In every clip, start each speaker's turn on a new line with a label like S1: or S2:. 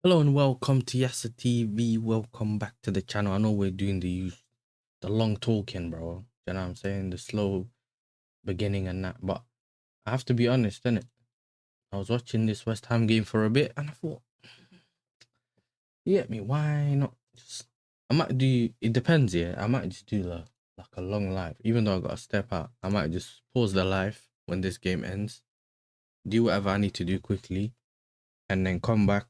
S1: Hello and welcome to YASSERTV. Welcome back to the channel. I know we're doing the long talking, bro. You know what I'm saying? The slow beginning and that. But I have to be honest, innit? I was watching this West Ham game for a bit and I thought, you get me? Why not just... I might do... It depends, yeah. I might just do like a long live. Even though I got to step out, I might just pause the live when this game ends. Do whatever I need to do quickly. And then come back.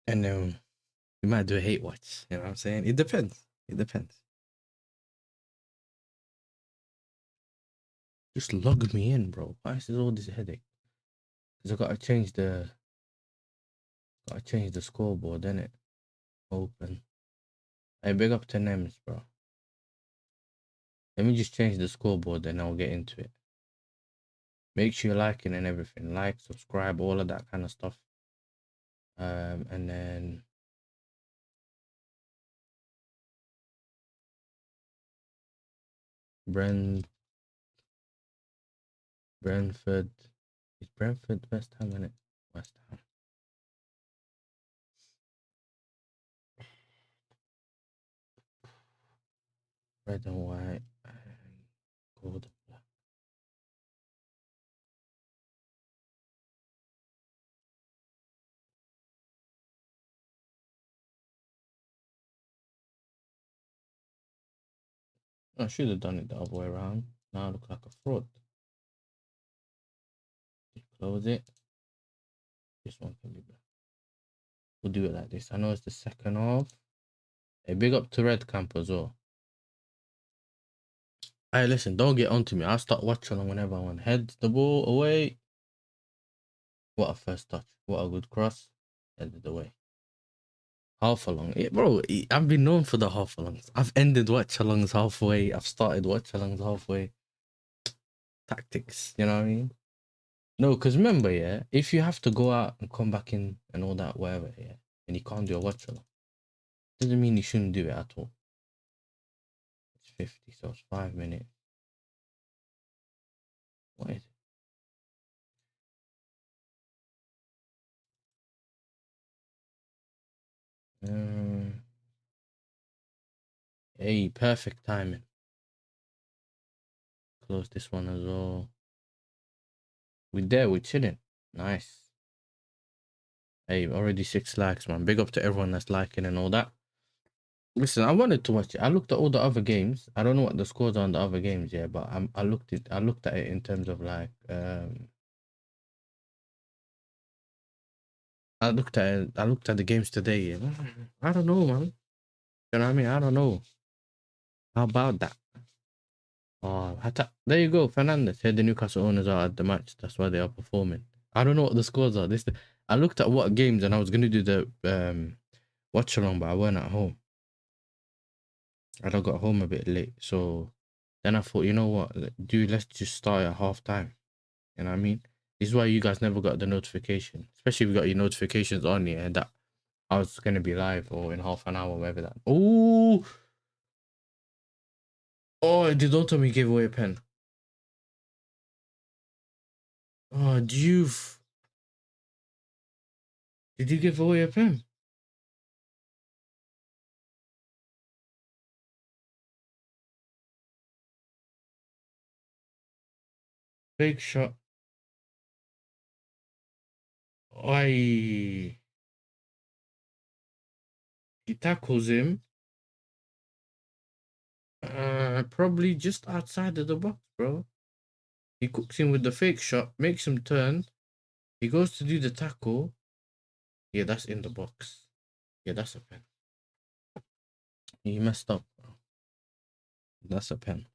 S1: And then we might do a hate watch. You know what I'm saying? It depends. It depends. Just log me in, bro. Why is there all this headache? Because I gotta change the scoreboard, innit? Open. Hey, big up to Nems, bro. Let me just change the scoreboard and I'll get into it. Make sure you're liking and everything. Like, subscribe, all of that kind of stuff. And then Brentford. Is Brentford West Ham, innit? West Ham. Red and white and gold and black. I should have done it the other way around. Now I look like a fraud. Close it. This one can be better. We'll do it like this. I know it's the second half. Hey, big up to Red Camp as well. Hey, listen, don't get onto me. I'll start watching along whenever I want. Head the ball away. What a first touch. What a good cross. Headed away. Half along. Yeah, bro, I've been known for the half alongs. I've ended watch alongs halfway. I've started watch alongs halfway. Tactics, you know what I mean? No, because remember, yeah, if you have to go out and come back in and all that, whatever, yeah, and you can't do a watch along, doesn't mean you shouldn't do it at all. It's 50, so it's 5 minutes. What is it? Hey, perfect timing. Close this one as well. We're chilling. Nice. Hey, already 6 likes, man. Big up to everyone that's liking and all that. Listen, I wanted to watch it. I looked at all the other games. I don't know what the scores are on the other games, yeah, but I looked at it in terms of like I looked at the games today. Yeah. I don't know, man. You know what I mean? I don't know. How about that? Oh, there you go. Fernandez said the Newcastle owners are at the match. That's why they are performing. I don't know what the scores are. I looked at what games and I was gonna do the watch along, but I weren't at home. I got home a bit late, so then I thought, you know what, let's just start at half time. You know what I mean? This is why you guys never got the notification, especially if you got your notifications on here that I was gonna be live or in half an hour, whatever that. Oh, they don't tell me you gave away a pen. Oh, did you give away a pen? Big shot. Oi. He tackles him. Probably just outside of the box, bro. He cooks him with the fake shot, makes him turn. He goes to do the tackle. Yeah, that's in the box. Yeah, that's a pen. He messed up, bro. That's a pen.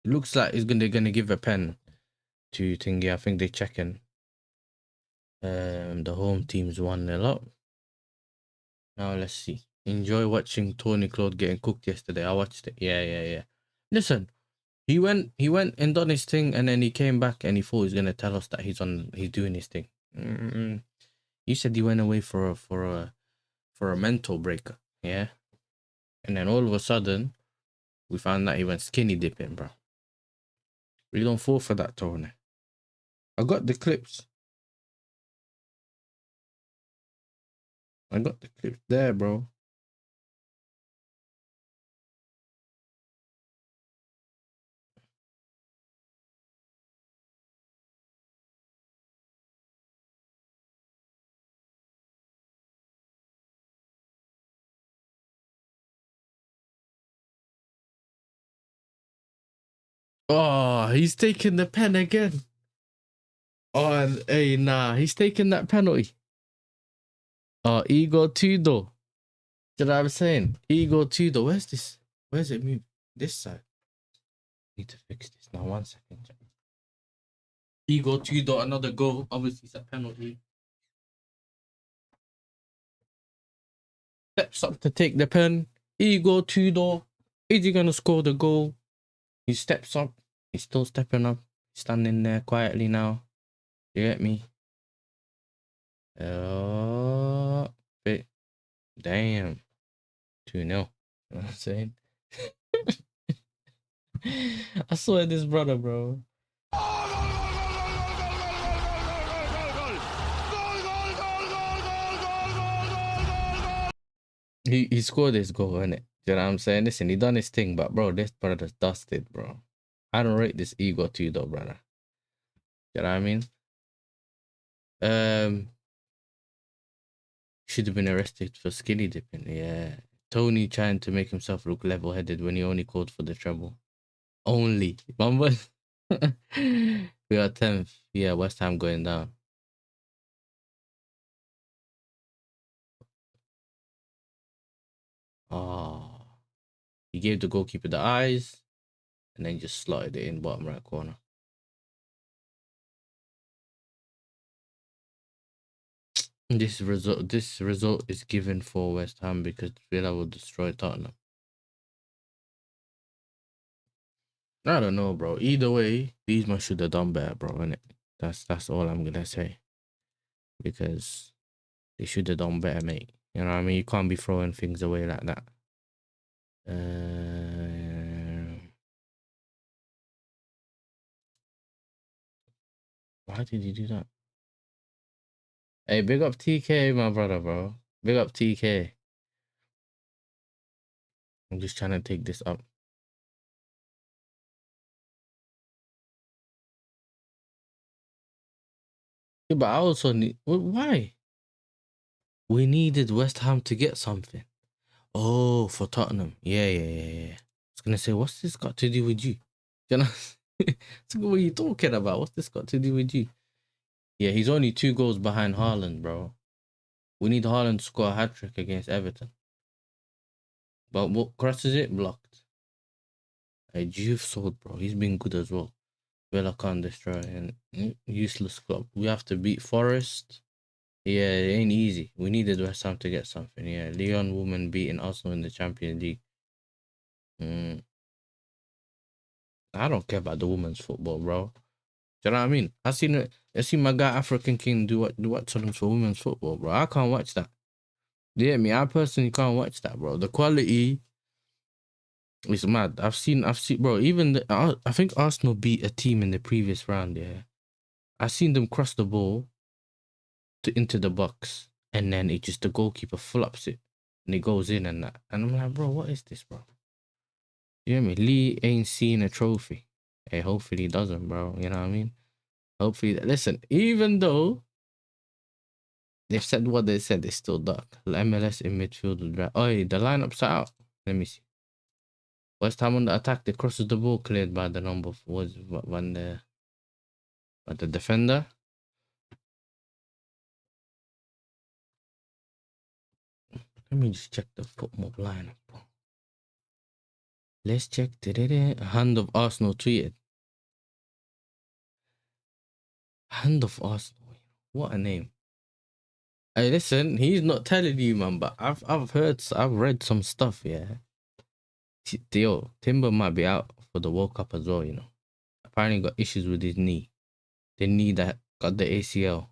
S1: It looks like they're gonna give a pen to Tingy. I think they're checking. The home team's 1-0 up. Now let's see. Enjoy watching Tony Claude getting cooked yesterday. I watched it. Yeah. Listen, he went and done his thing, and then he came back and he thought he was gonna tell us that he's doing his thing. He said he went away for a mental break. Yeah, and then all of a sudden, we found that he went skinny dipping, bro. We don't fall for that, Tony. I got the clips. I got the clips there, bro. Oh, he's taking the pen again. Oh, and hey, nah, he's taking that penalty. Oh, Ego Tudo. You know what I'm saying? Ego Tudo. Where's this? Where's it move? This side. Need to fix this now. 1 second. Ego Tudo, another goal. Obviously, it's a penalty. Steps up to take the pen. Ego Tudo. Is he gonna score the goal? He steps up. He's still stepping up. Standing there quietly now. You get me? Bit. Damn. 2-0. You know what I'm saying? I swear this brother, bro. He scored his goal, innit? You know what I'm saying? Listen, he done his thing, but bro, this brother's dusted, bro. I don't rate this Ego to you though, brother. You know what I mean? Should have been arrested for skinny dipping. Yeah. Tony trying to make himself look level-headed when he only called for the treble. Only. Remember? We are 10th. Yeah, West Ham going down. Oh. He gave the goalkeeper the eyes and then just slotted it in bottom right corner. This result is given for West Ham because Villa will destroy Tottenham. I don't know, bro. Either way, these man should have done better, bro, innit? That's all I'm gonna say. Because they should have done better, mate. You know what I mean? You can't be throwing things away like that. Why did you do that? Hey, big up TK, my brother, bro. Big up TK. I'm just trying to take this up. Yeah, but I also need... Why? We needed West Ham to get something. Oh, for Tottenham. Yeah. I was going to say, what's this got to do with you? You know? What are you talking about? What's this got to do with you? Yeah, he's only 2 goals behind Haaland, bro. We need Haaland to score a hat-trick against Everton. But what crosses it? Blocked. Hey, Juve sold, bro. He's been good as well. Villa can't destroy and useless club. We have to beat Forest. Yeah, it ain't easy. We needed West Ham to get something. Yeah, Lyon woman beating Arsenal in the Champions League. I don't care about the women's football, bro. Do you know what I mean? I seen my guy African King do what songs for women's football, bro. I can't watch that. Yeah, me, I personally can't watch that, bro. The quality is mad. I've seen, bro. Even I think Arsenal beat a team in the previous round. Yeah, I seen them cross the ball into the box, and then it just the goalkeeper flops it, and it goes in and that. And I'm like, bro, what is this, bro? You hear me? Lee ain't seen a trophy. Hey, hopefully he doesn't, bro. You know what I mean? Hopefully, listen. Even though they've said what they said, it's still dark. MLS in midfield will drive. Oh, the lineup's out. Let me see. West Ham on the attack. They crosses the ball cleared by the number was when the defender. Let me just check the football lineup, bro. Let's check. Hand of Arsenal tweeted. Hand of Arsenal. What a name. Hey, listen, he's not telling you, man, but I've read some stuff, yeah. Theo, Timber might be out for the World Cup as well, you know. Apparently got issues with his knee. The knee that got the ACL.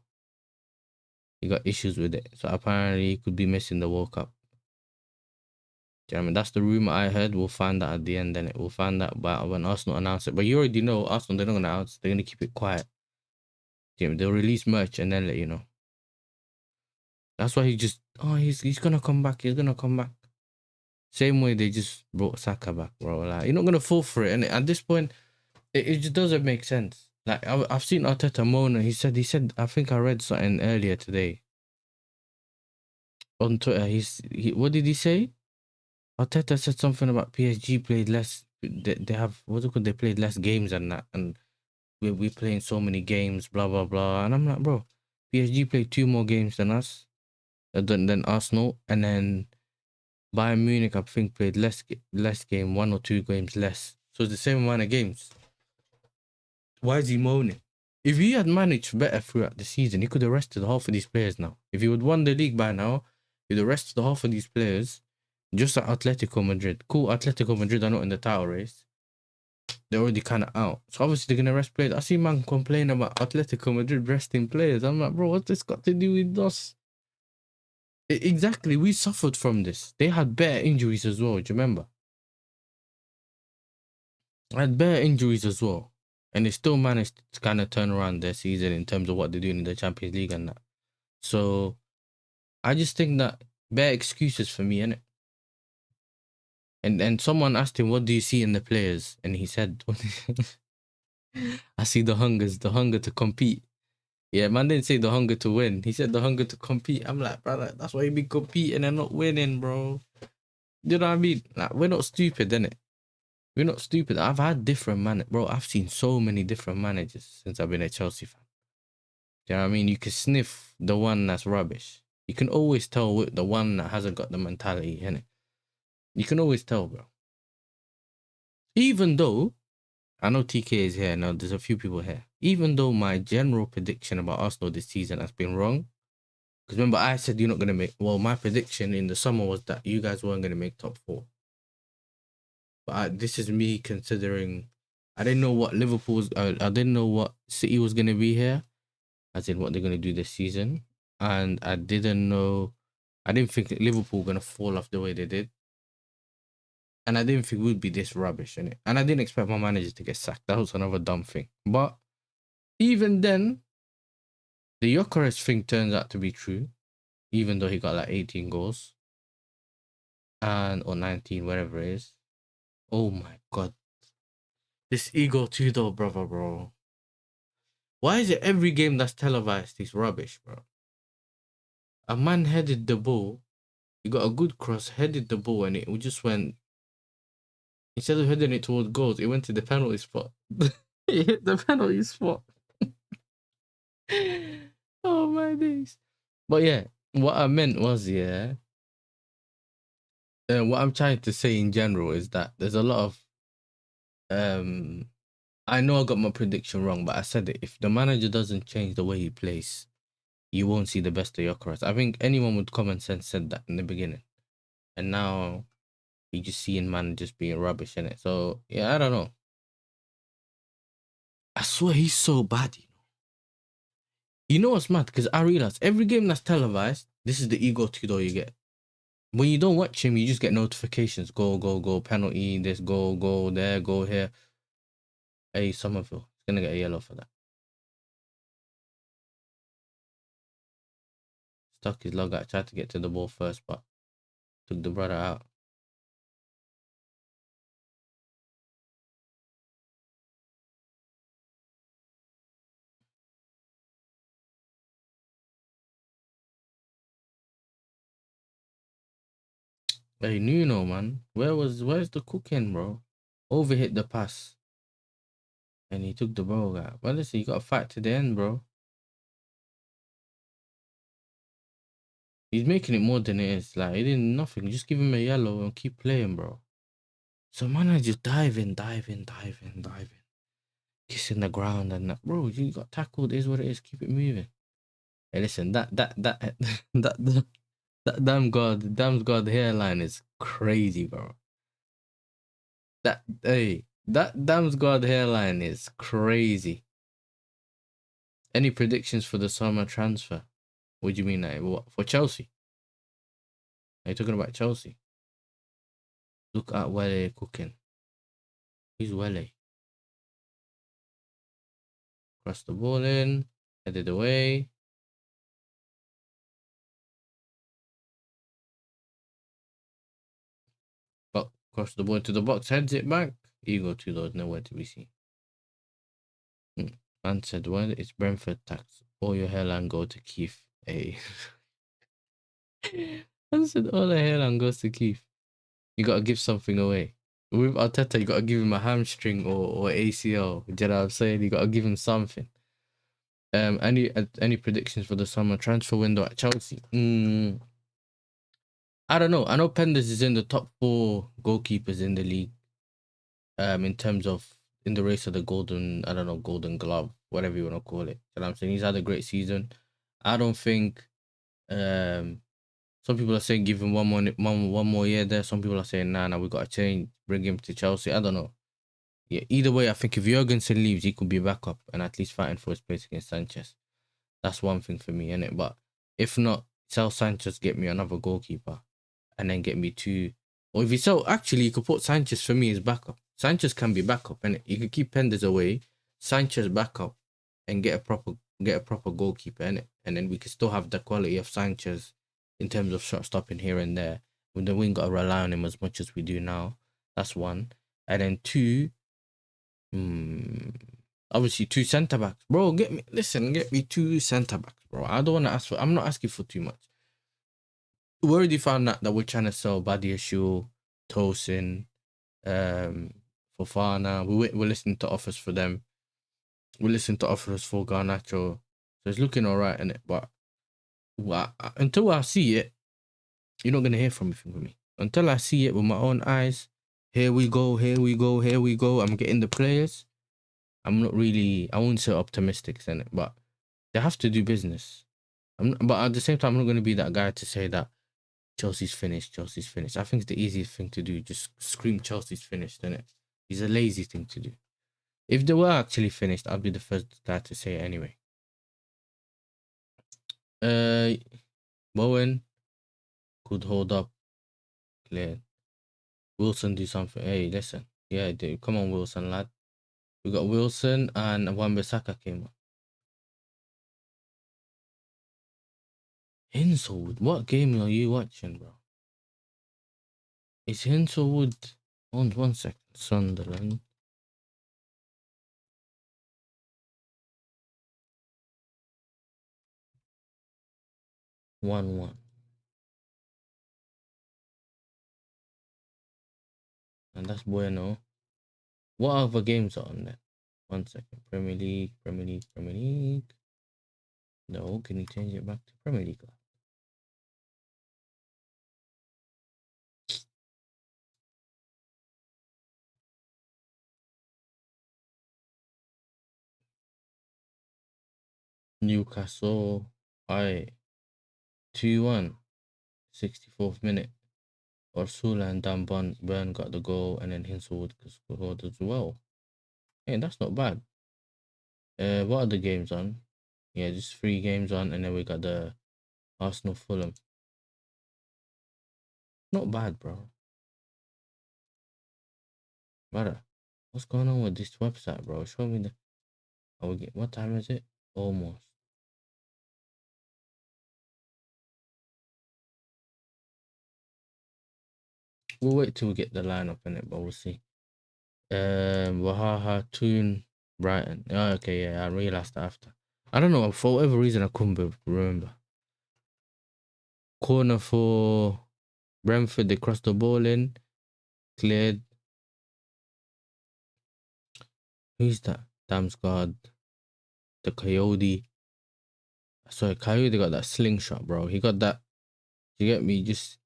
S1: He got issues with it. So apparently he could be missing the World Cup. Do you know what I mean? That's the rumor I heard. We'll find out at the end, then we'll find out about when Arsenal announce it. But you already know Arsenal, they're not gonna announce, they're gonna keep it quiet. Do you know what I mean? They'll release merch and then let you know. That's why he's gonna come back. He's gonna come back. Same way they just brought Saka back, bro. Like, you're not gonna fall for it. And at this point, it just doesn't make sense. Like, I've seen Arteta moan, and he said, I think I read something earlier today on Twitter. What did he say? Arteta said something about PSG played less. They have, what's it called? They played less games and that, and we're playing so many games, blah blah blah. And I'm like, bro, PSG played 2 more games than us, than Arsenal, and then Bayern Munich, I think, played less game, 1 or 2 games less. So it's the same amount of games. Why is he moaning? If he had managed better throughout the season, he could have rested half of these players now. If he would won the league by now, he'd have rested half of these players, just like Atletico Madrid. Cool, Atletico Madrid are not in the title race. They're already kind of out. So obviously they're going to rest players. I see man complain about Atletico Madrid resting players. I'm like, bro, what's this got to do with us? Exactly, we suffered from this. They had better injuries as well, do you remember? Had better injuries as well. And they still managed to kind of turn around their season in terms of what they're doing in the Champions League and that. So I just think that bare excuses for me, innit? And someone asked him, what do you see in the players? And he said, I see the hunger to compete. Yeah, man didn't say the hunger to win. He said the hunger to compete. I'm like, brother, that's why you be competing and not winning, bro. You know what I mean? Like, we're not stupid, innit? We're not stupid. I've had different managers. Bro, I've seen so many different managers since I've been a Chelsea fan. Do you know what I mean? You can sniff the one that's rubbish. You can always tell with the one that hasn't got the mentality, innit? You can always tell, bro. Even though, I know TK is here now, there's a few people here. Even though my general prediction about Arsenal this season has been wrong, because remember I said you're not going to make, well, my prediction in the summer was that you guys weren't going to make top 4. But this is me considering, I didn't know what I didn't know what City was going to be here, as in what they're going to do this season. And I didn't think Liverpool were going to fall off the way they did. And I didn't think we'd be this rubbish, innit? And I didn't expect my manager to get sacked. That was another dumb thing. But even then, the Gyökeres thing turns out to be true, even though he got like 18 goals. Or 19, whatever it is. Oh my God. This ego too though, brother, bro. Why is it every game that's televised is rubbish, bro? A man headed the ball. He got a good cross, headed the ball, and it just went... Instead of heading it towards goals, it went to the penalty spot. He hit the penalty spot. Oh my days. But yeah, what I meant was, yeah, what I'm trying to say in general is that there's a lot of I know I got my prediction wrong, but I said it. If the manager doesn't change the way he plays, you won't see the best of Gyökeres. I think anyone with common sense said that in the beginning. And now you just seeing managers being rubbish in it. So yeah, I don't know. I swear he's so bad, you know. You know what's mad? Because I realized every game that's televised, this is the ego Tudor you get. When you don't watch him, you just get notifications. Go, go, go, penalty, this, go, go, there, go here. Hey, Somerville, he's going to get a yellow for that. Stuck his lug out, tried to get to the ball first, but took the brother out. Hey, Nuno, man. Where's the cooking, bro? Overhit the pass. And he took the ball out. Well, listen, you got to fight to the end, bro. He's making it more than it is. Like, he did nothing. Just give him a yellow and keep playing, bro. So, man, I just dive in. Kissing the ground and that. Bro, you got tackled. It is what it is. Keep it moving. Hey, listen, that damn God hairline is crazy, bro. That damn God hairline is crazy. Any predictions for the summer transfer? What do you mean? Like, what, for Chelsea? Are you talking about Chelsea? Look at Wele cooking. He's Wele. Cross the ball in. Headed away. Cross the ball to the box, heads it back. Ego too low, nowhere to be seen. Man said, well, it's Brentford tax. All your hairline go to Keith. Hey. Man said, all the hairline goes to Keith. You got to give something away. With Arteta, you got to give him a hamstring or ACL. Do you know what I'm saying? You got to give him something. Any predictions for the summer transfer window at Chelsea? I don't know. I know Penders is in the top 4 goalkeepers in the league. In terms of in the race of the golden glove, whatever you want to call it. You know what I'm saying? He's had a great season. I don't think some people are saying give him one more year there. Some people are saying nah, we gotta change, bring him to Chelsea. I don't know. Yeah, either way, I think if Jurgensen leaves, he could be back up and at least fighting for his place against Sanchez. That's one thing for me, innit? But if not, sell Sanchez, get me another goalkeeper, and then get me 2. Or if you sell, actually, you could put Sanchez for me as backup. Sanchez can be backup, innit? You could keep Penders away, Sanchez backup, and get a proper goalkeeper, innit? And then we could still have the quality of Sanchez in terms of shot stopping here and there. We ain't got to rely on him as much as we do now. That's one. And then 2, obviously 2 centre backs, bro. Get me 2 centre backs, bro. I don't want to ask for. I'm not asking for too much. We already found out that we're trying to sell Badiashile, Tosin, Fofana. We're listening to offers for them. We're listening to offers for Garnacho. So it's looking alright, innit? But until I see it, you're not gonna hear from me. Until I see it with my own eyes. Here we go. I'm getting the players. I'm not really, I won't say optimistic, in it, but they have to do business. But at the same time, I'm not going to be that guy to say that Chelsea's finished. I think it's the easiest thing to do. Just scream Chelsea's finished, innit? It's a lazy thing to do. If they were actually finished, I'd be the first guy to say it anyway. Bowen could hold up. Clear. Wilson do something. Hey, listen. Yeah, dude. Come on, Wilson, lad. We got Wilson and Wan-Bissaka came up. Hinselwood, what game are you watching, bro? Is Hinselwood on 1 second? Sunderland. One. And that's bueno. What other games are on there? 1 second. Premier League. No, can you change it back to Premier League? Newcastle. 2-1. 64th minute. Ursula and Dan Burn got the goal, and then Hinselwood scored as well. Hey, that's not bad. What are the games on? Yeah, just 3 games on, and then we got the Arsenal Fulham. Not bad, bro. Brother, what's going on with this website, bro? Show me the. What time is it? Almost. We'll wait till we get the lineup in it, but we'll see. Wahaha, Toon, Brighton. Oh, okay, yeah, I realized that after. I don't know, for whatever reason, I couldn't remember. Corner for Brentford, they crossed the ball in. Cleared. Who's that? Damsgaard. The Coyote. Sorry, Coyote got that slingshot, bro. He got that. You get me? Just.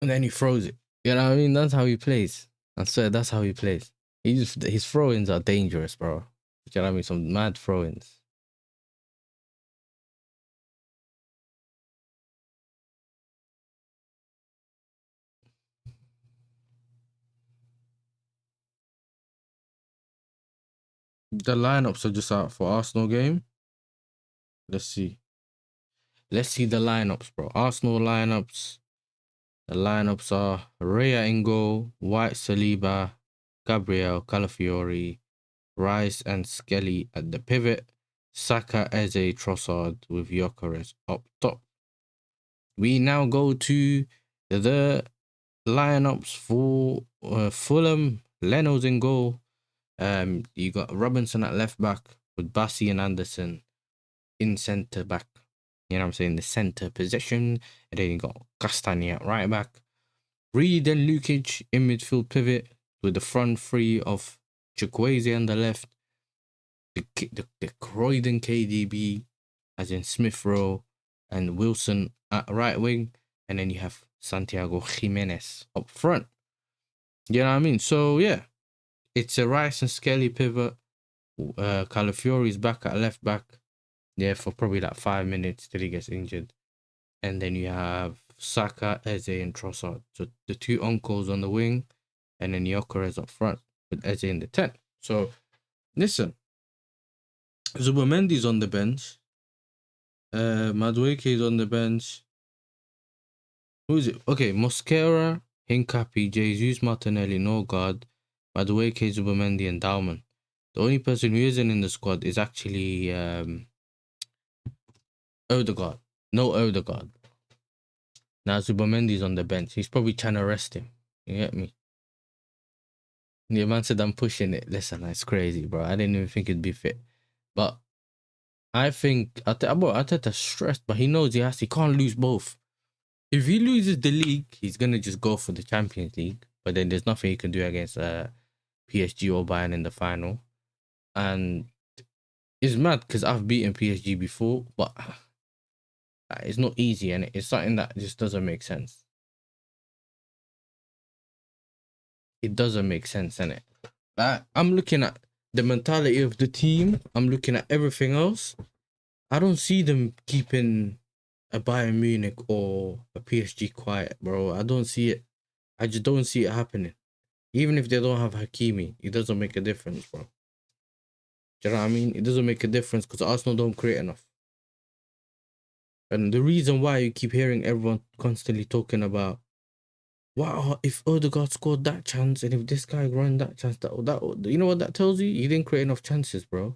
S1: And then he throws it. You know what I mean? That's how he plays. I swear, that's how he plays. His throw-ins are dangerous, bro. You know what I mean? Some mad throw-ins. The lineups are just out for Arsenal game. Let's see. Let's see the lineups, bro. Arsenal lineups. The lineups are Raya in goal, White, Saliba, Gabriel, Calafiori, Rice, and Skelly at the pivot. Saka, Eze, Trossard with Gyökeres up top. We now go to The lineups for Fulham, Leno's in goal. You got Robinson at left back with Bassi and Anderson in centre back. You know what I'm saying? The centre position. And then you got Castagna at right back. Reed and Lukic in midfield pivot with the front three of Chukwueze on the left. The Croydon KDB, as in Smith Rowe and Wilson at right wing. And then you have Santiago Jimenez up front. You know what I mean? So, yeah. It's a Rice and Skelly pivot. Calafiori's back at left back. Yeah, for probably like 5 minutes till he gets injured. And then you have Saka, Eze, and Trossard. So the two uncles on the wing, and then Gyökeres up front with Eze in the 10. So, listen. Zubamendi's on the bench. Madueke is on the bench. Who is it? Okay, Mosquera, Hincapi, Jesus, Martinelli, Norgard, Madueke, Zubamendi, and Dauman. The only person who isn't in the squad is actually Odegaard. No Odegaard. Now Zubamendi's on the bench. He's probably trying to rest him. You get me? The man said I'm pushing it. Listen, that's crazy, bro. I didn't even think it'd be fit. But I think Arteta's stressed, but he knows he can't lose both. If he loses the league, he's gonna just go for the Champions League. But then there's nothing he can do against PSG or Bayern in the final. And it's mad because I've beaten PSG before, but it's not easy, and it's something that just doesn't make sense. It doesn't make sense, innit? I'm looking at the mentality of the team. I'm looking at everything else. I don't see them keeping a Bayern Munich or a PSG quiet, bro. I don't see it. I just don't see it happening. Even if they don't have Hakimi, it doesn't make a difference, bro. Do you know what I mean? It doesn't make a difference because Arsenal don't create enough. And the reason why you keep hearing everyone constantly talking about, wow, if Odegaard scored that chance and if this guy run that chance, that you know what that tells you? You didn't create enough chances, bro.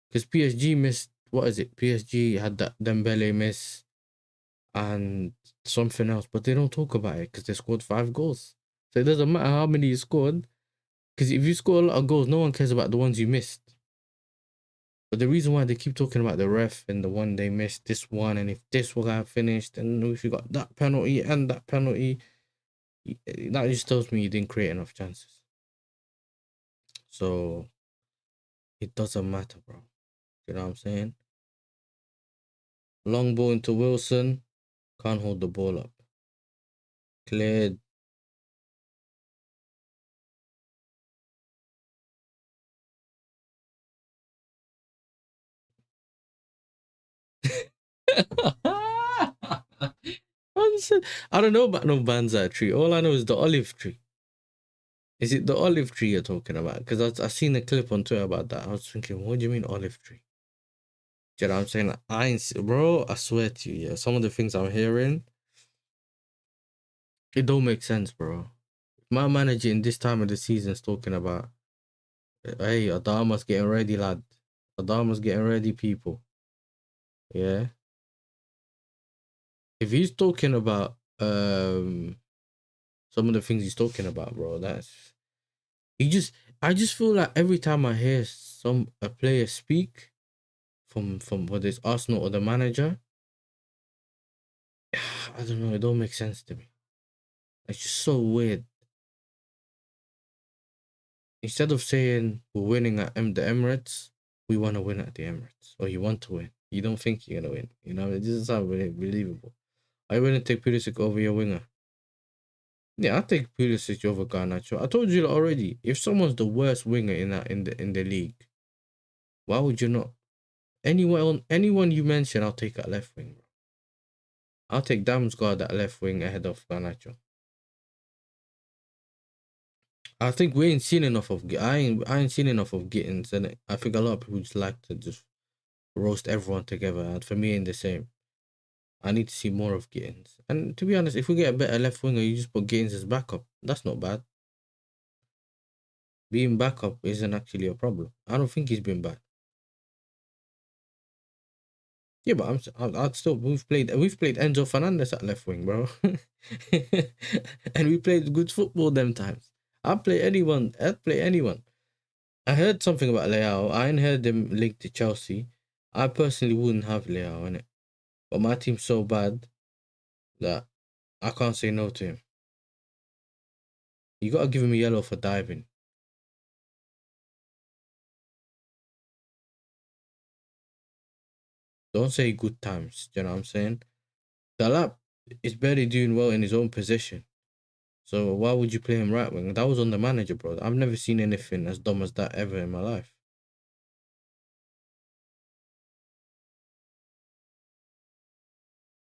S1: Because PSG missed, what is it? PSG had that Dembele miss and something else, but they don't talk about it because they scored 5 goals. So it doesn't matter how many you scored, because if you score a lot of goals, no one cares about the ones you missed. But the reason why they keep talking about the ref and the one they missed, this one, and if this one got finished, and if you got that penalty and that penalty, that just tells me you didn't create enough chances. So it doesn't matter, bro. You know what I'm saying? Long ball into Wilson, can't hold the ball up. Cleared. I don't know about no banzai tree. All I know is the olive tree. Is it the olive tree you're talking about? Because I seen a clip on Twitter about that. I was thinking, what do you mean olive tree? Do you know what I'm saying? I ain't, bro, I swear to you, yeah, some of the things I'm hearing, it don't make sense, bro. My manager in this time of the season is talking about, hey, Adama's getting ready, lad. Adama's getting ready, people. Yeah. If he's talking about some of the things he's talking about, bro, I just feel like every time I hear a player speak from whether it's Arsenal or the manager, I don't know, it don't make sense to me. It's just so weird. Instead of saying we're winning at the Emirates, we want to win at the Emirates, or you want to win. You don't think you're gonna win. You know, it doesn't sound really believable. Are you going to take Pulisic over your winger? Yeah, I take Pulisic over Garnacho. I told you that already. If someone's the worst winger in the league, why would you not? Anyone you mention, I'll take at left wing. I'll take Damsgaard at left wing ahead of Garnacho. I think we ain't seen enough of. I ain't seen enough of Gittins, and I think a lot of people just like to just roast everyone together. And for me, in the same, I need to see more of Gittins. And to be honest, if we get a better left winger, you just put Gittins as backup. That's not bad. Being backup isn't actually a problem. I don't think he's been bad. Yeah, but I'd still we've played Enzo Fernandez at left wing, bro, and we played good football them times. I'd play anyone. I'd play anyone. I heard something about Leao. I ain't heard them linked to Chelsea. I personally wouldn't have Leao in it, but my team's so bad that I can't say no to him. You gotta give him a yellow for diving. Don't say good times. Do you know what I'm saying? Dalap is barely doing well in his own position. So why would you play him right wing? That was on the manager, bro. I've never seen anything as dumb as that ever in my life.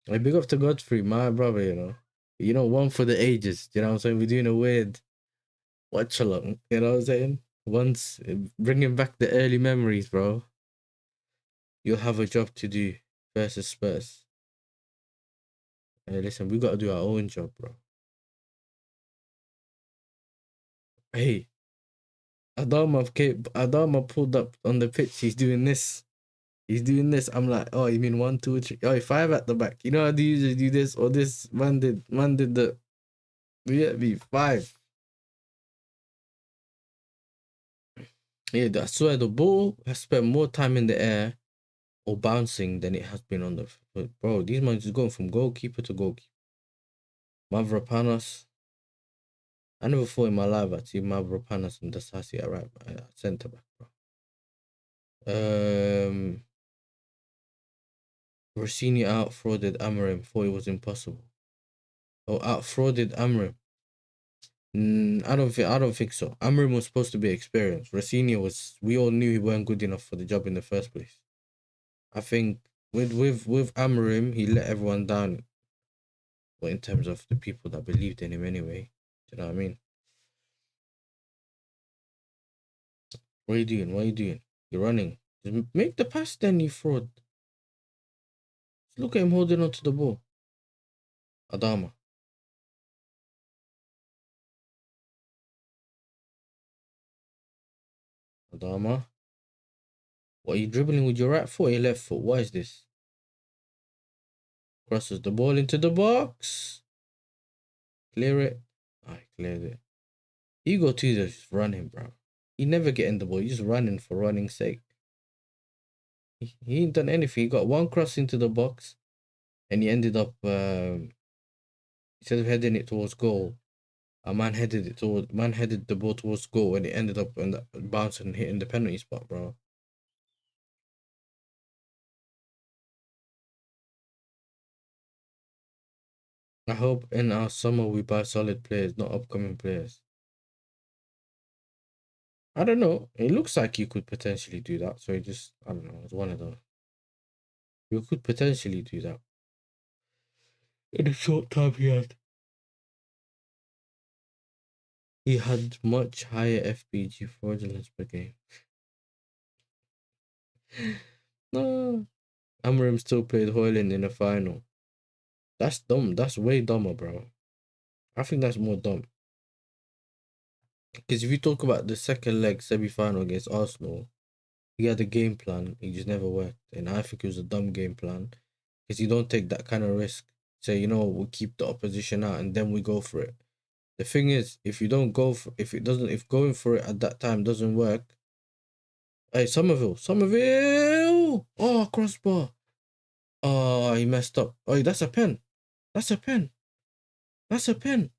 S1: Like, big up to Godfrey, my brother, you know. You know, one for the ages. You know what I'm saying? We're doing a weird watch along. You know what I'm saying? Once bringing back the early memories, bro. You'll have a job to do versus Spurs. Hey, listen, we gotta do our own job, bro. Hey, Adama pulled up on the pitch. He's doing this. He's doing this. I'm like, oh, you mean 1, 2, 3? Oh, 5 at the back. You know how they usually do this or this? Man did the. Yeah, be 5. Yeah, I swear the ball has spent more time in the air or bouncing than it has been on the foot. Bro, these men just going from goalkeeper to goalkeeper. Mavropanos. I never thought in my life I'd see Mavropanos and Dasasi at right centre back, bro. Rossini out-frauded Amorim, thought it was impossible. Oh, out-frauded Amorim. I don't think so. Amorim was supposed to be experienced. Rossini was. We all knew he weren't good enough for the job in the first place. I think with Amorim, he let everyone down. Well, in terms of the people that believed in him, anyway. Do you know what I mean? What are you doing? What are you doing? You're running. Just make the pass, then, you fraud. Just look at him holding onto the ball. Adama. Adama. What are you dribbling with your right foot or your left foot? What is this? Crosses the ball into the box. Clear it. I cleared it. Hugo Tutor just running, bro. He never getting the ball. He's just running for running's sake. He ain't done anything. He got one cross into the box, and he ended up instead of heading it towards goal, a man headed the ball towards goal, and it ended up on the bounce and hitting the penalty spot, bro. I hope in our summer we buy solid players, not upcoming players. I don't know. It looks like you could potentially do that. So I don't know. It's one of those. You could potentially do that in a short time he had. He had much higher FPG fraudulence per game. No. Amorim still played Hoyland in the final. That's dumb. That's way dumber, bro. I think that's more dumb. Because if you talk about the second leg semi-final against Arsenal, he had a game plan. It just never worked. And I think it was a dumb game plan. Because you don't take that kind of risk. Say, you know, we'll keep the opposition out and then we go for it. The thing is, if you don't go for, if going for it at that time doesn't work. Hey, Somerville! Oh, crossbar. Oh, he messed up. Oh, that's a pen. That's a pen. That's a pen.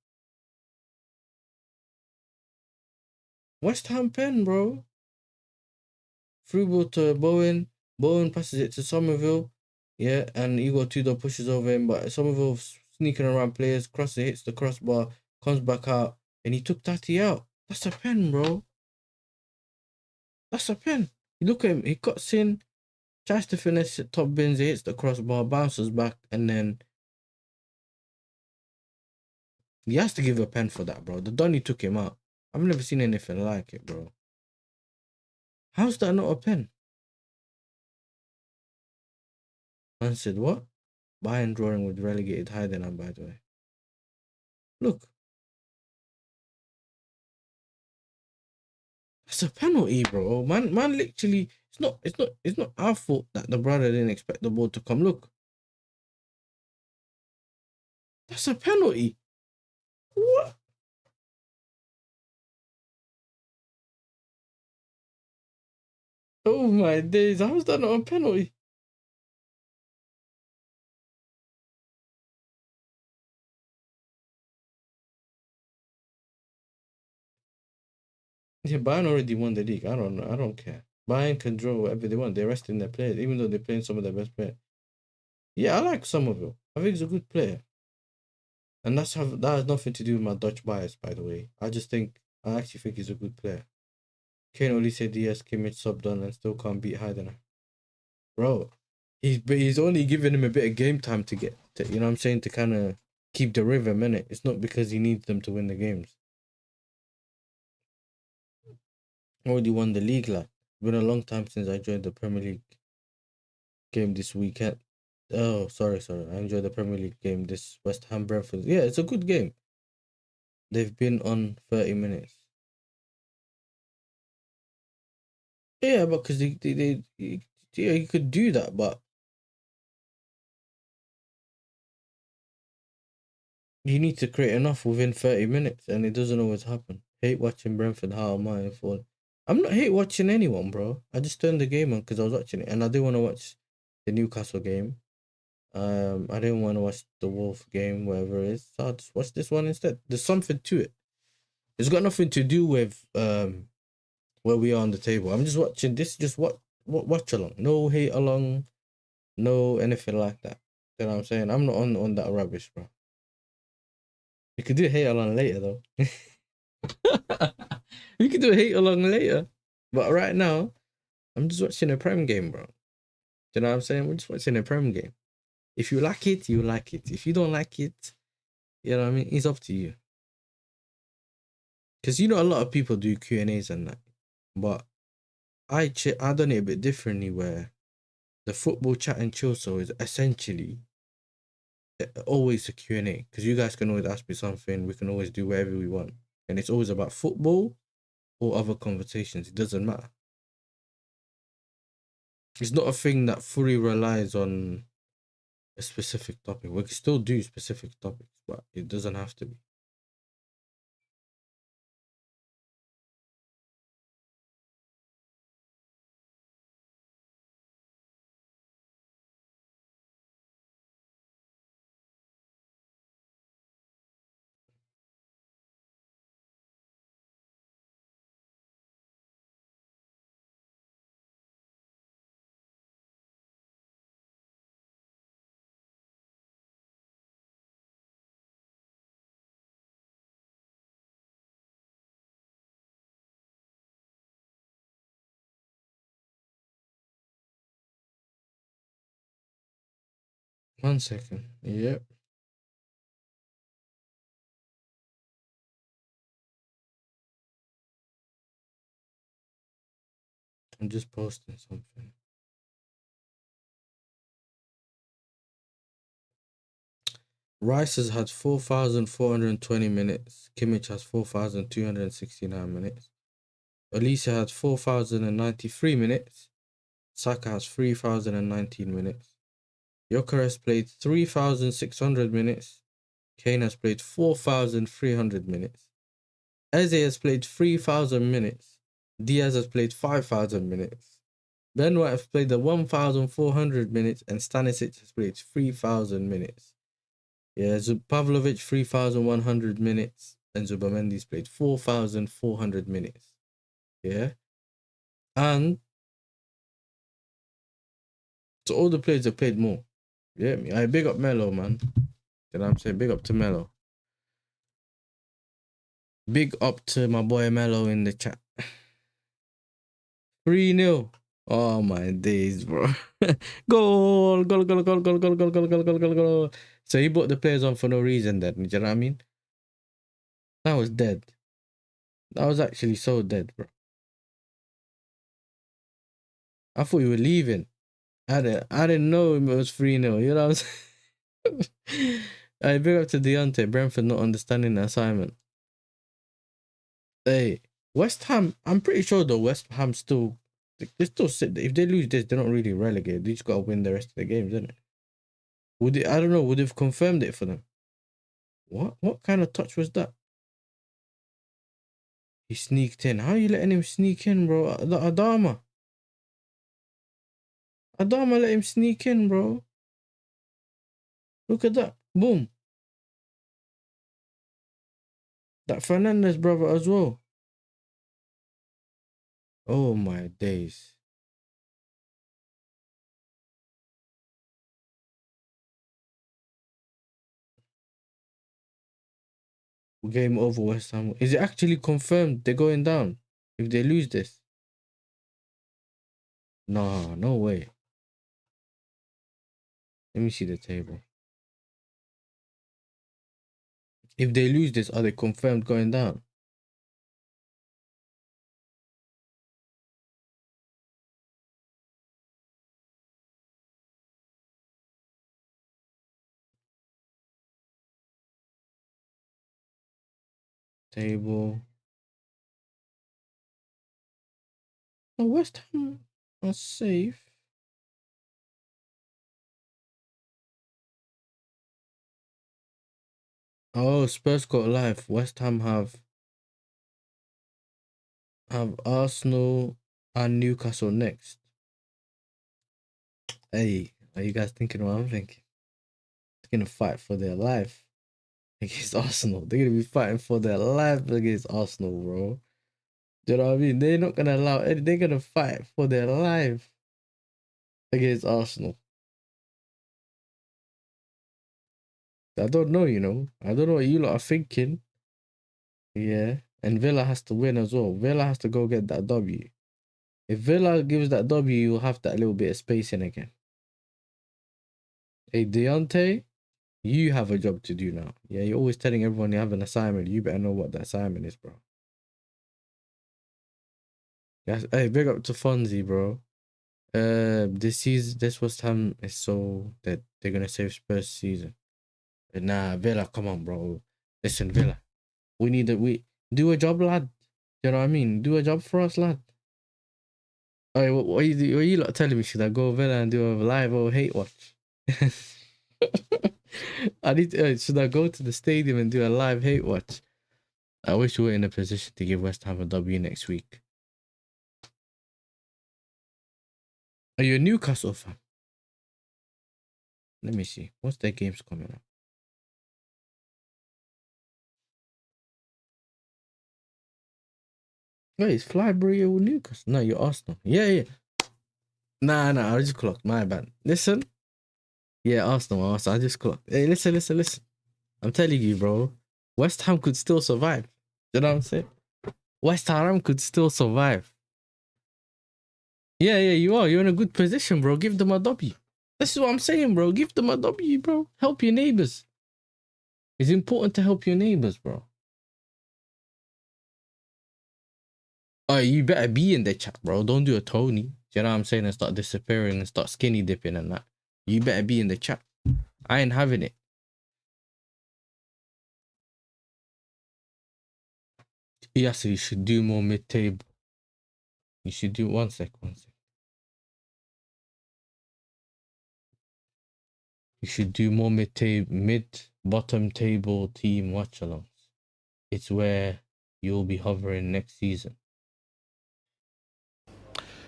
S1: West Ham pen, bro. Through ball to Bowen. Bowen passes it to Somerville. Yeah, and Igor Tudor pushes over him, but Somerville sneaking around players, crosser hits the crossbar, comes back out, and he took Tati out. That's a pen, bro. That's a pen. You look at him, he cuts in, tries to finish it, top bins, he hits the crossbar, bounces back, and then he has to give a pen for that, bro. The Donny took him out. I've never seen anything like it, bro. How's that not a pen? Man said, what? Bayern drawing with relegated Heidenheim, by the way. Look. It's a penalty, bro. Man, literally, it's not our fault that the brother didn't expect the ball to come. Look, that's a penalty. What? Oh my days! How's that not a penalty? Yeah, Bayern already won the league. I don't know. I don't care. Bayern can draw whatever they want. They're resting their players, even though they're playing some of their best players. Yeah, I like Somerville. I think he's a good player. And that has nothing to do with my Dutch bias, by the way. I actually think he's a good player. Kane only said Diaz, Kimmich subbed on and still can't beat Heidenheim. Bro, he's only giving him a bit of game time to get to, you know what I'm saying, to kind of keep the rhythm in it. It's not because he needs them to win the games. Already won the league, like. It's been a long time since I joined the Premier League game this weekend. Oh, sorry. I enjoyed the Premier League game this West Ham Brentford. Yeah, it's a good game. They've been on 30 minutes. Yeah, because yeah, you could do that, but you need to create enough within 30 minutes, and it doesn't always happen. Hate watching Brentford. How am I for? I'm not hate watching anyone, bro. I just turned the game on because I was watching it, and I didn't want to watch the Newcastle game. I didn't want to watch the Wolf game, whatever it is. So I just watched this one instead. There's something to it. It's got nothing to do with where we are on the table. I'm just watching this. Just watch along. No hate along. No anything like that. You know what I'm saying? I'm not on that rubbish, bro. You could do hate along later though. We could do a hate along later. But right now, I'm just watching a Prem game, bro. You know what I'm saying? We're just watching a Prem game. If you like it, you like it. If you don't like it, you know what I mean? It's up to you. Because you know a lot of people do Q&As and that. But I done it a bit differently where the football chat and chill show is essentially always a Q&A. Because you guys can always ask me something. We can always do whatever we want. And it's always about football or other conversations. It doesn't matter. It's not a thing that fully relies on a specific topic. We can still do specific topics, but it doesn't have to be. One second. Yep. I'm just posting something. Rice has had 4,420 minutes. Kimmich has 4,269 minutes. Elisa had 4,093 minutes. Saka has 3,019 minutes. Gyökeres played 3,600 minutes. Kane has played 4,300 minutes. Eze has played 3,000 minutes. Diaz has played 5,000 minutes. Ben White has played the 1,400 minutes, and Stanisic has played 3,000 minutes. Yeah, Pavlovic 3,100 minutes, and Zubamendi's played 4,400 minutes. Yeah, and so all the players have played more. Yeah, I big up Melo, man. You know what I'm saying? Big up to Melo. Big up to my boy Melo in the chat. 3-0. Oh my days, bro. Goal. So he brought the players on for no reason then, you know what I mean? That was dead. That was actually so dead, bro. I thought you were leaving. I didn't know it was 3-0, you know what I'm saying? I big up to Deontay. Brentford not understanding the assignment. Hey, West Ham, I'm pretty sure though, West Ham still, they still sit. If they lose this, they're not really relegated. They just got to win the rest of the games, isn't it? Would it, I don't know, would have confirmed it for them? What kind of touch was that? He sneaked in. How are you letting him sneak in, bro? Adama. Adama let him sneak in, bro. Look at that. Boom. That Fernandez brother as well. Oh my days. Game over, West Ham. Is it actually confirmed they're going down if they lose this? Nah, no way. Let me see the table. If they lose this, are they confirmed going down? Table. Oh, West Ham are safe. Oh, Spurs got life. West Ham have Arsenal and Newcastle next. Hey, are you guys thinking what I'm thinking? They're gonna fight for their life against Arsenal. They're gonna be fighting for their life against Arsenal, bro. Do you know what I mean? They're not gonna allow any, they're gonna fight for their life against Arsenal. I don't know, you know. I don't know what you lot are thinking. Yeah. And Villa has to win as well. Villa has to go get that W. If Villa gives that W, you'll have that little bit of space in again. Hey, Deontay, you have a job to do now. Yeah, you're always telling everyone you have an assignment. You better know what that assignment is, bro. Yes, hey, big up to Fonzie, bro. This West Ham is so that they're gonna save Spurs season. Nah, Villa, come on, bro. Listen, Villa, we do a job, lad. You know what I mean? Do a job for us, lad. Hey, what are you lot telling me? Should I go Villa and do a live or hate watch? I need to, should I go to the stadium and do a live hate watch? I wish we were in a position to give West Ham a W next week. Are you a Newcastle fan? Let me see. What's their games coming up? Wait, it's Flybury or Newcastle? No, you're Arsenal. Yeah, yeah. Nah, I just clocked. My bad. Listen. Yeah, Arsenal. I just clocked. Hey, listen. I'm telling you, bro. West Ham could still survive. You know what I'm saying? West Ham could still survive. Yeah, you are. You're in a good position, bro. Give them a W. This is what I'm saying, bro. Give them a W, bro. Help your neighbors. It's important to help your neighbors, bro. Oh, you better be in the chat, bro. Don't do a Tony. You know what I'm saying? And start disappearing and start skinny dipping and that. You better be in the chat. I ain't having it. Yes, you should do more mid-table. You should do one sec. You should do more mid-bottom table team watch-alongs. It's where you'll be hovering next season.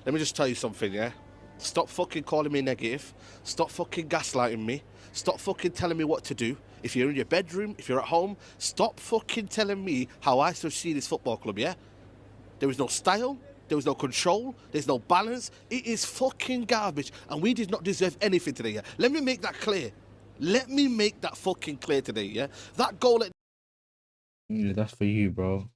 S2: Let me just tell you something, yeah? Stop fucking calling me negative. Stop fucking gaslighting me. Stop fucking telling me what to do. If you're in your bedroom, if you're at home, stop fucking telling me how I should see this football club, yeah? There is no style. There was no control. There's no balance. It is fucking garbage. And we did not deserve anything today, yeah? Let me make that clear. Let me make that fucking clear today, yeah? That goal at...
S1: Yeah, that's for you, bro.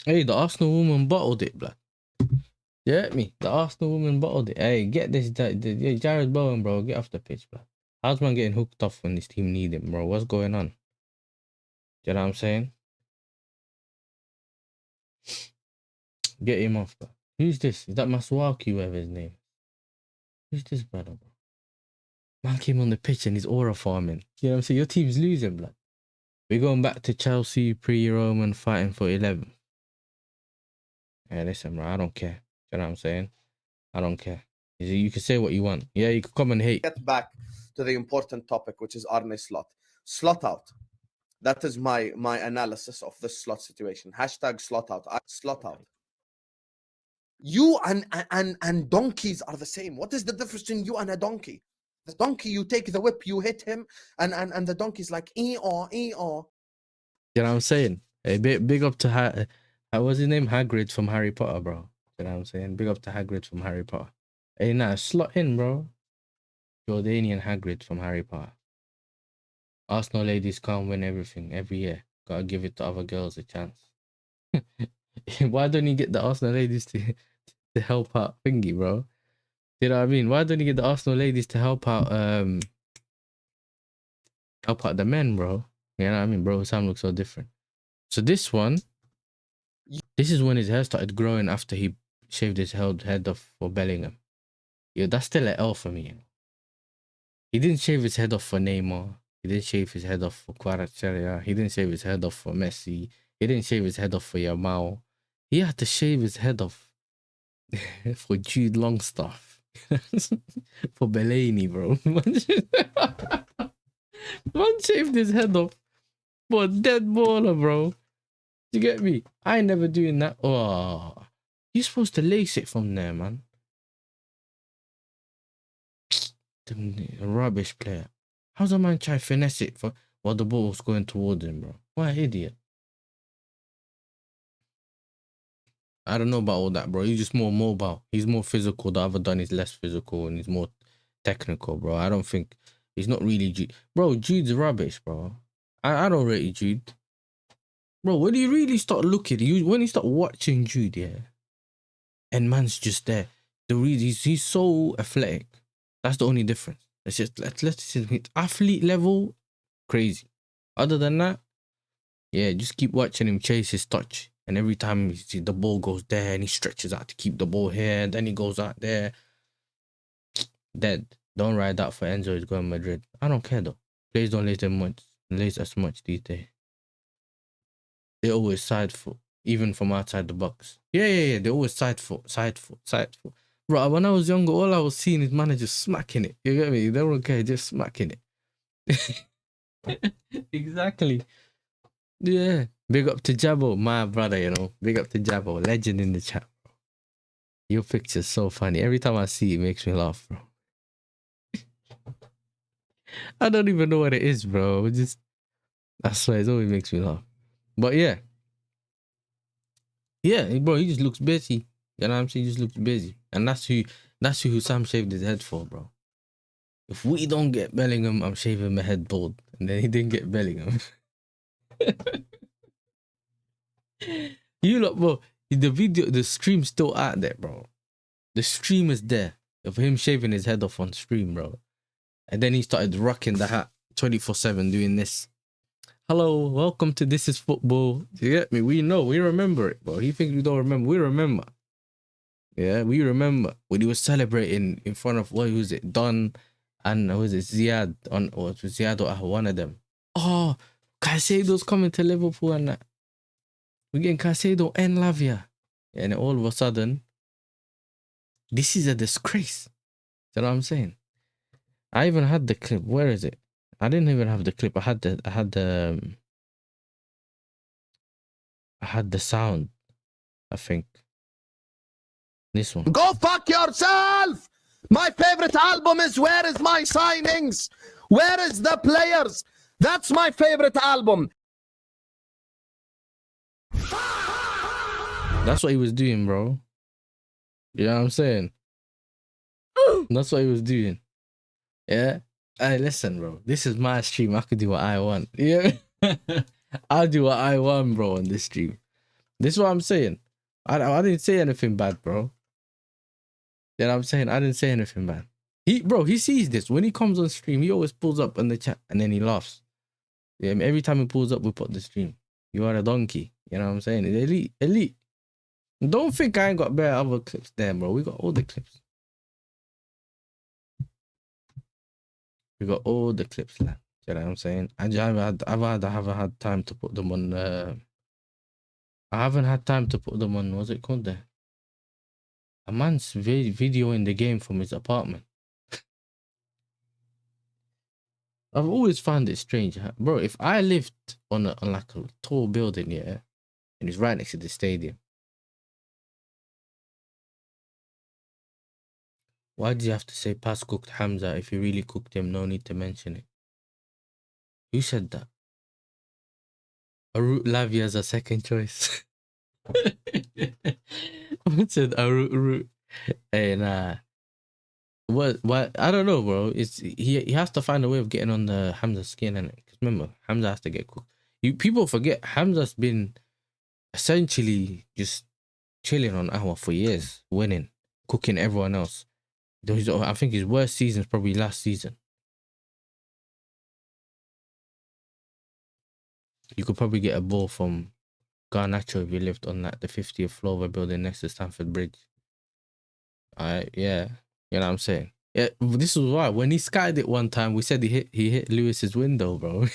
S1: Hey, the Arsenal woman bottled it, blood. You heard me? The Arsenal woman bottled it. Hey, get this, yeah, Jared Bowen, bro. Get off the pitch, bro. How's man getting hooked off when this team need him, bro? What's going on? Do you know what I'm saying? Get him off, bro. Who's this? Is that Masuaki, whatever his name? Who's this brother, bro? Man came on the pitch and he's aura farming. You know what I'm saying? Your team's losing, blood. We're going back to Chelsea pre-Roman fighting for 11. Yeah, listen, bro, I don't care. You know what I'm saying? I don't care. You can say what you want. Yeah, you can come and hate.
S3: Get back to the important topic, which is Arne Slot. Slot out. That is my analysis of this Slot situation. Hashtag slot out. Slot out. You and donkeys are the same. What is the difference between you and a donkey? The donkey, you take the whip, you hit him, and the donkey's like, ee-aw, ee-aw.
S1: You know what I'm saying? Hey, big up to what's his name? Hagrid from Harry Potter, bro. You know what I'm saying? Big up to Hagrid from Harry Potter. Hey, nah, slot in, bro. Jordanian Hagrid from Harry Potter. Arsenal ladies can't win everything every year. Gotta give it to other girls a chance. Why don't you get the Arsenal ladies to help out thingy, bro? You know what I mean? Why don't you get the Arsenal ladies to help out the men, bro? You know what I mean? Bro, Sam looks so different. So this one, this is when his hair started growing after he shaved his head off for Bellingham. Yeah, that's still an L for me. You know? He didn't shave his head off for Neymar. He didn't shave his head off for Kvaratskhelia. He didn't shave his head off for Messi. He didn't shave his head off for Yamal. He had to shave his head off for Jude Longstaff. For Belaney, bro. Man shaved his head off for a dead baller, bro. You get me? I ain't never doing that. Oh, you're supposed to lace it from there, man. A rubbish player. How's a man try to finesse it for while the ball was going towards him, bro? What an idiot. I don't know about all that, bro. He's just more mobile. He's more physical. The other Don is less physical and he's more technical, bro. I don't think he's not really Jude. Bro, Jude's rubbish, bro. I don't rate Jude. Bro, when you really start looking, when you start watching Jude, yeah, and man's just there. The reason he's so athletic. That's the only difference. It's just athleticism, athlete level, crazy. Other than that, yeah, just keep watching him chase his touch. And every time the ball goes there and he stretches out to keep the ball here, and then he goes out there. Dead. Don't ride that for Enzo. He's going to Madrid. I don't care though. Players don't lace as much these days. They always side foot, even from outside the box. Yeah. They always side foot. Bro, when I was younger, all I was seeing is man just smacking it. You get me? They don't care, just smacking it. Exactly. Yeah. Big up to Jabo, my brother, you know. Big up to Jabo, legend in the chat, bro. Your picture's so funny. Every time I see it, it makes me laugh, bro. I don't even know what it is, bro. I swear, it always makes me laugh. But yeah. Yeah, bro, he just looks busy. You know what I'm saying? He just looks busy. And that's who Sam shaved his head for, bro. If we don't get Bellingham, I'm shaving my head bald. And then he didn't get Bellingham. You look, bro. The stream's still out there, bro. The stream is there of him shaving his head off on stream, bro. And then he started rocking the hat 24/7 doing this. Hello, welcome to This Is Football. You get me? We know, we remember it, bro. He thinks we don't remember. We remember. Yeah, we remember when he was celebrating in front of, what was it, Don and was it Ziad or Ziad or one of them. Oh, Caicedo's coming to Liverpool and that. We're getting Caicedo and Lavia. And all of a sudden, this is a disgrace. You know what I'm saying? I even had the clip. Where is it? I didn't even have the clip. I had the sound, I think. This one.
S3: Go fuck yourself! My favorite album is Where Is My Signings? Where is the players? That's my favorite album.
S1: That's what he was doing, bro. You know what I'm saying? That's what he was doing. Yeah? Hey, listen, bro. This is my stream. I could do what I want. Yeah? I'll do what I want, bro, on this stream. This is what I'm saying. I didn't say anything bad, bro. You know what I'm saying? I didn't say anything bad. He sees this. When he comes on stream, he always pulls up in the chat and then he laughs. Yeah, every time he pulls up, we put the stream. You are a donkey. You know what I'm saying? Elite. Don't think I ain't got bare other clips there, bro. We got all the clips. We got all the clips left. You know what I'm saying? I haven't had time to put them on. I haven't had time to put them on. What's it called there? A man's video in the game from his apartment. I've always found it strange, bro. If I lived on like a tall building, yeah, and it's right next to the stadium, why do you have to say pass cooked Hamza if you really cooked him? No need to mention it. Who said that? Arut Lavia as a second choice. Who said Arut? Hey, nah. What? I don't know, bro. It's he has to find a way of getting on the Hamza skin, and because remember, Hamza has to get cooked. People forget Hamza's been essentially just chilling on Ahwa for years, winning, cooking everyone else. I think his worst season is probably last season. You could probably get a ball from Garnacho if you lived on like the 50th floor of a building next to Stamford Bridge. Yeah, you know what I'm saying. Yeah, this is why when he skied it one time, we said he hit Lewis's window, bro.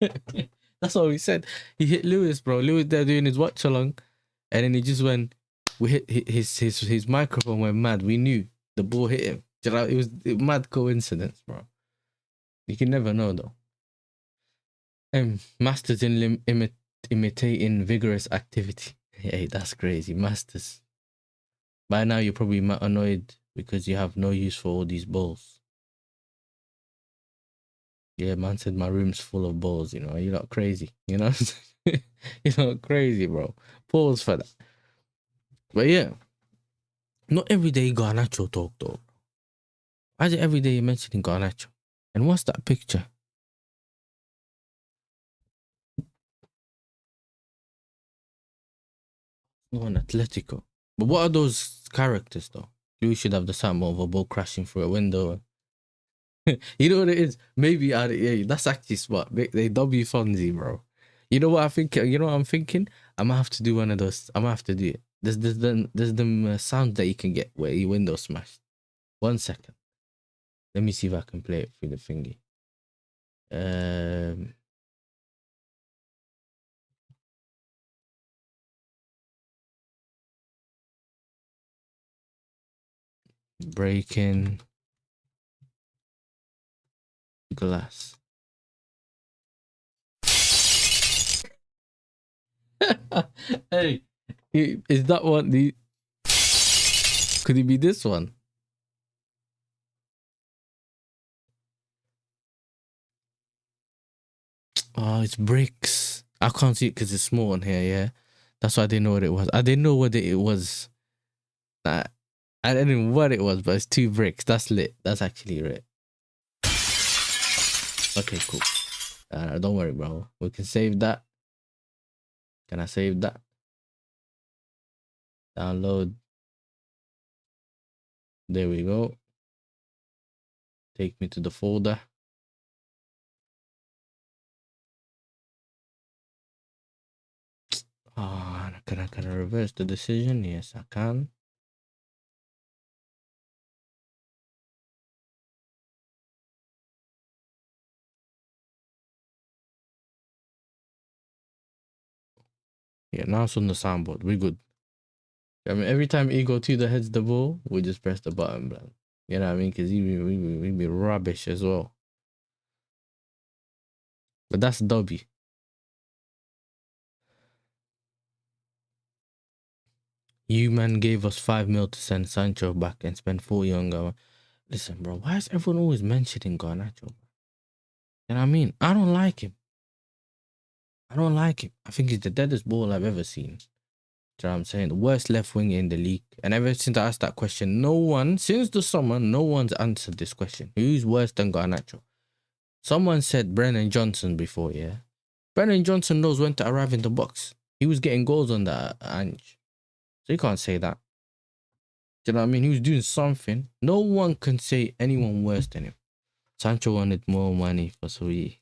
S1: That's what we said. He hit Lewis, bro. Lewis there doing his watch along, and then he just went. We hit his microphone went mad. We knew the ball hit him. It was a mad coincidence, bro. You can never know though. Masters in imitating vigorous activity. Hey, that's crazy. Masters. By now you're probably annoyed because you have no use for all these balls. Yeah, man said my room's full of balls, you know. You're not crazy, you know. You're not crazy, bro. Pause for that. But yeah, not every day Garnacho talk though. Why is it every day you're mentioning Garnacho? And what's that picture? Oh, an Atletico. But what are those characters though? You should have the sound of a ball crashing through a window. You know what it is? Maybe yeah, that's actually smart. They W Fonzie, bro. You know what I think? You know what I'm thinking? I'm gonna have to do one of those. I'm gonna have to do it. There's them sounds that you can get where your window smashed. 1 second. Let me see if I can play it through the thingy. Breaking glass. Hey, is that one? Could it be this one? Oh, it's bricks. I can't see it because it's small on here. Yeah, that's why I didn't know what it was. I didn't know what it was. I didn't know what it was, but it's 2 bricks. That's lit. That's actually lit. Okay, cool. Don't worry, bro. We can save that. Can I save that? Download. There we go. Take me to the folder. Oh, can I reverse the decision? Yes, I can. Yeah, now it's on the soundboard. We're good. I mean, every time Ego Tudor heads the ball, we just press the button, bro. You know what I mean? Because we be rubbish as well. But that's Dobby. You man gave us 5 mil to send Sancho back and spend 40 on Garnacho. Listen, bro, why is everyone always mentioning Garnacho? You know what I mean? I don't like him. I don't like him. I think he's the deadest ball I've ever seen. Do you know what I'm saying? The worst left wing in the league. And ever since I asked that question, no one, since the summer, no one's answered this question. Who's worse than Garnacho? Someone said Brennan Johnson before, yeah? Brennan Johnson knows when to arrive in the box. He was getting goals on that Ange. So you can't say that. Do you know what I mean? He was doing something. No one can say anyone worse than him. Sancho wanted more money for Sui.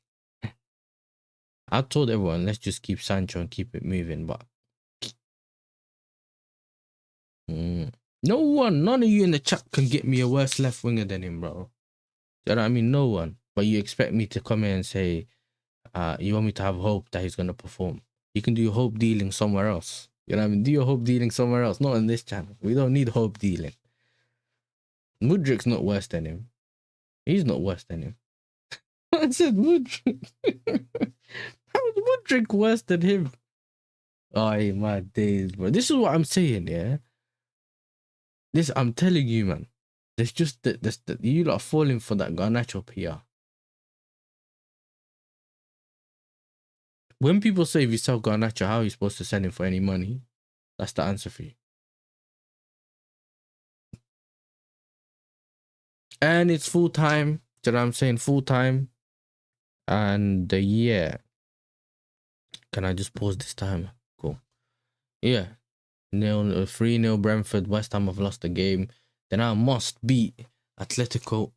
S1: I told everyone, let's just keep Sancho and keep it moving, but no one, none of you in the chat can get me a worse left winger than him, bro. Do you know what I mean? No one. But you expect me to come in and say, you want me to have hope that he's going to perform. You can do your hope dealing somewhere else. You know what I mean? Do your hope dealing somewhere else, not on this channel. We don't need hope dealing. Mudrik's not worse than him. He's not worse than him. I said Mudrik. How is Mudrik worse than him? Oh, my days, bro. This is what I'm saying, yeah? This, I'm telling you, man. There's just that you lot are falling for that Garnacho PR. When people say if you sell Garnacho, how are you supposed to sell him for any money? That's the answer for you. And it's full time. Do you know what I'm saying? Full time. And yeah. Can I just pause this time? Cool. Yeah. 3-0 Brentford. West Ham have lost the game. Then I must beat Arsenal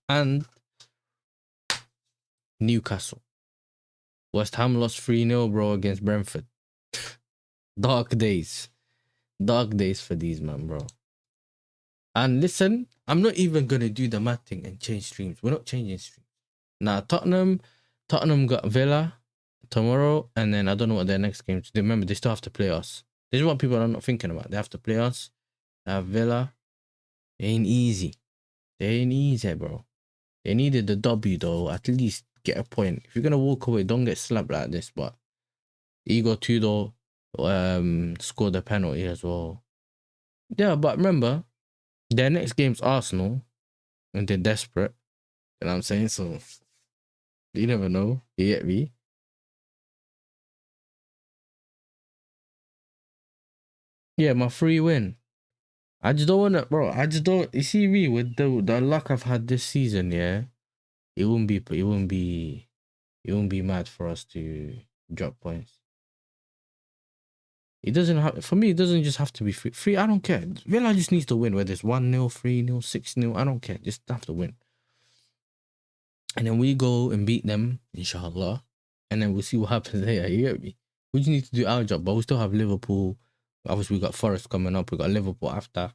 S1: and Newcastle. West Ham lost 3-0, bro, against Brentford. Dark days. Dark days for these, man, bro. And listen, I'm not even going to do the mad thing and change streams. We're not changing streams. Now, Tottenham got Villa tomorrow, and then I don't know what their next game is. Remember, they still have to play us. This is what people are not thinking about. They have to play us. They have Villa. It ain't easy. They ain't easy, bro. They needed the W, though. At least get a point. If you're going to walk away, don't get slapped like this. But Igor Tudor scored a penalty as well. Yeah, but remember, their next game's Arsenal, and they're desperate. You know what I'm saying? So, you never know. You get me? Yeah, my free win. I just don't want to, bro. I just don't. You see me with the luck I've had this season, yeah. It wouldn't be mad for us to drop points. It doesn't have, for me, it doesn't just have to be free. I don't care. Villa just needs to win, whether it's 1-0, 3-0, 6-0. I don't care. Just have to win. And then we go and beat them, inshallah. And then we'll see what happens there. You get me? We just need to do our job, but we still have Liverpool. Obviously, we got Forest coming up. We got Liverpool after.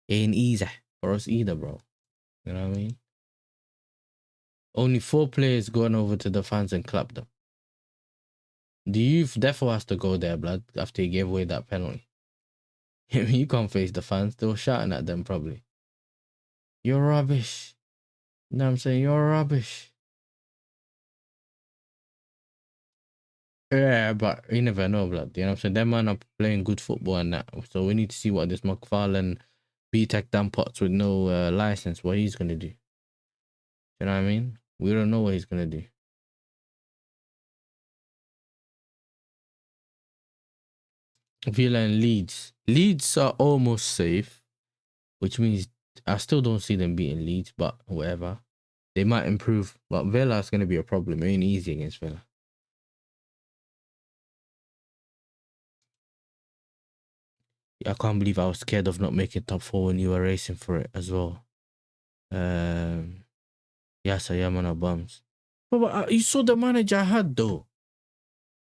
S1: It ain't easy for us either, bro. You know what I mean? Only 4 players going over to the fans and clap them. The youth therefore has to go there, blood, after he gave away that penalty. You can't face the fans. They were shouting at them, probably. You're rubbish. You know what I'm saying? You're rubbish. Yeah, but you never know, blood. You know what I'm saying? Them man are playing good football and that. So we need to see what this McFarlane B-Tech Dan Potts with no license, what he's going to do. You know what I mean? We don't know what he's going to do. Villa and Leeds. Leeds are almost safe, which means I still don't see them beating Leeds, but whatever. They might improve, but Villa is going to be a problem. It ain't easy against Villa. I can't believe I was scared of not making top 4 when you were racing for it as well. Yes, I am on our bums. But you saw the manager I had, though.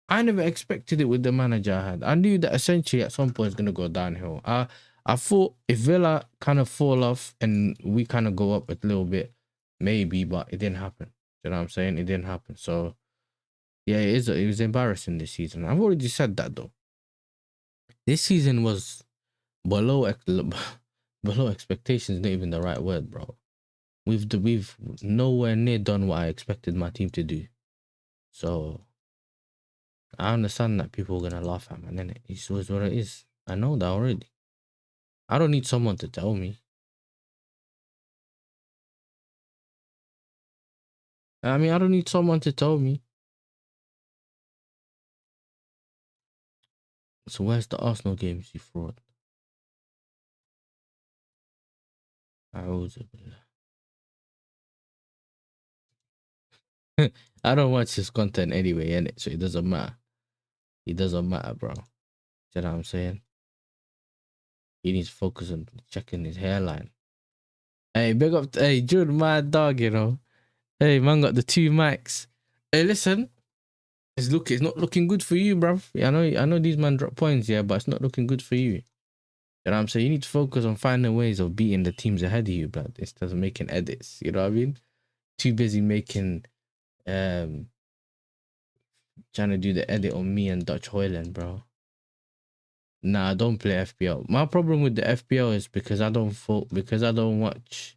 S1: I never expected it with the manager I had. I knew that essentially at some point it's going to go downhill. I thought if Villa kind of fall off and we kind of go up a little bit, maybe, but it didn't happen. You know what I'm saying? It didn't happen. So, yeah, it was embarrassing this season. I've already said that, though. This season was below expectations, not even the right word, bro. We've nowhere near done what I expected my team to do. So I understand that people are gonna laugh at me, and then it's what it is. I know that already. I don't need someone to tell me. I mean, I don't need someone to tell me. So where's the Arsenal games, you fraud? I don't watch his content anyway, innit? So it doesn't matter. It doesn't matter, bro. You know what I'm saying? He needs to focus on checking his hairline. Hey, big up. Hey, Jude, my dog, you know. Hey, man got the 2 mics. Hey, listen. It's not looking good for you, bruv. I know these man drop points, yeah, but it's not looking good for you. You know what I'm saying? You need to focus on finding ways of beating the teams ahead of you, blood, instead of making edits. You know what I mean? Too busy making trying to do the edit on me and Dutch Hoyland, bro. Nah, I don't play FPL. My problem with the FPL is because I don't watch.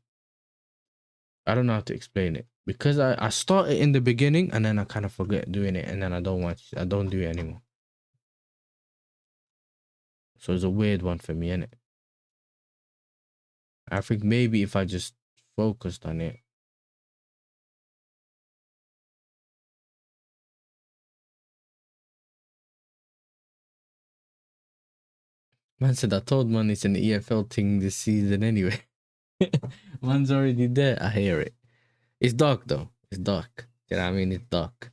S1: I don't know how to explain it. Because I started in the beginning and then I kind of forget doing it and then I don't do it anymore. So it's a weird one for me, innit? I think maybe if I just focused on it. Man said I told man it's an EFL thing this season anyway. Man's already there. I hear it. It's dark though. It's dark. You know what I mean? It's dark.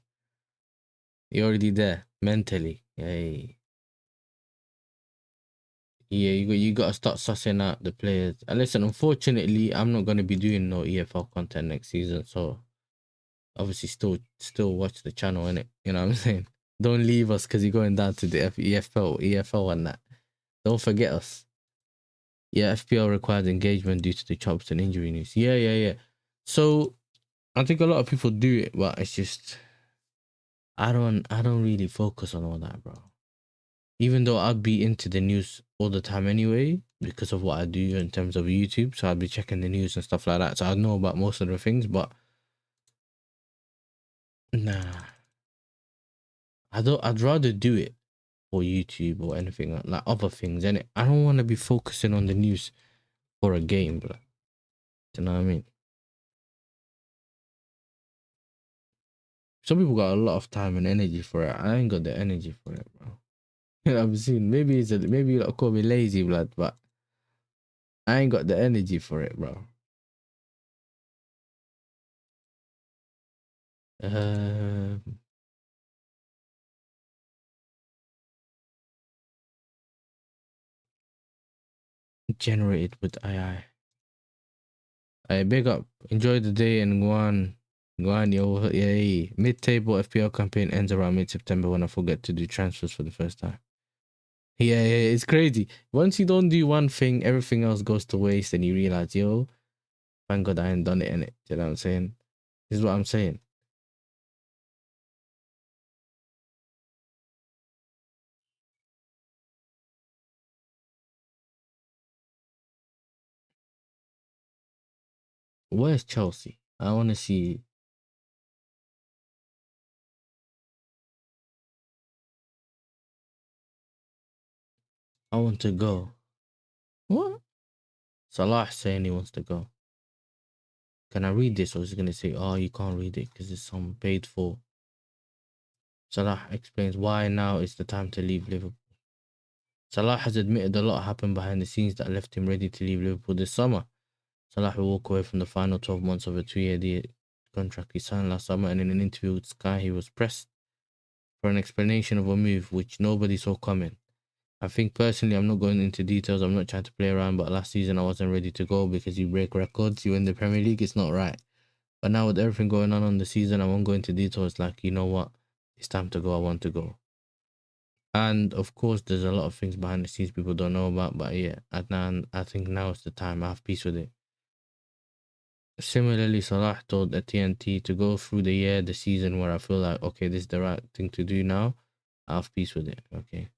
S1: You're already there mentally. Hey. Yeah, you got to start sussing out the players. And listen, unfortunately, I'm not going to be doing no EFL content next season. So obviously still watch the channel, innit? You know what I'm saying? Don't leave us because you're going down to the EFL and that. Don't forget us. Yeah, FPL requires engagement due to the chops and injury news. Yeah. So I think a lot of people do it, but it's just I don't really focus on all that, bro. Even though I'd be into the news all the time anyway, because of what I do in terms of YouTube. So I'd be checking the news and stuff like that. So I know about most of the things, but nah. I'd rather do it for YouTube or anything like other things, and I don't want to be focusing on the news for a game, bro. Do you know what I mean? Some people got a lot of time and energy for it. I ain't got the energy for it, bro. You know what I'm saying? Maybe you call me lazy, blood, but I ain't got the energy for it, bro. Generated with AI. I big up. Enjoy the day and go on, yo. Yeah. Mid-table FPL campaign ends around mid-September when I forget to do transfers for the first time. Yeah, it's crazy. Once you don't do one thing, everything else goes to waste, and you realize, yo, thank God I ain't done it, innit? You know what I'm saying? This is what I'm saying. Where's Chelsea? I want to see. I want to go. What? Salah saying he wants to go. Can I read this, or is it going to say, oh, you can't read it because it's some paid for? Salah explains why now is the time to leave Liverpool. Salah has admitted a lot happened behind the scenes that left him ready to leave Liverpool this summer. Salah will walk away from the final 12 months of a 2-year contract he signed last summer, and in an interview with Sky, he was pressed for an explanation of a move which nobody saw coming. I think personally, I'm not going into details, I'm not trying to play around, but last season I wasn't ready to go because you break records, you win the Premier League, it's not right. But now with everything going on the season, I won't go into details, like, you know what, it's time to go, I want to go. And of course, there's a lot of things behind the scenes people don't know about, but yeah, Adnan, I think now is the time. I have peace with it. Similarly, Salah told the TNT to go through the season where I feel like, okay, this is the right thing to do now. I have peace with it. Okay.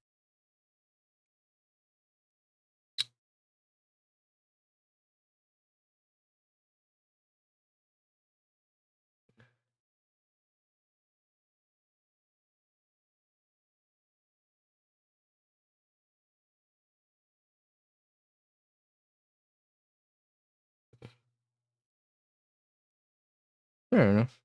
S1: Fair enough.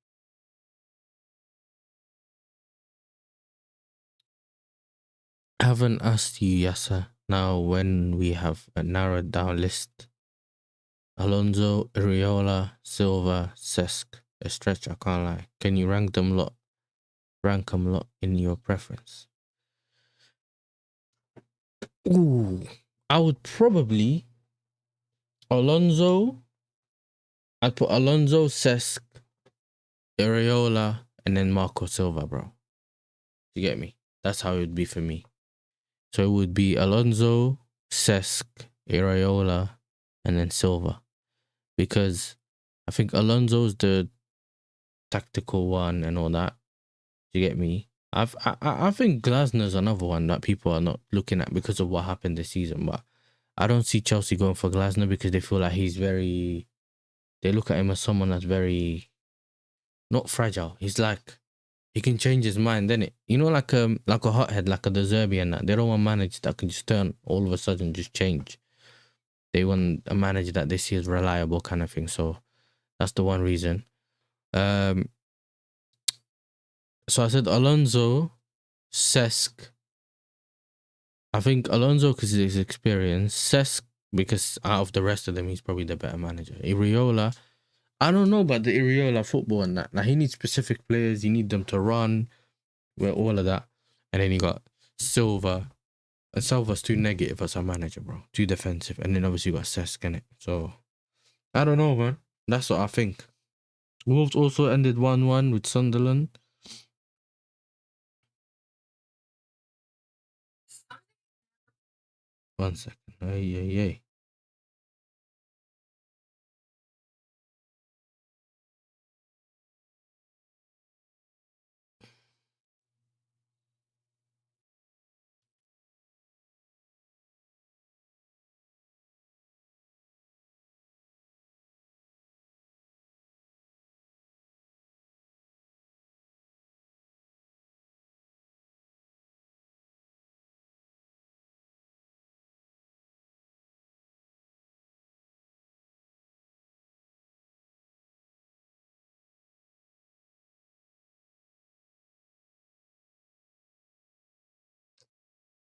S1: I haven't asked you, Yasser. Now, when we have a narrowed down list, Alonso, Areola, Silva, Cesc, a stretch, I can't lie. Can you rank them lot in your preference? Ooh, I would probably Alonso. I'd put Alonso, Cesc, Areola, and then Marco Silva, bro. You get me? That's how it would be for me. So it would be Alonso, Cesc, Iraola, and then Silva, because I think Alonso's the tactical one and all that. Do you get me? I think Glasner's another one that people are not looking at because of what happened this season, but I don't see Chelsea going for Glasner because they feel like he's very. They look at him as someone that's very not fragile. He's like he can change his mind, then it like a hothead, like a De Zerbi and that. They don't want a manager that can just turn all of a sudden just change. They want a manager that they see as reliable kind of thing. So that's the one reason. So I said Alonso, Cesc. I think Alonso because of his experience. Cesc because out of the rest of them, he's probably the better manager. Iriola, I don't know about the Iriola football and that. Like he needs specific players. You need them to run, all of that. And then you got Silva. And Silva's too negative as a manager, bro. Too defensive. And then obviously you got Cesc in it. So I don't know, man. That's what I think. Wolves also ended 1-1 with Sunderland. One second. Ay.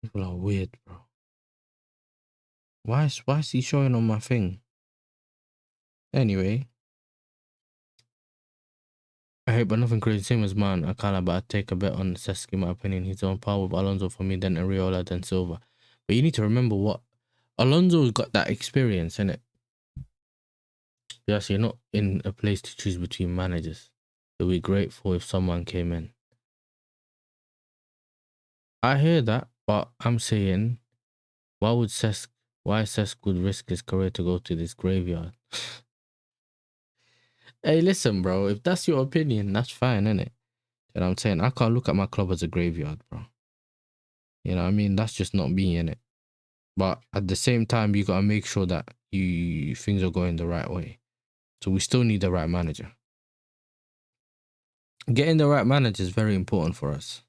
S1: People are weird, bro. Why is he showing on my thing? Anyway. I hate but nothing crazy. Same as man. I can't, but I'd take a bet on Cesc in my opinion. He's on par with Alonso for me, then Ariola, then Silva. But you need to remember what Alonso's got that experience, innit? Yes, you're not in a place to choose between managers. It'd be grateful if someone came in. I hear that, but I'm saying, why Cesc would risk his career to go to this graveyard? Hey, listen, bro. If that's your opinion, that's fine, innit? You know what I'm saying? I can't look at my club as a graveyard, bro. You know what I mean? That's just not me, innit? But at the same time, you gotta make sure that things are going the right way. So we still need the right manager. Getting the right manager is very important for us.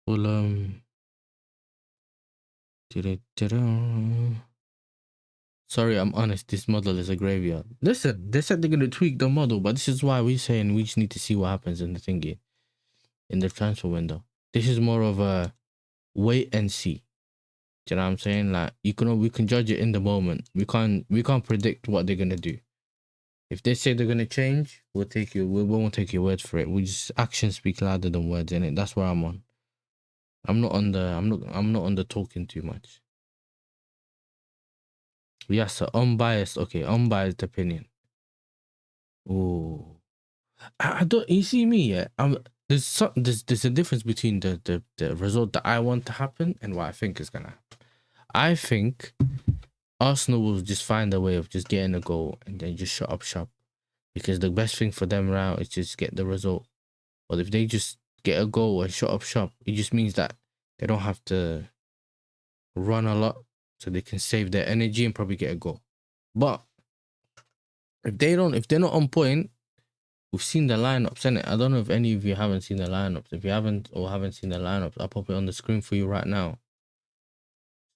S1: Well, sorry, I'm honest. This model is a graveyard. Listen, they said they're gonna tweak the model, but this is why we're saying we just need to see what happens in the thingy, in the transfer window. This is more of a wait and see. Do you know what I'm saying? Like we can judge it in the moment. We can't predict what they're gonna do. If they say they're gonna change, we won't take your word for it. We just actions speak louder than words, innit? That's where I'm on. I'm not on the talking too much. Yes, so unbiased. Okay, unbiased opinion. Oh, I don't. You see me, yeah. There's a difference between the result that I want to happen and what I think is gonna happen. I think Arsenal will just find a way of just getting a goal and then just shut up shop, because the best thing for them now is just get the result. But if they just get a goal and shut up shop, it just means that they don't have to run a lot, so they can save their energy and probably get a goal. But if they're not on point, we've seen the lineups, innit? I don't know if any of you haven't seen the lineups. If you haven't seen the lineups, I'll pop it on the screen for you right now.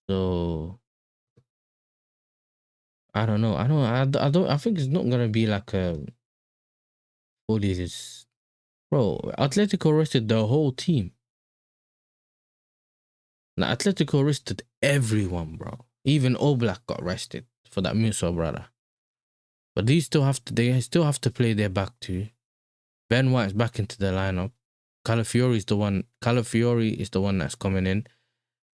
S1: So I don't know. I think it's not gonna be like all these. Bro, Atletico rested the whole team. Like, Atletico rested everyone, bro. Even Oblak got rested for that Musa brother. But they still have to play their back two. Ben White's back into the lineup. Calafiori is the one that's coming in.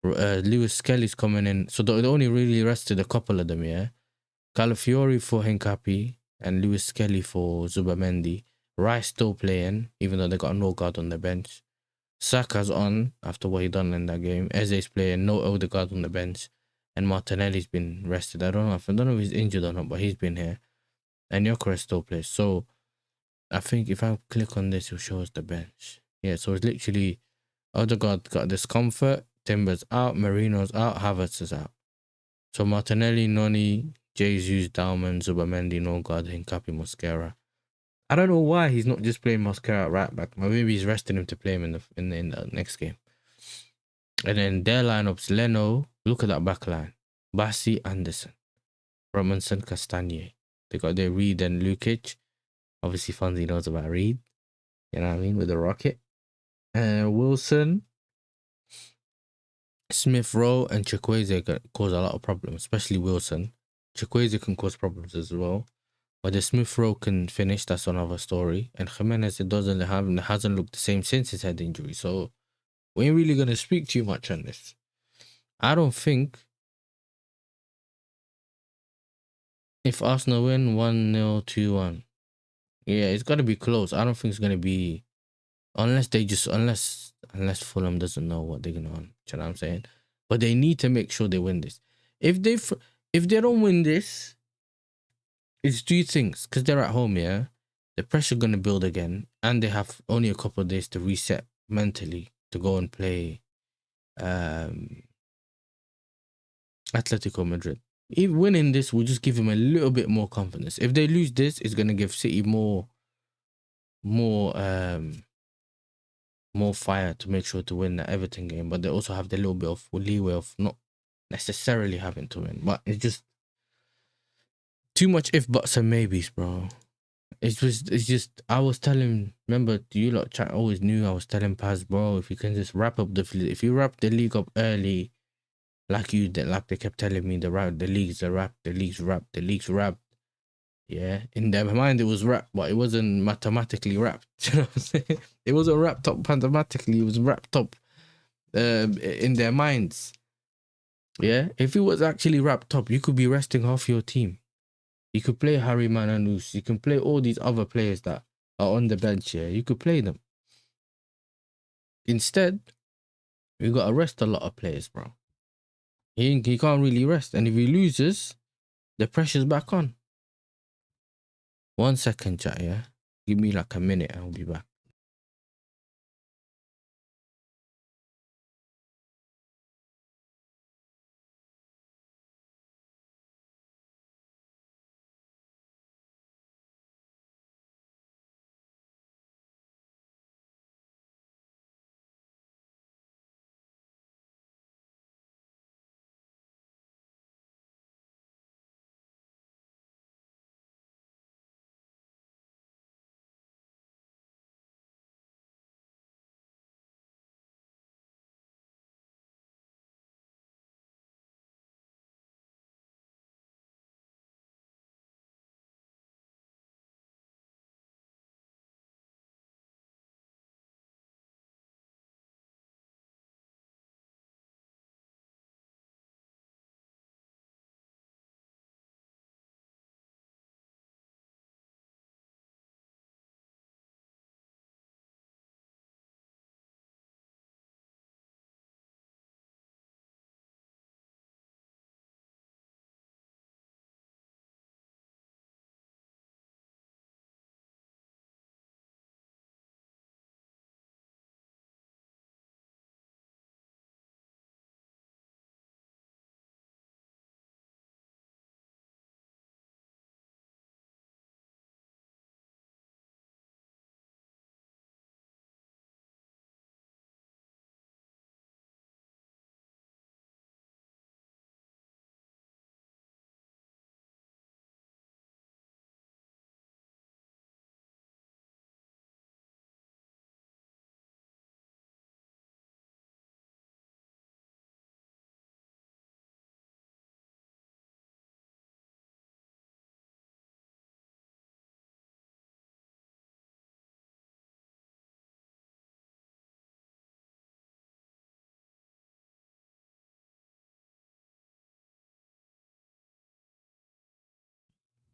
S1: Lewis Skelly's coming in. So they only really rested a couple of them, yeah. Calafiori for Hincapi and Lewis Skelly for Zubamendi. Rice still playing, even though they got no guard on the bench. Saka's on after what he done in that game. Eze's playing, no Odegaard on the bench. And Martinelli's been rested. I don't know if he's injured or not, but he's been here. And Gyökeres still plays. So I think if I click on this, it'll show us the bench. Yeah, so it's literally Odegaard got discomfort, Timber's out, Marino's out, Havertz is out. So Martinelli, Noni, Jesus, Dalman, Zubamendi, Norgard, Hincapi, Mosquera. I don't know why he's not just playing Mosquera at right back. Maybe he's resting him to play him in the next game. And then their lineups: Leno. Look at that back line: Bassi, Anderson, Robinson, Castagne. They got their Reed and Lukic. Obviously, Fonzie knows about Reed. You know what I mean, with the rocket. Wilson, Smith Rowe, and Chukwueze cause a lot of problems, especially Wilson. Chukwueze can cause problems as well. Whether Smith Rowe can finish, that's another story. And Jimenez, hasn't looked the same since his head injury. So we ain't really gonna speak too much on this. I don't think if Arsenal win 1-0, 2-1, yeah, it's gotta be close. I don't think it's gonna be unless Fulham doesn't know what they're gonna on. You know what I'm saying? But they need to make sure they win this. If they don't win this, it's two things, because they're at home, yeah. The pressure gonna build again, and they have only a couple of days to reset mentally to go and play Atletico Madrid. Even winning this will just give them a little bit more confidence. If they lose this, it's gonna give City more fire to make sure to win the Everton game. But they also have the little bit of leeway of not necessarily having to win. But it's just too much if buts and maybes, bro. It's just I was telling, remember, you lot chat always knew I was telling Paz, bro, if you can just wrap the league up early, like they kept telling me, the league's wrapped. Yeah, in their mind it was wrapped, but it wasn't mathematically wrapped. You know what I'm saying? It wasn't wrapped up mathematically, it was wrapped up in their minds. Yeah, if it was actually wrapped up, you could be resting half your team. You could play Harry Mananus. You can play all these other players that are on the bench here. You could play them. Instead, we got to rest a lot of players, bro. He can't really rest. And if he loses, the pressure's back on. 1 second, chat, yeah? Give me like a minute and I'll be back.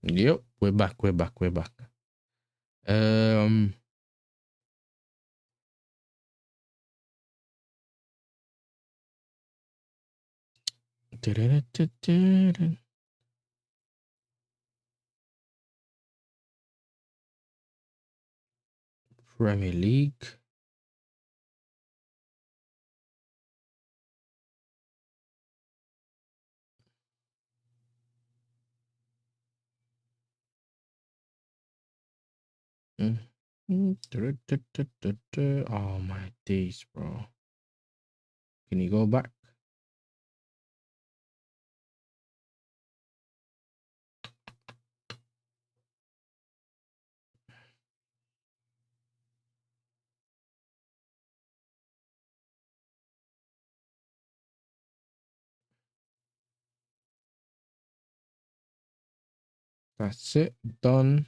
S1: Yep, we're back. Um, Premier League. Oh my days, bro. Can you go back? That's it. Done.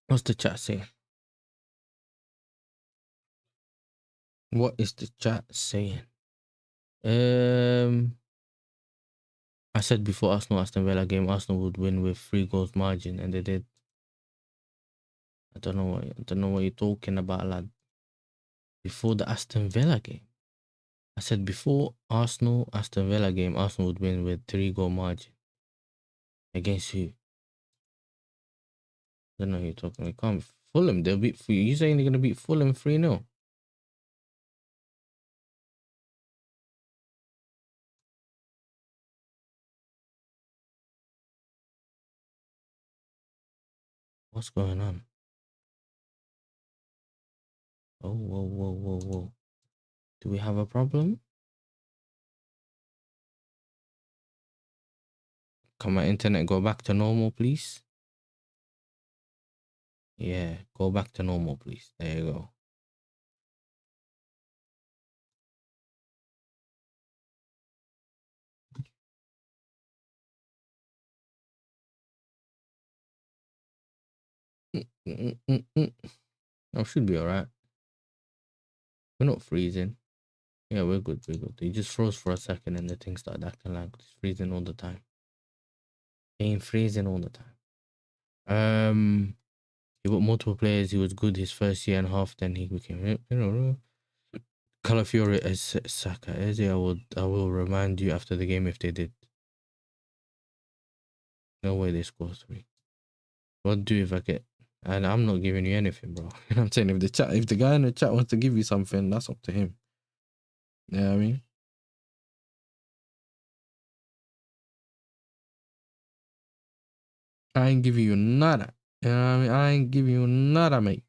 S1: What's the chat saying? What is the chat saying? I said before Arsenal Aston Villa game, Arsenal would win with 3 goals margin, and they did. I don't know what you're talking about, lad. Before the Aston Villa game, I said before Arsenal Aston Villa game, Arsenal would win with 3 goal margin. Against who? I don't know who you're talking about. Can't Fulham. They'll beat. You saying they're gonna beat Fulham 3-0? What's going on? Oh, whoa. Do we have a problem? Can my internet go back to normal, please? Yeah, go back to normal, please. There you go. I should be alright. We're not freezing. Yeah, we're good. It just froze for a second and the thing started acting like it's freezing all the time. It ain't freezing all the time. He got multiple players. He was good his first year and a half. Then he became, Calafiore as Saka. Eze, I will remind you after the game if they did. No way they score 3. What do if I get? And I'm not giving you anything, bro. You know what I'm saying? If the guy in the chat wants to give you something, that's up to him. You know what I mean? I ain't giving you nada. You know what I mean? I ain't giving you nada, mate.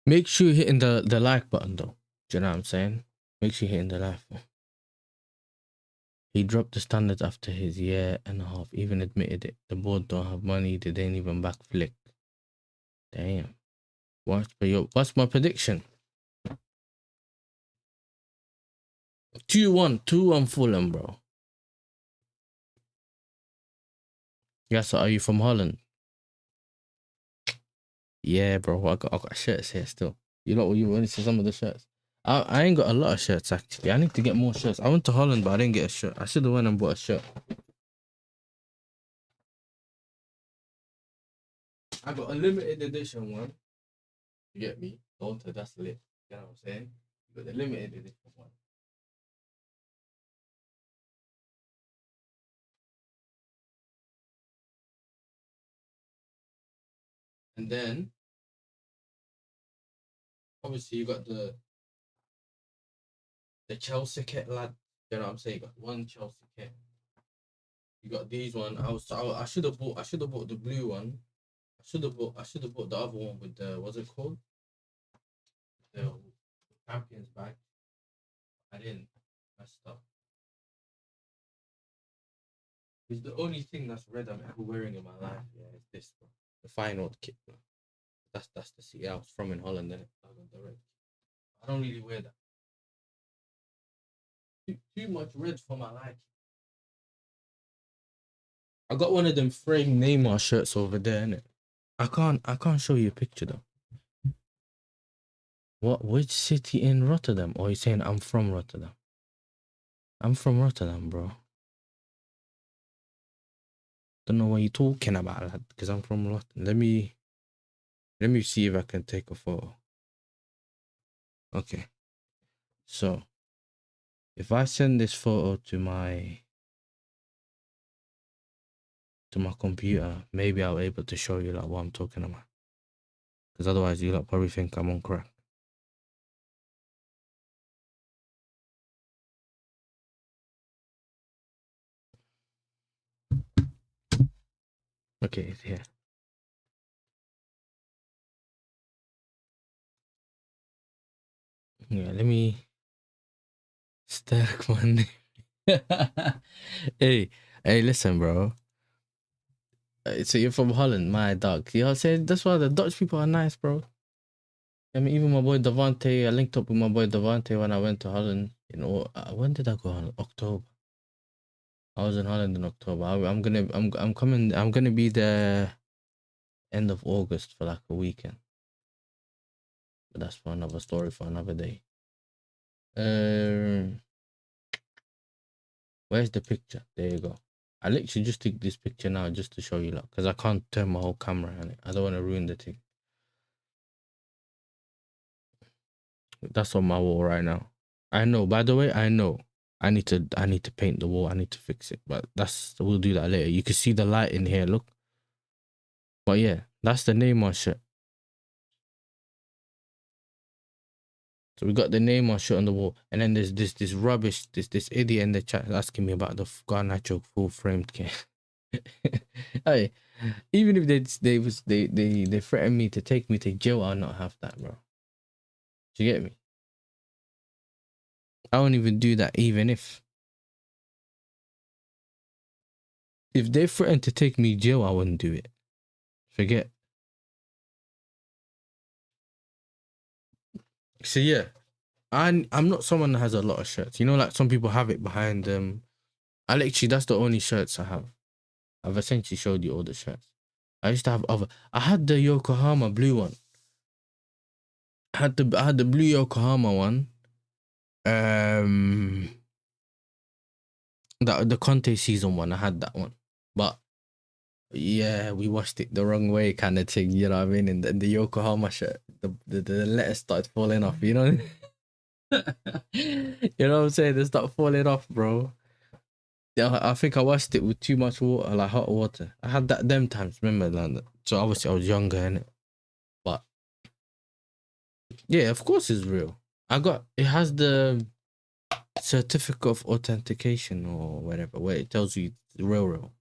S1: Make sure you're hitting the like button, though. Do you know what I'm saying? Make sure you're hitting the like button. He dropped the standards after his year and a half. Even admitted it. The board don't have money. They didn't even back Flick. Damn. What's my prediction? 2-1. 2-1 Fulham, bro. Yes, are you from Holland? Yeah, bro. I got shirts here still. You want to see some of the shirts? I ain't got a lot of shirts, actually. I need to get more shirts. I went to Holland, but I didn't get a shirt. I should have went and bought a shirt. I got a limited edition one. You get me? That's lit. You know what I'm saying? You got the limited edition one. And then obviously you got the Chelsea kit, lad. You know what I'm saying? You got one Chelsea kit. You got these one. I should have bought the blue one. I should have bought the other one with the, what's it called? The Champions bag. I didn't. Messed up. It's the only thing that's red I'm ever wearing in my life. Yeah, it's this, bro. The final kit, bro. That's the city I was from in Holland. Then the red. I don't really wear that. Too much red for my liking. I got one of them framed Neymar shirts over there, innit? I can't show you a picture though. Which city in Rotterdam? Or you saying I'm from Rotterdam? I'm from Rotterdam, bro. Don't know what you're talking about, lad, because I'm from Rotterdam. Let me see if I can take a photo. Okay. So if I send this photo to my computer, maybe I'll be able to show you like what I'm talking about. Because otherwise you like probably think I'm on crack. Okay, it's here. Yeah, let me stack my name. hey, listen, bro. So you're from Holland, my dog. You know what I'm saying? That's why the Dutch people are nice, bro. I mean, even my boy Davante, I linked up with my boy Davante when I went to Holland. You know, when did I go? October. I was in Holland in October. I'm gonna be there end of August for like a weekend. But that's for another story for another day. Where's the picture? There you go. I literally just took this picture now just to show you, like, because I can't turn my whole camera on it. I don't want to ruin the thing. That's on my wall right now. I know. By the way, I know. I need to paint the wall. I need to fix it. But we'll do that later. You can see the light in here. Look. But yeah, that's the Neymar shirt. So we got the Neymar shirt on the wall, and then there's this rubbish, this idiot in the chat asking me about the Garnacho full framed kit. Hey, even if they threaten me to take me to jail, I'll not have that, bro. Do you get me? I won't even do that, even if they threaten to take me to jail, I wouldn't do it. Forget. So yeah, I'm not someone that has a lot of shirts. You know, like some people have it behind them. I literally, that's the only shirts I have. I've essentially showed you all the shirts. I used to have other. I had the Yokohama blue one. I had the blue Yokohama one. The Conte season one. I had that one, but yeah, we washed it the wrong way, kind of thing. You know what I mean? And the Yokohama shirt, the letters started falling off. You know. You know what I'm saying? They start falling off, bro. Yeah, I think I washed it with too much water, like hot water. I had that them times, remember, like, so obviously I was younger, innit? But yeah, of course it's real. It has the certificate of authentication or whatever, where it tells you it's real.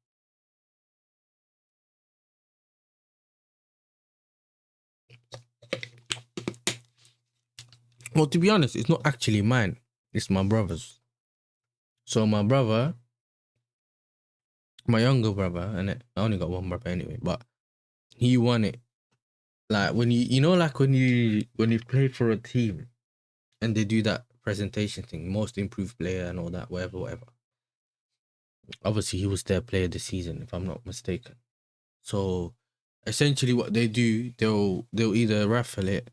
S1: Well, to be honest, it's not actually mine. It's my brother's. So my brother, my younger brother, and I only got one brother anyway, but he won it. Like when when you play for a team and they do that presentation thing, most improved player and all that, whatever. Obviously, he was their player this season, if I'm not mistaken. So essentially what they do, they'll either raffle it,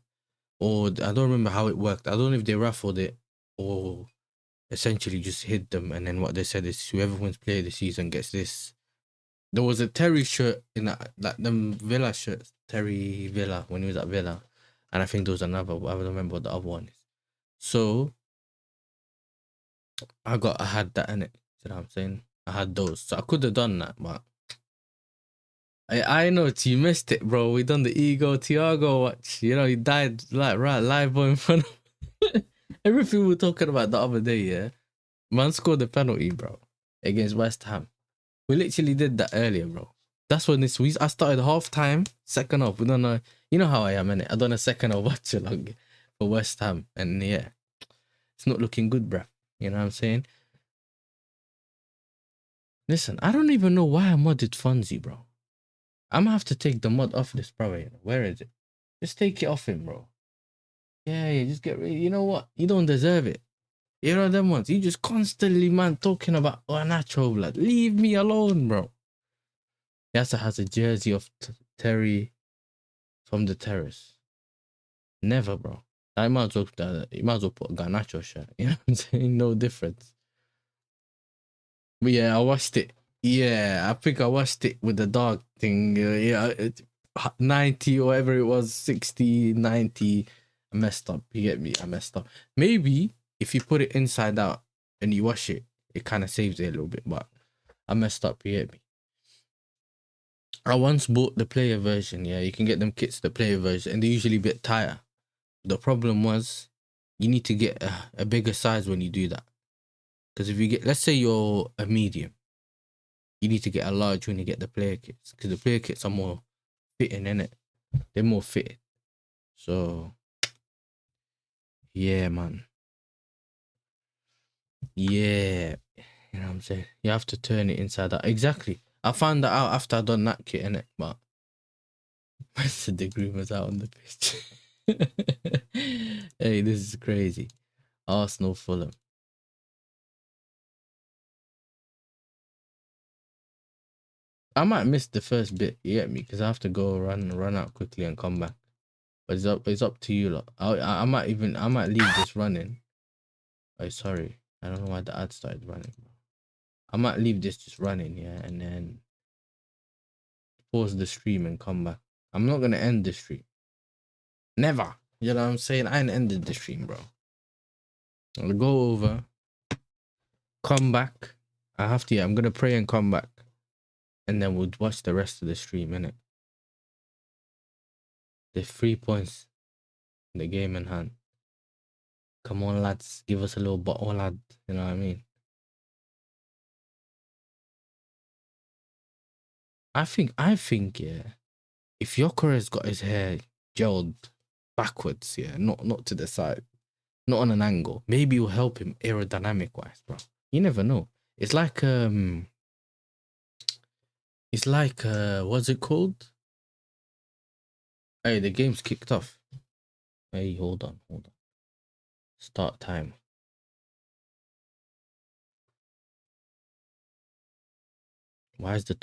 S1: or I don't remember how it worked. I don't know if they raffled it or essentially just hid them, and then what they said is whoever wins player of the season gets this. There was a Terry shirt in that them Villa shirts, Terry Villa, when he was at Villa, and I think there was another, I don't remember what the other one is. So I had that in it. You know what I'm saying? I had those. So I could have done that, but I know you missed it, bro. We done the Ego Thiago watch. You know, he died like right live in front of everything we were talking about the other day, yeah. Man scored the penalty, bro, against West Ham. We literally did that earlier, bro. That's when I started half time, second half. We don't know. You know how I am, innit? I done a second half watch along for West Ham. And yeah, it's not looking good, bro. You know what I'm saying? Listen, I don't even know why I modded Fonzie, bro. I'm gonna have to take the mod off this, bro. Where is it? Just take it off him, bro. Yeah, just get rid. You know what? You don't deserve it. You know them ones. You just constantly, man, talking about Nacho, blood. Leave me alone, bro. Yasser has a jersey of Terry from the terrace. Never, bro. You might as well put a Garnacho shirt. You know what I'm saying? No difference. But yeah, I watched it. Yeah, I think I watched it with the dog thing. Yeah, 90 or whatever it was, 60, 90. I messed up. You get me? I messed up. Maybe if you put it inside out and you wash it, it kind of saves it a little bit. But I messed up. You get me? I once bought the player version. Yeah, you can get them kits, the player version, and they're usually a bit tighter. The problem was you need to get a bigger size when you do that. Because if you get, let's say you're a medium, you need to get a large when you get the player kits. Because the player kits are more fitting, innit? They're more fitted. So, yeah, man. Yeah. You know what I'm saying? You have to turn it inside out. Exactly. I found that out after I done that kit, innit? But the degree was out on the pitch. Hey, this is crazy. Arsenal Fulham. I might miss the first bit, you get me? Because I have to go run out quickly and come back. But it's up to you lot. I might leave this running. Oh, sorry. I don't know why the ad started running. I might leave this just running, yeah, and then pause the stream and come back. I'm not gonna end the stream. Never. You know what I'm saying? I ain't ended the stream, bro. I'll go over, come back. I'm gonna pray and come back. And then we'll watch the rest of the stream, innit? There's 3 points in the game in hand. Come on, lads. Give us a little bottle, lad. You know what I mean? I think, yeah. If Yokere's got his hair gelled backwards, yeah, not to the side, not on an angle, maybe it'll help him aerodynamic wise, bro. You never know. It's like what's it called? Hey, the game's kicked off. Hey, hold on. Start time. Why is the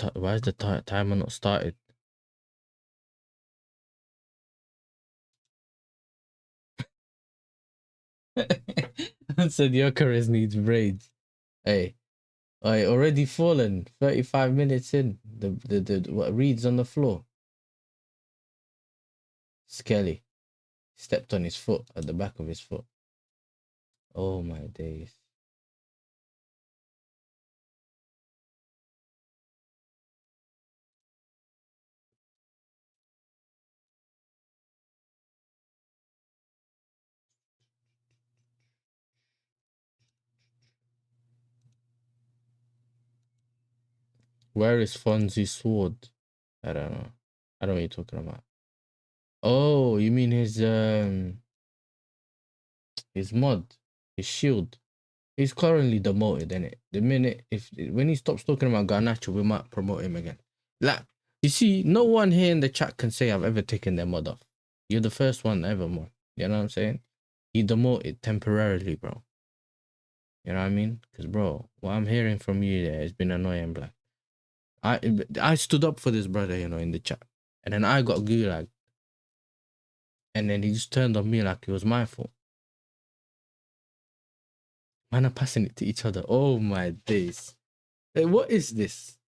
S1: timer not started? I said Gyökeres needs braids. Hey, I already fallen. 35 minutes in. The what reads on the floor. Skelly stepped on his foot at the back of his foot. Oh my days. Where is Fonzie's sword? I don't know. I don't know what you're talking about. Oh, you mean his mod, his shield. He's currently demoted, innit? The minute when he stops talking about Garnacho, we might promote him again. Like, you see, no one here in the chat can say I've ever taken their mod off. You're the first one ever, man. You know what I'm saying? He demoted temporarily, bro. You know what I mean? Because, bro, what I'm hearing from you there has been annoying, black. I stood up for this brother, you know, in the chat. And then I got gulag. And then he just turned on me like it was my fault. Man are passing it to each other. Oh my days. Hey, what is this?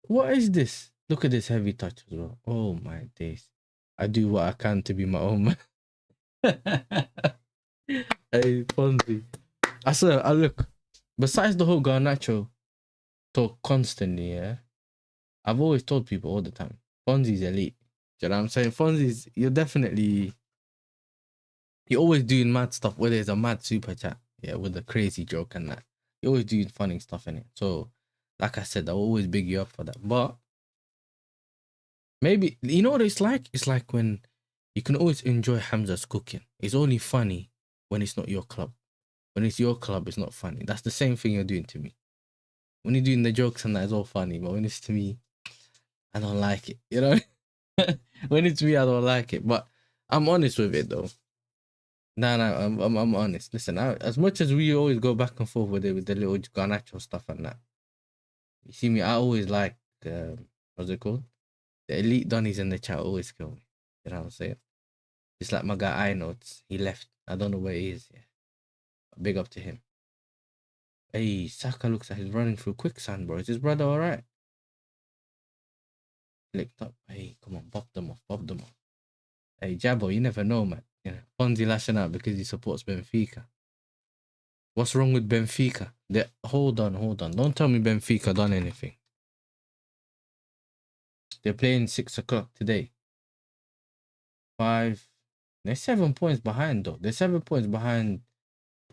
S1: What is this? Look at this heavy touch as well. Oh my days. I do what I can to be my own man. Hey, Fonzie. I swear, I look. Besides the whole Garnacho talk constantly, yeah. I've always told people all the time, Fonzie's elite. Do you know what I'm saying? Fonzie's, you're always doing mad stuff, whether it's a mad super chat, yeah, with a crazy joke and that. You're always doing funny stuff in it. So, like I said, I'll always big you up for that. But maybe, you know what it's like? It's like when you can always enjoy Hamza's cooking. It's only funny when it's not your club. When it's your club, it's not funny. That's the same thing you're doing to me. When you're doing the jokes and that, it's all funny. But when it's to me, I don't like it, you know? When it's me, I don't like it. But I'm honest with it, though. No, I'm honest. Listen, as much as we always go back and forth with it, with the little Garnacho stuff and that, you see me, I always like, what's it called? The elite Donnies in the chat always kill me. You know what I'm saying? Just like my guy, I know, he left. I don't know where he is. Yeah. Big up to him. Hey, Saka looks like he's running through quicksand, bro. Is his brother all right? Flicked up. Hey, come on, bob them off, bob them off. Hey, Jabbo, you never know, man. You know, Fonzie lashing out because he supports Benfica. What's wrong with Benfica? Hold on. Don't tell me Benfica done anything. They're playing 6 o'clock today. 5. They're 7 points behind, though. They're 7 points behind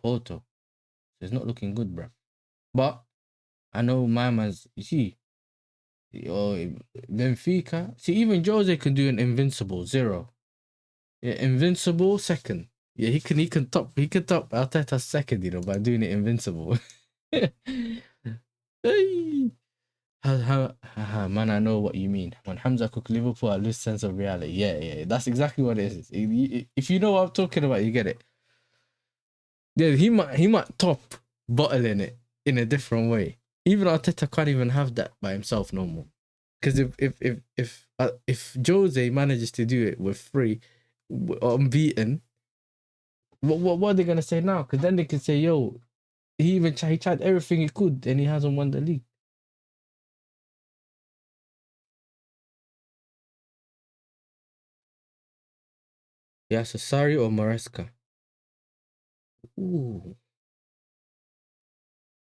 S1: Porto. So it's not looking good, bro. But I know my man's, you see, Benfica. See, even Jose can do an invincible 0. Yeah, invincible second. Yeah, he can top Arteta's second, you know, by doing it invincible. Hey. Man, I know what you mean. When Hamza cook Liverpool, I lose sense of reality. Yeah, that's exactly what it is. If you know what I'm talking about, you get it. Yeah, he might top bottling it in a different way. Even Arteta can't even have that by himself no more. Because if Jose manages to do it with 3 unbeaten, what are they gonna say now? Because then they can say, yo, he tried everything he could and he hasn't won the league. Yeah, so Sarri or Maresca? Ooh.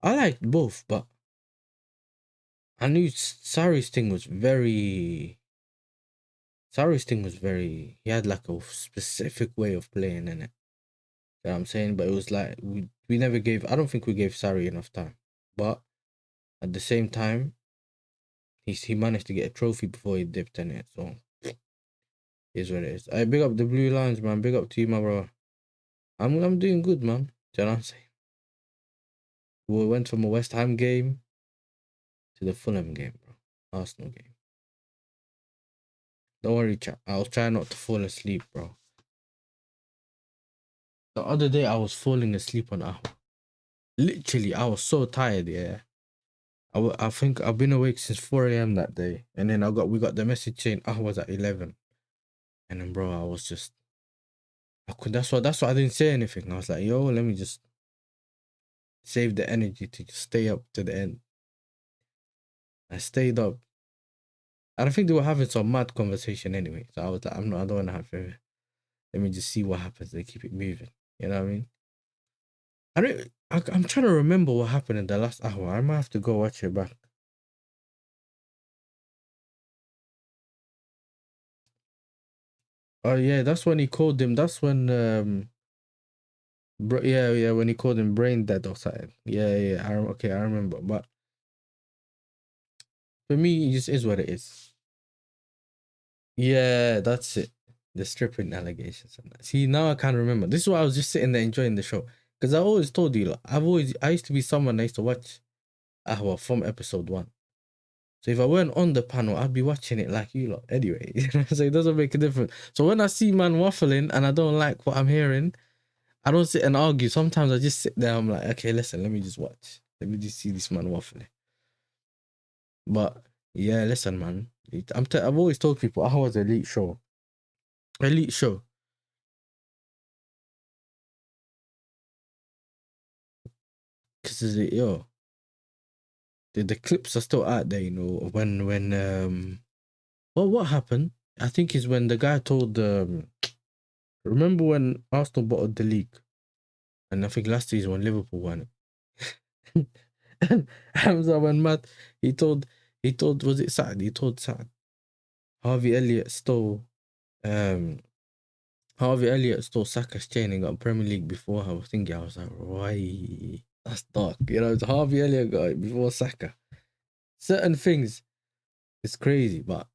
S1: I liked both, but I knew Sarri's thing was very... He had like a specific way of playing in it. You know what I'm saying? But it was like, we never gave... I don't think we gave Sarri enough time. But at the same time, he managed to get a trophy before he dipped in it, so... Is what it is. I big up the Blue Lions, man. Big up to you, my bro. I'm doing good, man. Do you know what I'm saying? We went from a West Ham game to the Fulham game, bro. Arsenal game. Don't worry, chat. I'll try not to fall asleep, bro. The other day, I was falling asleep on Ahwa. Literally, I was so tired, yeah. I think I've been awake since 4 a.m. that day. And then we got the message saying Ahwa's at 11. And then, bro, I was just... That's why I didn't say anything. I was like, yo, let me just save the energy to just stay up to the end. I stayed up. I don't think they were having some mad conversation anyway. So I was like, I don't want to have it. Let me just see what happens. They keep it moving. You know what I mean? I'm trying to remember what happened in the last hour. I might have to go watch it back. Oh yeah, that's when he called him. That's when when he called him brain dead or something. Yeah. I remember. But for me, it just is what it is. Yeah, that's it. The stripping allegations and that. See, now I can't remember. This is why I was just sitting there enjoying the show. Because I always told you, like, I used to be someone that used to watch Ahwa from episode 1. So if I weren't on the panel, I'd be watching it like you lot anyway. So it doesn't make a difference. So when I see man waffling and I don't like what I'm hearing, I don't sit and argue. Sometimes I just sit there. I'm like, okay, listen, let me just watch. Let me just see this man waffling. But yeah, listen, man. I've always told people Ahwa's elite show. Elite show. Because the clips are still out there, you know, when what happened, I think, is when the guy told remember when Arsenal bottled the league, and I think last season when Liverpool won it. And Hamza went mad. He told He told, was it Saad? He told Saad. Harvey Elliott stole Saka's chain and got Premier League before I was thinking. I was like, why? That's dark. You know, it's Harvey Elliott got it before Saka. Certain things, it's crazy, but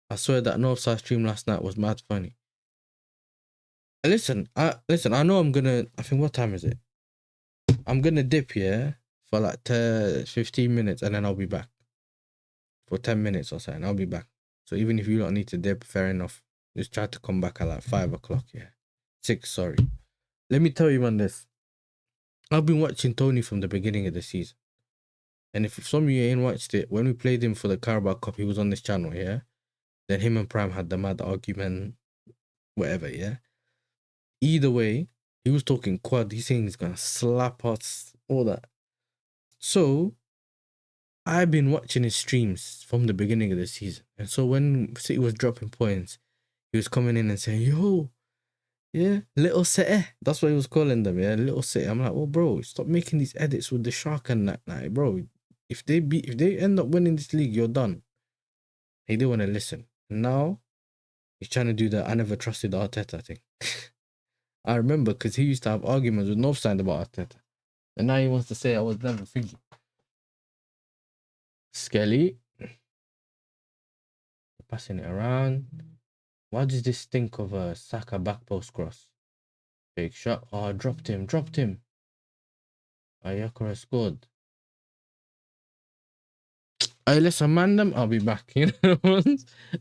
S1: I swear that Northside stream last night was mad funny. And listen, I know I'm gonna, I think, what time is it? I'm gonna dip here for like 15 minutes and then I'll be back. For 10 minutes or something, I'll be back. So even if you don't need to dip, fair enough. Just try to come back at like 5 o'clock, yeah. 6, sorry. Let me tell you on this. I've been watching Tony from the beginning of the season. And if some of you ain't watched it, when we played him for the Carabao Cup, he was on this channel, yeah? Then him and Prime had the mad argument, whatever, yeah? Either way, he was talking quad. He's saying he's going to slap us, all that. So, I've been watching his streams from the beginning of the season. And so when City was dropping points, he was coming in and saying, yo, yeah, little City. That's what he was calling them, yeah, little City. I'm like, well, bro, stop making these edits with the shark and that. Like, bro, if they end up winning this league, you're done. He didn't want to listen. Now, he's trying to do the I never trusted Arteta thing. I remember because he used to have arguments with Northside about Arteta. And now he wants to say I was never thinking. Skelly. Passing it around. Why does this think of a Saka back post cross? Big shot. Oh, dropped him. Ayakura scored. Hey, listen, man, them. I'll be back. You know,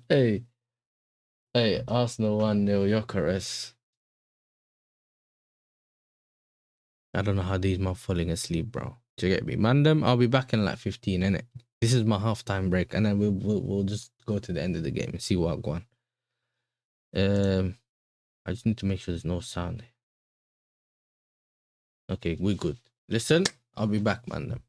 S1: hey, Arsenal 1-0, Gyökeres. I don't know how these men falling asleep, bro. Do you get me? Man, them. I'll be back in like 15, innit? This is my halftime break, and then we'll just go to the end of the game and see what I go on. I just need to make sure there's no sound. Okay, we're good. Listen, I'll be back, man. Them.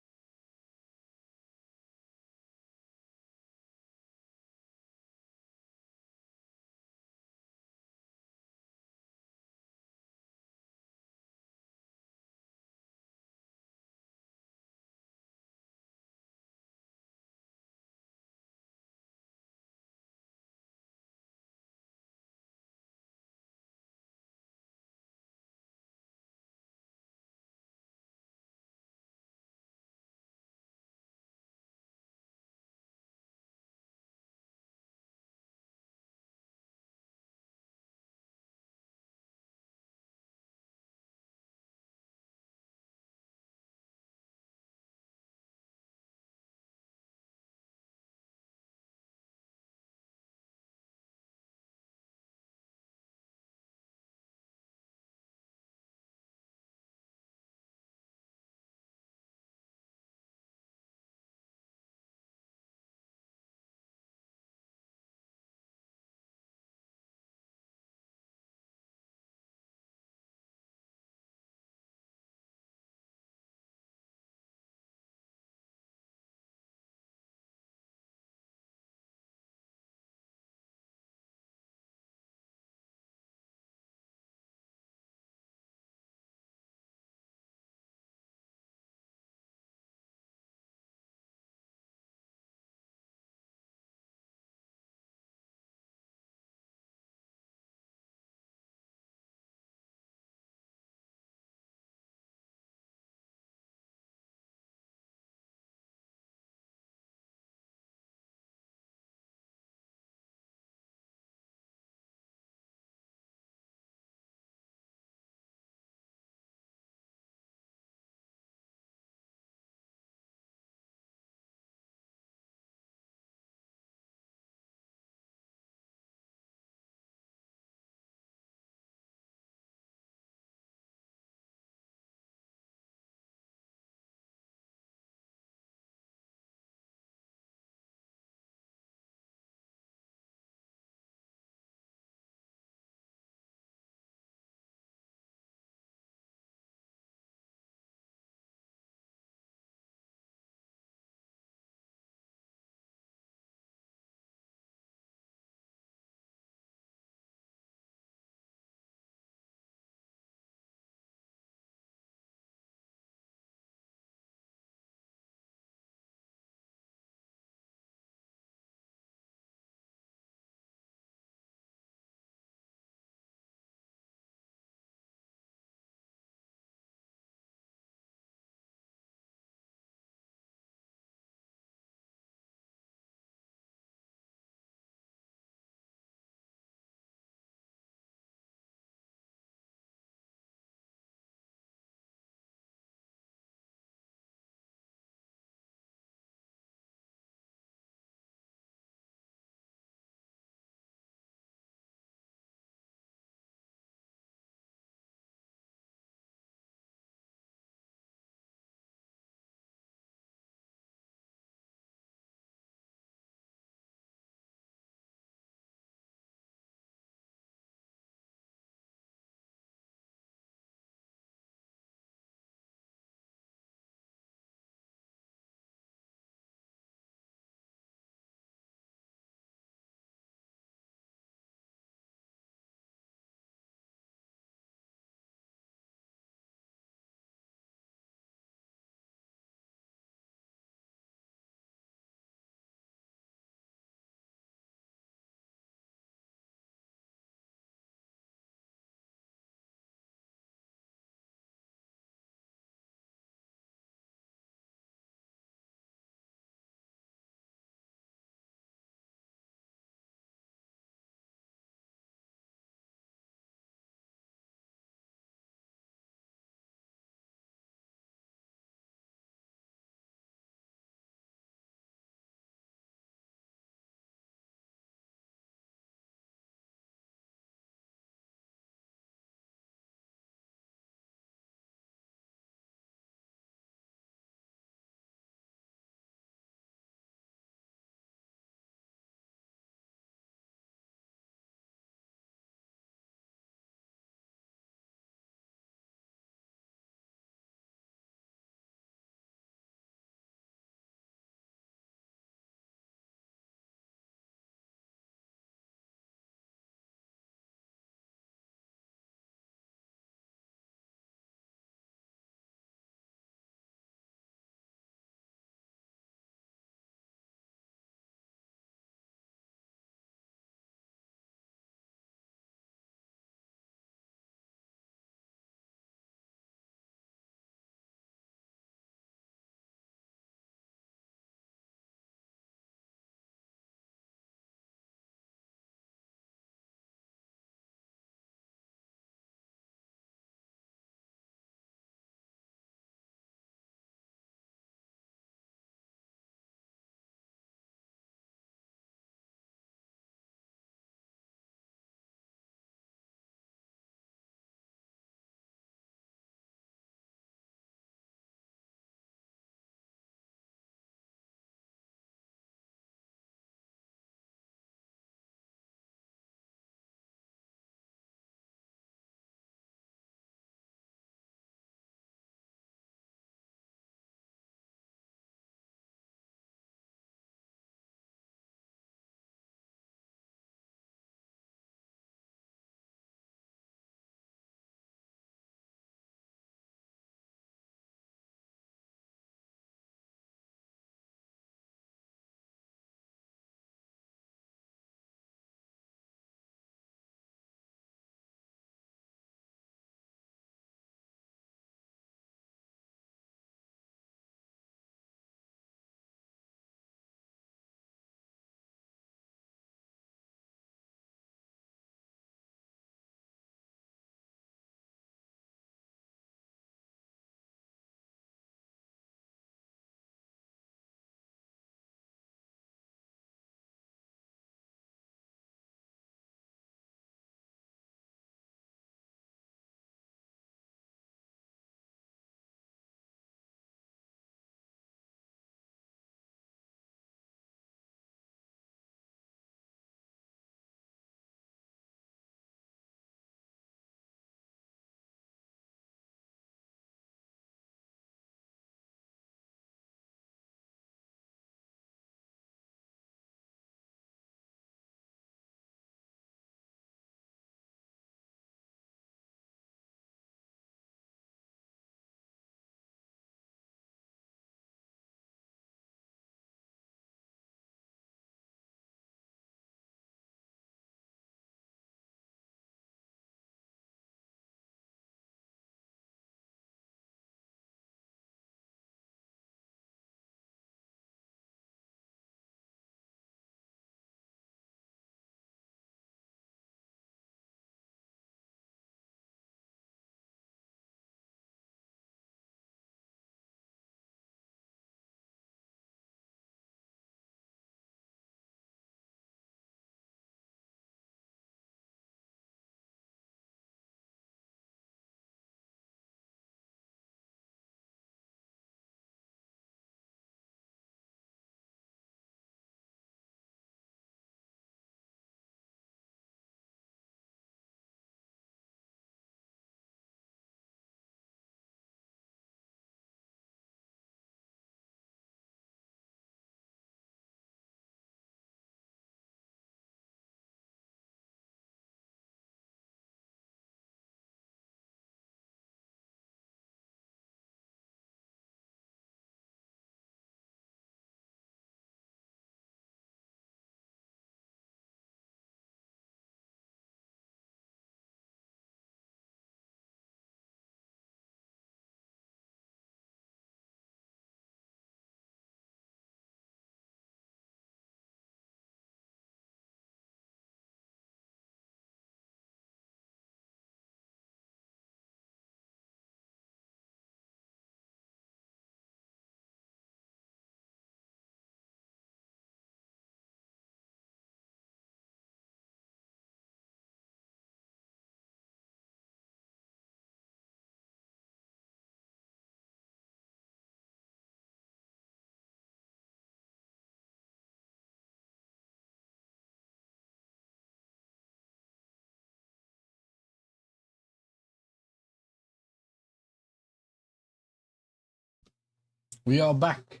S1: We are back.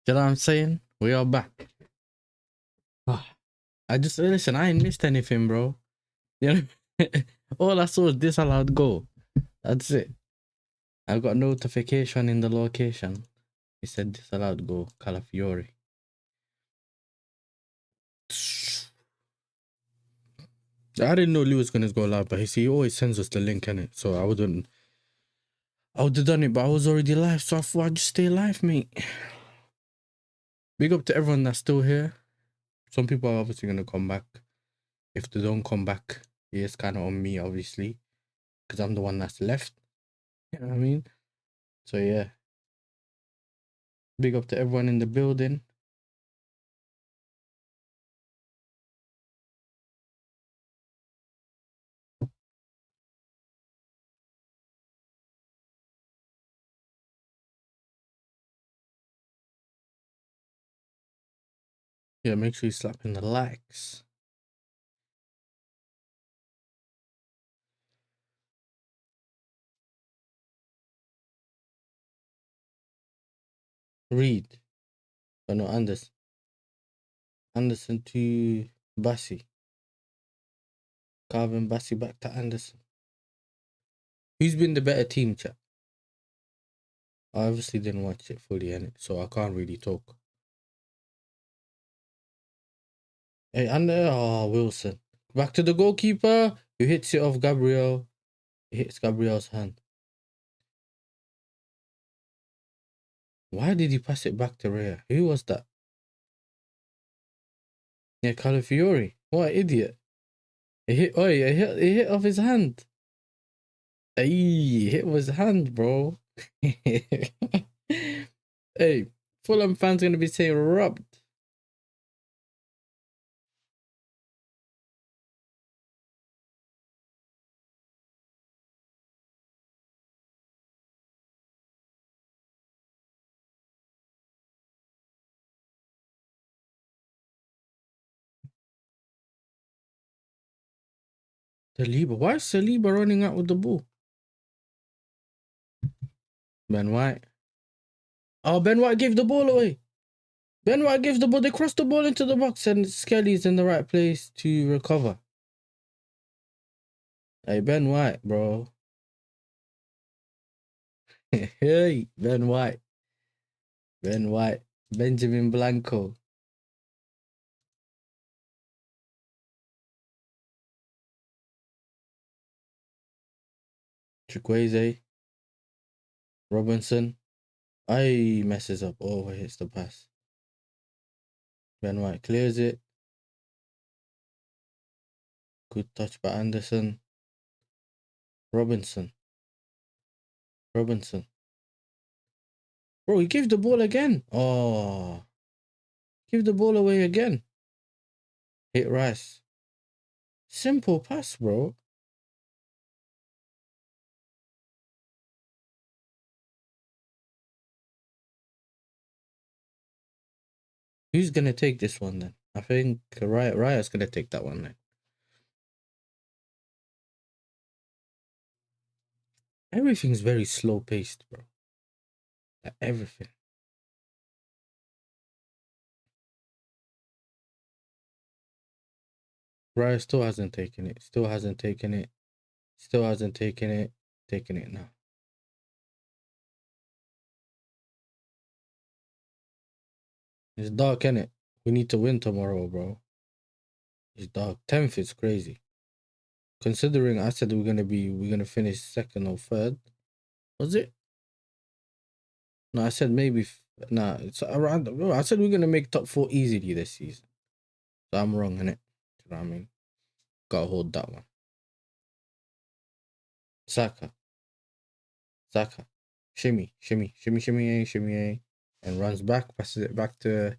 S1: You know what I'm saying? We are back. I just listen. I ain't missed anything, bro. You know, all I saw was disallowed goal. That's it. I got notification in the location. It said disallowed goal. Calafiori. I didn't know Lou was gonna go live, but he always sends us the link in it. So I would have done it, but I was already live, so I thought I'd just stay live, mate. Big up to everyone that's still here. Some people are obviously gonna come back. If they don't come back, it's kind of on me, obviously, because I'm the one that's left. You know what I mean? So yeah. Big up to everyone in the building. Yeah, make sure you slap in the likes. Reed. But no, Anderson. Anderson to Bassi. Calvin Bassi back to Anderson. Who's been the better team, chat? I obviously didn't watch it fully, innit? So I can't really talk. Hey, Wilson. Back to the goalkeeper, who hits it off Gabriel. It hits Gabriel's hand. Why did he pass it back to Rhea? Who was that? Yeah, Calafiori. What an idiot. It hit off his hand. Hey, hit with his hand, bro. Hey, Fulham fans gonna be saying rubbed. Saliba. Why is Saliba running out with the ball? Ben White. Oh, Ben White gave the ball away. Ben White gives the ball. They cross the ball into the box and Skelly's in the right place to recover. Hey, Ben White, bro. Hey, Ben White. Ben White. Benjamin Blanco. Chukwueze. Robinson. I messes up. Oh, hits the pass. Ben White clears it. Good touch by Anderson. Robinson. Bro, he gave the ball again. Oh. Give the ball away again. Hit Rice. Simple pass, bro. Who's going to take this one then? I think Raya's going to take that one then. Everything's very slow paced, bro. Like everything. Raya still hasn't taken it. Taking it now. It's dark, innit? We need to win tomorrow, bro. It's dark. 10th is crazy. Considering I said we're gonna finish second or third. Was it? No, I said maybe. Nah, it's around. I said we're gonna make top 4 easily this season. So I'm wrong, innit? You know what I mean? Gotta hold that one. Saka. Shimmy. And runs back, passes it back to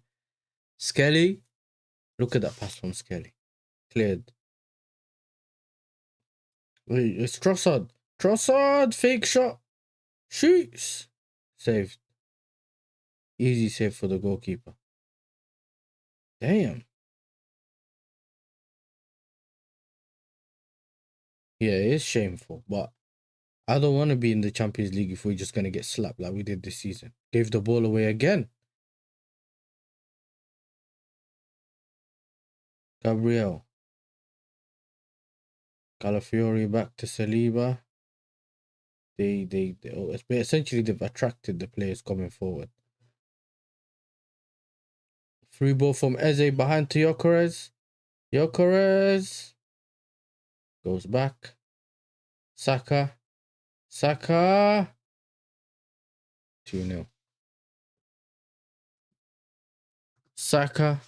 S1: Skelly. Look at that pass from Skelly. Cleared. Wait, it's Trossard, fake shot. Shoots. Saved. Easy save for the goalkeeper. Damn. Yeah, it is shameful, but I don't want to be in the Champions League if we're just going to get slapped like we did this season. Gave the ball away again. Gabriel. Calafiori back to Saliba. Essentially they've attracted the players coming forward. Free ball from Eze behind to Gyökeres. Gyökeres goes back. Saka. 2-0. Saka.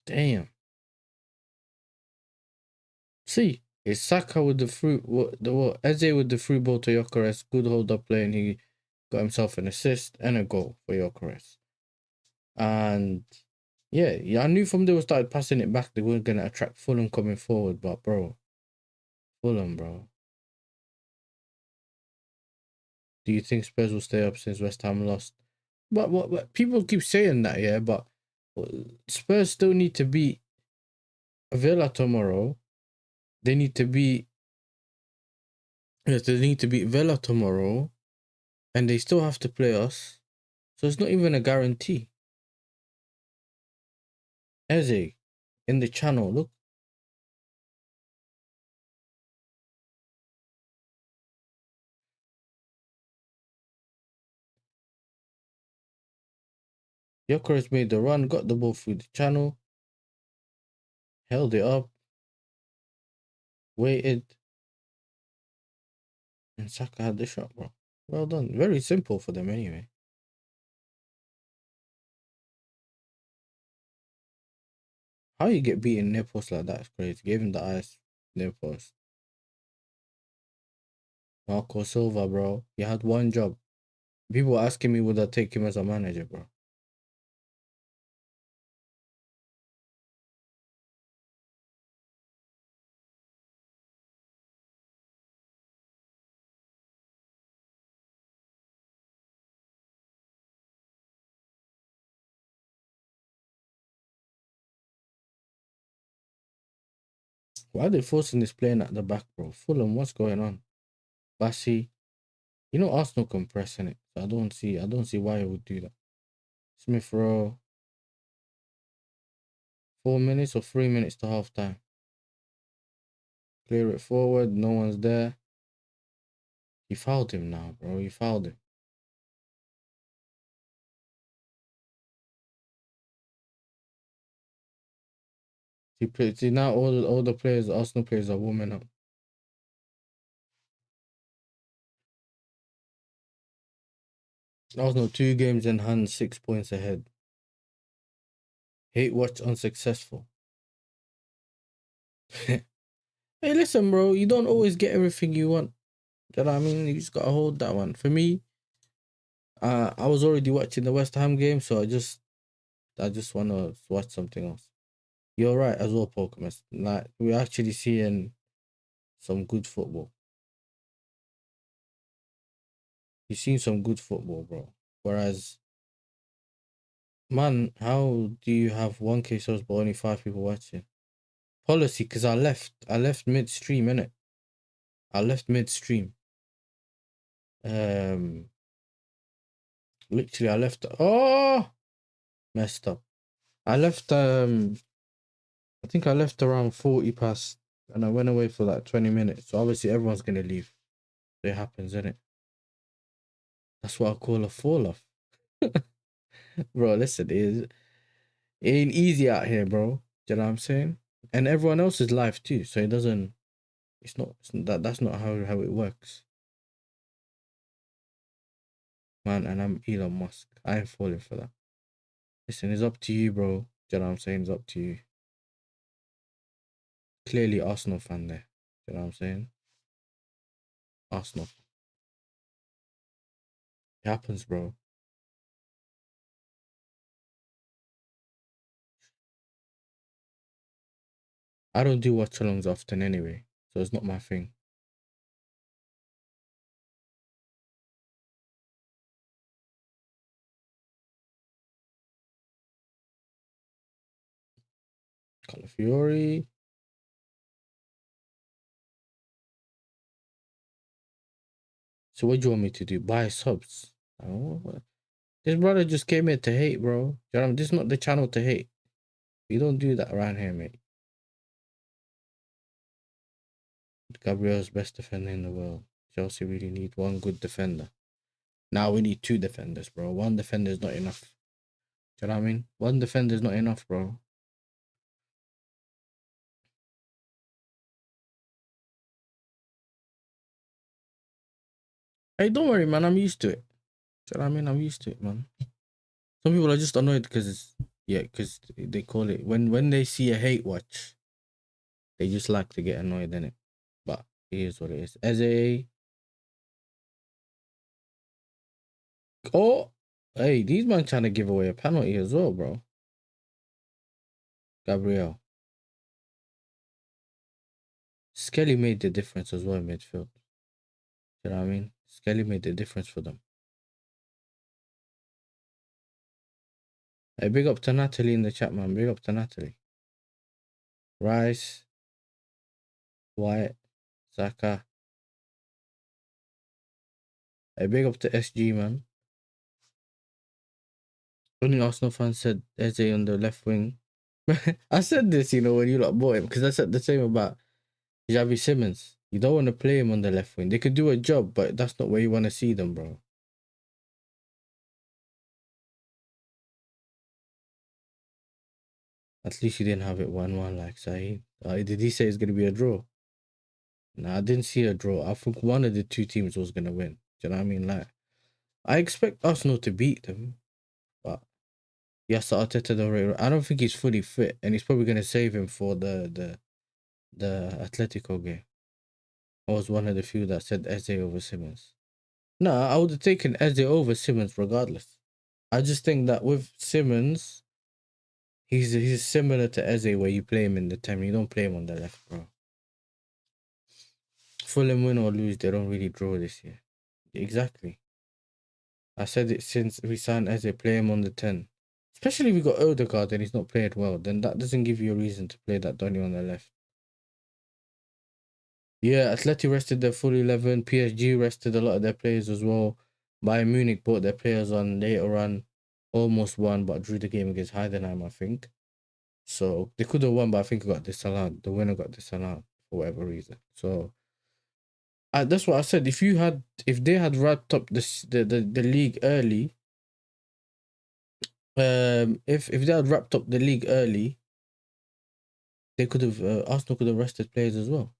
S1: Damn. See, it's Saka with the Eze with the free ball to Gyökeres. Good hold up play, and he got himself an assist and a goal for Gyökeres. And yeah, I knew from they started passing it back, they weren't gonna attract Fulham coming forward. But bro, Fulham, bro. Do you think Spurs will stay up since West Ham lost? But what people keep saying that, yeah, but Spurs still need to beat Villa tomorrow. They need to beat Villa tomorrow, and they still have to play us. So it's not even a guarantee. Eze in the channel, look. Gyökeres made the run, got the ball through the channel, held it up, waited, and Saka had the shot, bro. Well done. Very simple for them anyway. How you get beaten near post like that is crazy. Gave him the ice near post. Marco Silva, bro. He had one job. People were asking me would I take him as a manager, bro. Why are they forcing this playing at the back, bro? Fulham, what's going on? Bassi. You know Arsenal can press in it. So I don't see why it would do that. Smith Rowe. 4 minutes or 3 minutes to half time. Clear it forward, no one's there. He fouled him now, bro. He fouled him. See now all the players, Arsenal players are warming up. Arsenal 2 games in hand, 6 points ahead. Hate watch unsuccessful. Hey, listen, bro. You don't always get everything you want. Do you know what I mean? You just gotta hold that one. For me, I was already watching the West Ham game, so I just wanna watch something else. You're right as well, Pokemon. Like we're actually seeing some good football. You've seen some good football, bro. Whereas, man, how do you have 1K subs but only 5 people watching? Policy, because I left midstream, innit? I left midstream. Literally I left, messed up. I left, I think I left around 40 past, and I went away for like 20 minutes. So obviously everyone's gonna leave. It happens, innit? That's what I call a fall off. Bro, listen, it ain't easy out here, bro. Do you know what I'm saying? And everyone else is live too, so it doesn't. That's not how it works, man. And I'm Elon Musk. I ain't falling for that. Listen, it's up to you, bro. Do you know what I'm saying? It's up to you. Clearly, Arsenal fan there. Do you know what I'm saying? Arsenal. It happens, bro. I don't do watch-alongs often anyway, so it's not my thing. Calafiori. So what do you want me to do? Buy subs? This brother just came here to hate, bro. You know, this is not the channel to hate. We don't do that around here, mate. Gabriel's best defender in the world. Chelsea really need one good defender. Now we need 2 defenders, bro. 1 defender is not enough. Do you know what I mean? 1 defender is not enough, bro. Hey, don't worry, man. I'm used to it. Do you know what I mean? I'm used to it, man. Some people are just annoyed because it's, yeah, because they call it, when they see a hate watch, they just like to get annoyed, innit? But it is what it is. Eze. Oh, hey, these man trying to give away a penalty as well, bro. Gabriel. Skelly made the difference as well in midfield. You know what I mean? Skelly made the difference for them. Hey, big up to Natalie in the chat, man. Big up to Natalie. Rice. White. Saka. Hey, big up to SG, man. Only Arsenal fans said Eze on the left wing. I said this, you know, when you lot bought him, because I said the same about Xavi Simmons. You don't want to play him on the left wing. They could do a job, but that's not where you want to see them, bro. At least you didn't have it 1-1 like Saeed. Did he say it's going to be a draw? No, I didn't see a draw. I think one of the 2 teams was going to win. Do you know what I mean? Like, I expect Arsenal to beat them, but YASSERTV, I don't think he's fully fit, and he's probably going to save him for the Atletico game. I was one of the few that said Eze over Simmons. No, I would have taken Eze over Simmons regardless. I just think that with Simmons, he's similar to Eze, where you play him in the 10, you don't play him on the left, bro. Fulham win or lose, they don't really draw this year. Exactly. I said it since we signed Eze, play him on the 10. Especially if we got Odegaard and he's not played well, then that doesn't give you a reason to play that Donny on the left. Yeah, Atleti rested their full 11. PSG rested a lot of their players as well. Bayern Munich brought their players on later on. Almost won, but drew the game against Heidenheim, I think. So they could have won, but I think it got disallowed. The winner got disallowed for whatever reason. So that's what I said. If they had wrapped up the league early, if they had wrapped up the league early, they could have Arsenal could have rested players as well.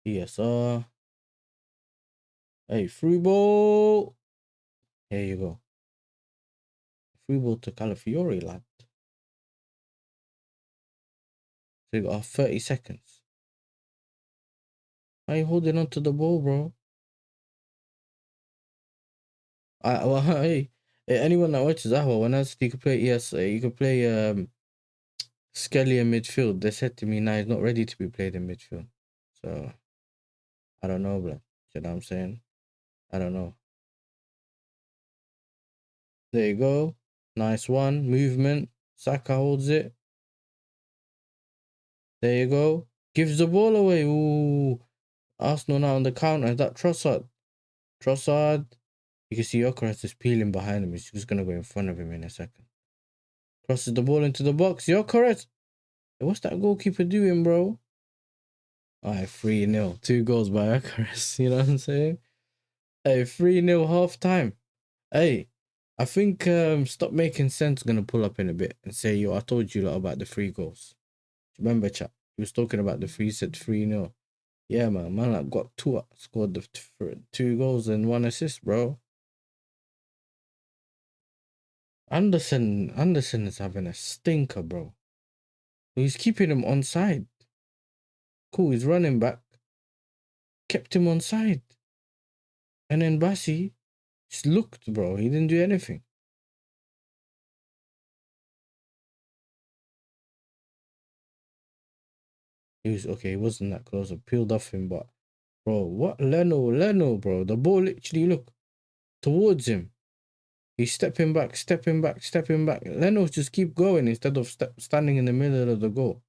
S1: ESR. Hey, free ball. Here you go. Free ball to Calafiori, lad. So you got 30 seconds. Why are you holding on to the ball, bro? Well, hey, anyone that watches Ahwa, when I said you could play you could play Skelly in midfield, they said to me, nah, he's not ready to be played in midfield. So I don't know, bro. You know what I'm saying? I don't know. There you go. Nice one. Movement. Saka holds it. There you go. Gives the ball away. Ooh. Arsenal now on the counter. Is that Trossard? Trossard. You can see Gyökeres is peeling behind him. He's just going to go in front of him in a second. Crosses the ball into the box. Gyökeres. Hey, what's that goalkeeper doing, bro? Alright, 3-0. 2 goals by Gyökeres. You know what I'm saying? Hey, 3-0 half time. Hey, I think Stop Making Sense going to pull up in a bit and say, yo, I told you lot about the 3 goals. Remember, chat? He was talking about the 3-0. Yeah, man. Man, like, got 2, scored the 2 goals and 1 assist, bro. Anderson is having a stinker, bro. He's keeping him onside. Cool, he's running back. Kept him onside. And then Bassi just looked, bro. He didn't do anything. He was okay, he wasn't that close. I peeled off him, but bro, what? Leno, bro. The ball literally, look, towards him. He's stepping back. Leno's just keep going instead of standing in the middle of the goal.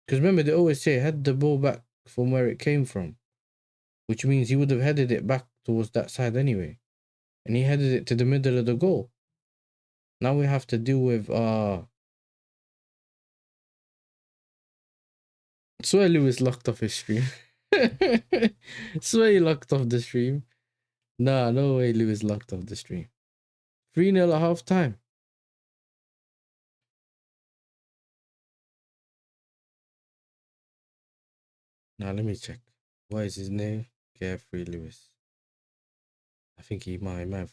S1: Because remember, they always say, head the ball back from where it came from. which means he would have headed it back towards that side anyway. And he headed it to the middle of the goal. Now we have to deal with swear Lewis locked off his stream. Swear he locked off the stream. Nah, no way Lewis locked off the stream. 3-0 at half time. Now let me check. What is his name? Carefree Lewis. I think he might have.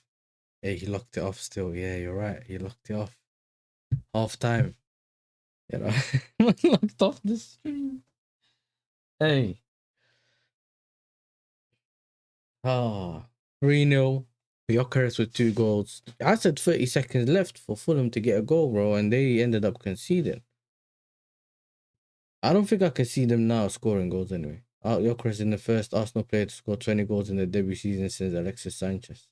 S1: Hey, he locked it off still. Yeah, you're right. He locked it off. Half time. You know, locked off the stream. Hey. 3-0. Gyökeres with 2 goals. I said 30 seconds left for Fulham to get a goal, bro, and they ended up conceding. I don't think I can see them now scoring goals anyway. Gyökeres in the first Arsenal player to score 20 goals in the debut season since Alexis Sanchez.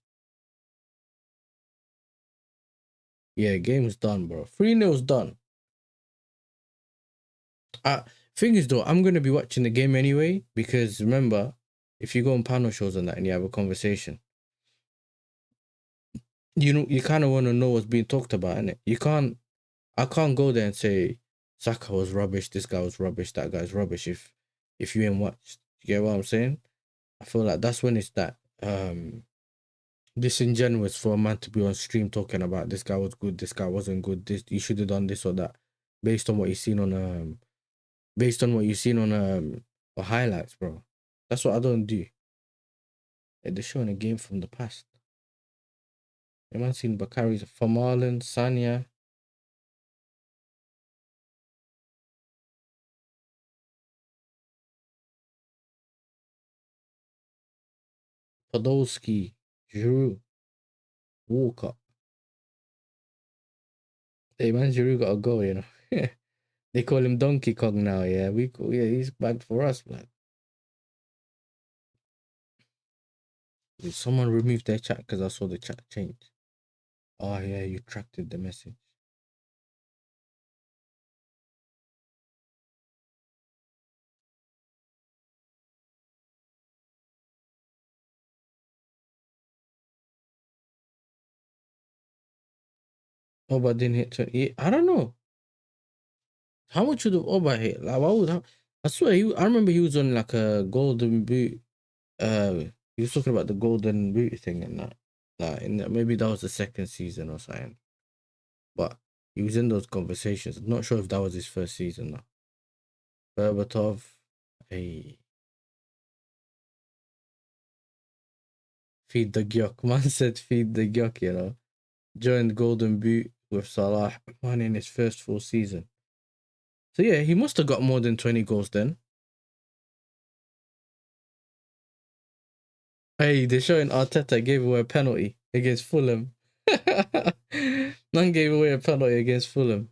S1: Yeah, game's done, bro. 3-0's done. Thing is though, I'm gonna be watching the game anyway, because remember, if you go on panel shows and that and you have a conversation, you know, you kind of want to know what's being talked about, innit? I can't go there and say Saka was rubbish, this guy was rubbish, that guy's rubbish if you ain't watched. You get what I'm saying? I feel like that's when it's that disingenuous for a man to be on stream talking about this guy was good, this guy wasn't good, this you should have done this or that, based on what you've seen on highlights, bro. That's what I don't do. They're showing a game from the past. You might have seen Bakari's Formalin, Sanya. Podolski, Giroud, Walker. Hey man, Giroud got a goal, you know. They call him Donkey Kong now, yeah. He's bad for us, man. Did someone remove their chat because I saw the chat change? Oh yeah, you tracted the message. Oba didn't hit 28. I don't know. How much would have Oba hit? Like, I swear, I remember he was on like a golden boot. He was talking about the golden boot thing and that. Like, maybe that was the second season or something. But he was in those conversations. I'm not sure if that was his first season though. Berbatov, hey. Feed the gyok. Man said feed the gyok, you know. Joined Golden Boot with Salah, man, in his first full season. So yeah, he must have got more than 20 goals then. Hey, they're showing Arteta gave away a penalty against Fulham. Man gave away a penalty against Fulham.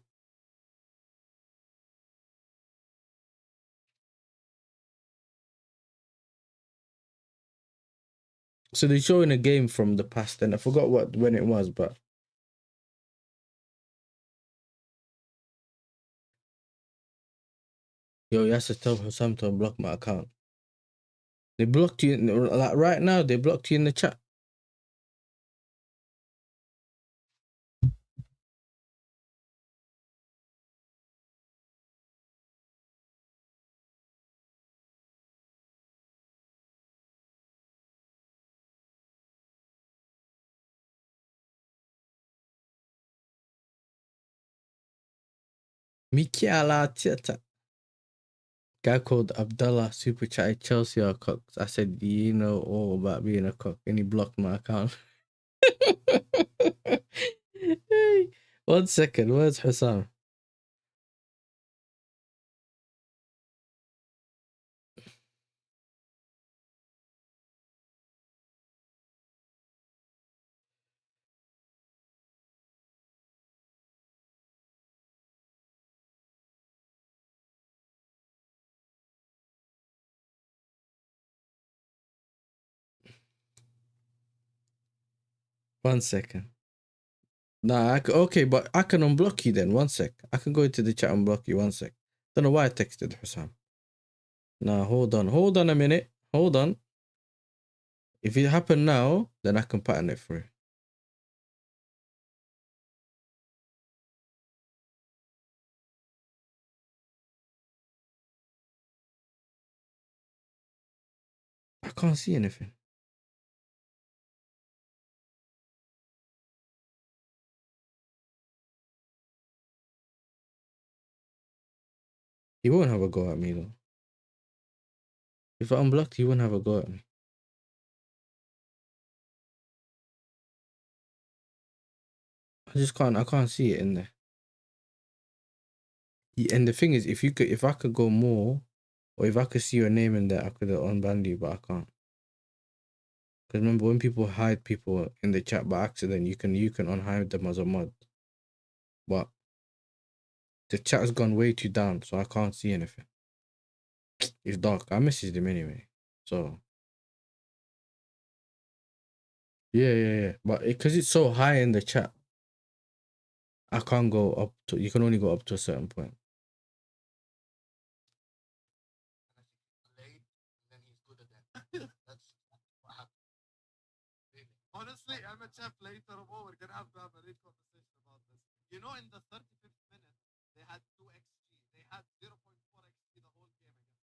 S1: So they're showing a game from the past, and I forgot when it was, but yo, you have to tell Sam to block my account. They blocked you, like right now, they blocked you in the chat. Mikiala Teta. Guy called Abdullah super chatted Chelsea are cocks. I said, you know all about being a cock, and he blocked my account. Hey, 1 second, where's Hussam? One second. Nah, okay, but I can unblock you then. 1 sec. I can go into the chat and block you. 1 sec. Don't know why I texted Hussam. Nah, hold on. Hold on a minute. Hold on. If it happened now, then I can pattern it through. I can't see anything. He won't have a go at me though. If I unblocked, he wouldn't have a go at me. I can't see it in there. And the thing is, if I could go more, or if I could see your name in there, I could have unbanned you, but I can't. Because remember, when people hide people in the chat by accident, you can unhide them as a mod. But the chat has gone way too down, so I can't see anything. It's dark. I messaged him anyway, so yeah. But because it's so high in the chat, I can't go up to. You can only go up to a certain point.
S2: Honestly, MHF later on, we're gonna have a real conversation about this. You know, in the 35th minute, they had 2 XG. They had 0.4 XG the whole game against.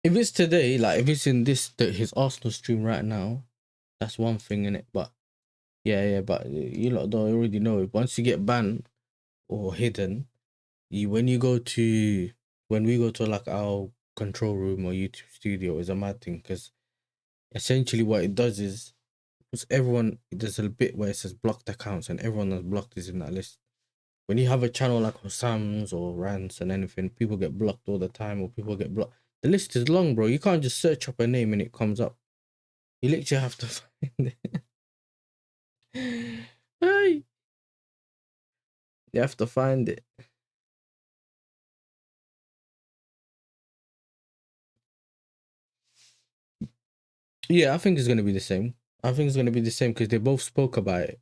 S1: If it's today, like if it's in his Arsenal stream right now, that's one thing in it. But yeah, but you lot don't already know. Once you get banned or hidden, when we go to like our control room or YouTube studio, is a mad thing, because essentially what it does is everyone, there's a bit where it says blocked accounts, and everyone that's blocked is in that list. When you have a channel like Sam's or Rants and anything, people get blocked all the time, or people get blocked. The list is long, bro. You can't just search up a name and it comes up. You literally have to find it. Hey, you have to find it. Yeah, I think it's gonna be the same. I think it's gonna be the same because they both spoke about it.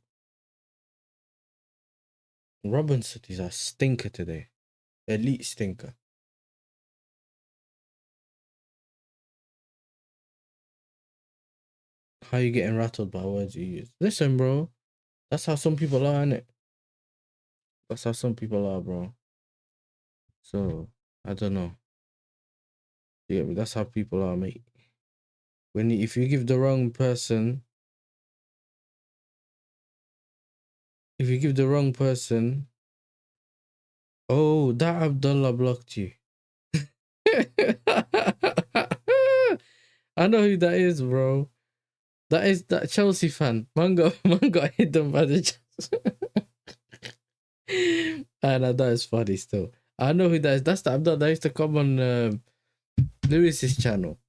S1: Robinson is a stinker today. Elite stinker. How you getting rattled by words you use? Listen, bro. That's how some people are, innit? That's how some people are, bro. So, I don't know. Yeah, but that's how people are, mate. If you give the wrong person, oh, that Abdullah blocked you. I know who that is, bro. That is that Chelsea fan. Man got hidden by the Chelsea. And that is funny still. I know who that is. That's the Abdullah that used to come on Lewis's channel.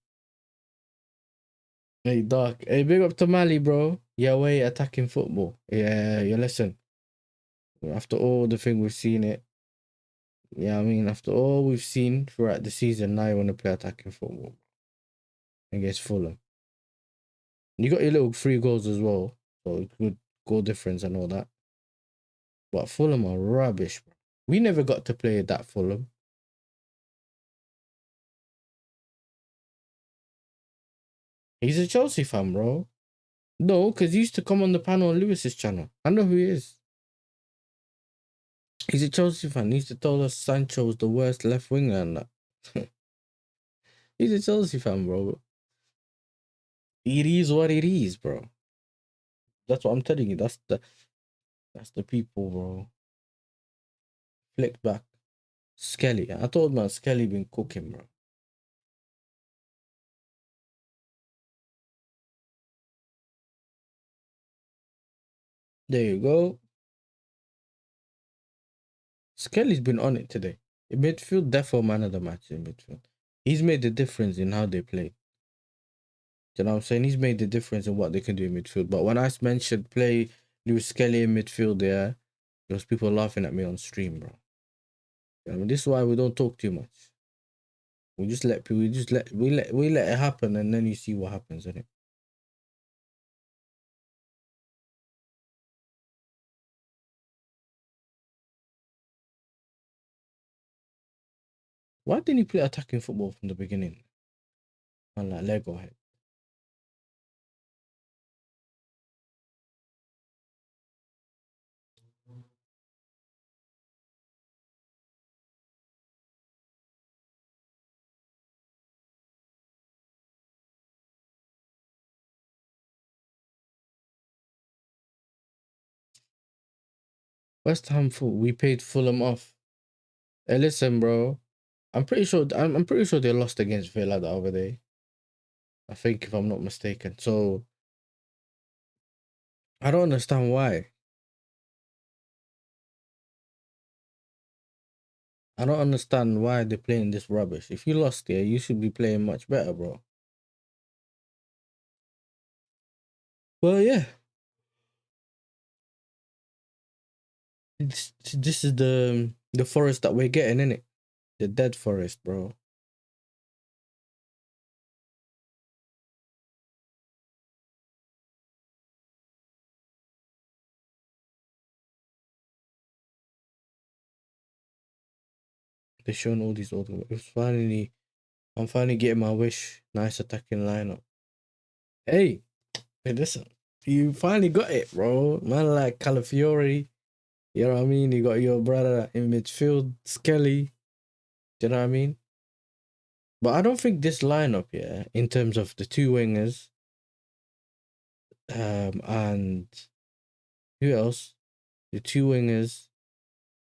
S1: Hey, Dark. Hey, big up to Mali, bro. Yahweh attacking football. Yeah, listen. After all the thing we've seen it. Yeah, I mean, after all we've seen throughout the season, now you want to play attacking football against Fulham. You got your little 3 goals as well, so good goal difference and all that. But Fulham are rubbish, bro. We never got to play that Fulham. He's a Chelsea fan, bro. No, because he used to come on the panel on Lewis's channel. I know who he is. He's a Chelsea fan. He used to tell us Sancho was the worst left winger and that. He's a Chelsea fan, bro. It is what it is, bro. That's what I'm telling you. That's the people, bro. Flick back. Skelly. I told man Skelly been cooking, bro. There you go. Skelly's been on it today. In midfield, defo man of the match in midfield. He's made the difference in how they play. Do you know what I'm saying? He's made the difference in what they can do in midfield. But when I mentioned play Lewis Skelly in midfield there, there was people laughing at me on stream, bro. I mean, this is why we don't talk too much. We just let people, we let it happen, and then you see what happens, innit? Why didn't he play attacking football from the beginning? Man, like Lego head. West Ham, we paid Fulham off. Hey, listen, bro. I'm pretty sure. I'm pretty sure they lost against Villa the other day. I think, if I'm not mistaken. So I don't understand why. I don't understand why they're playing this rubbish. If you lost here, you should be playing much better, bro. Well, yeah. This is the forest that we're getting, innit? The dead forest, bro. They're showing all these old. I'm finally getting my wish. Nice attacking lineup. Hey, listen. You finally got it, bro. Man, like Calafiori. You know what I mean? You got your brother in midfield, Skelly. Do you know what I mean? But I don't think this lineup, yeah, in terms of the two wingers, and who else? The two wingers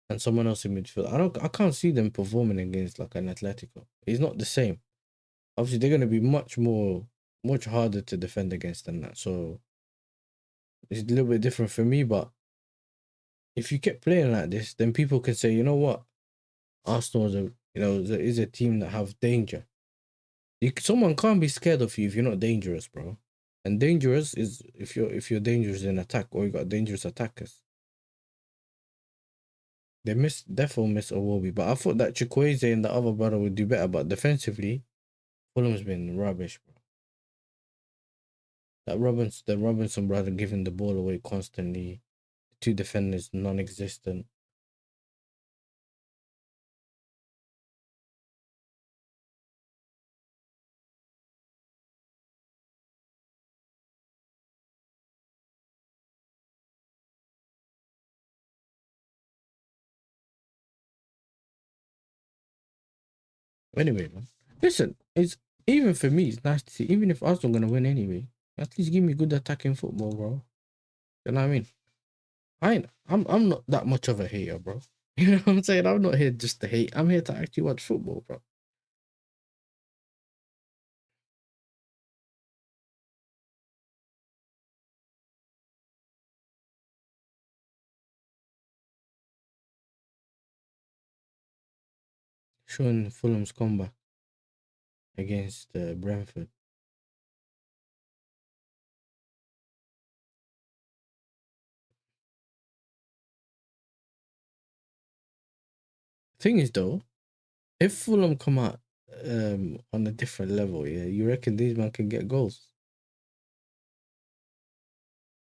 S1: and someone else in midfield. I can't see them performing against like an Atletico. It's not the same. Obviously, they're gonna be much harder to defend against than that. So it's a little bit different for me. But if you kept playing like this, then people can say, you know what, Arsenal is a team that have danger. Someone can't be scared of you if you're not dangerous, bro. And dangerous is if you're dangerous in attack or you got dangerous attackers. They definitely miss Iwobi, but I thought that Chukwueze and the other brother would do better. But defensively, Fulham's been rubbish, bro. The Robinson brother giving the ball away constantly. The two defenders non-existent. Anyway, man, listen, it's even for me. It's nice to see. Even if Arsenal gonna win anyway, at least give me good attacking football, bro. You know what I mean? I'm not that much of a hater, bro. You know what I'm saying? I'm not here just to hate. I'm here to actually watch football, bro. Showing Fulham's comeback against Brentford. Thing is, though, if Fulham come out on a different level, yeah, you reckon these man can get goals?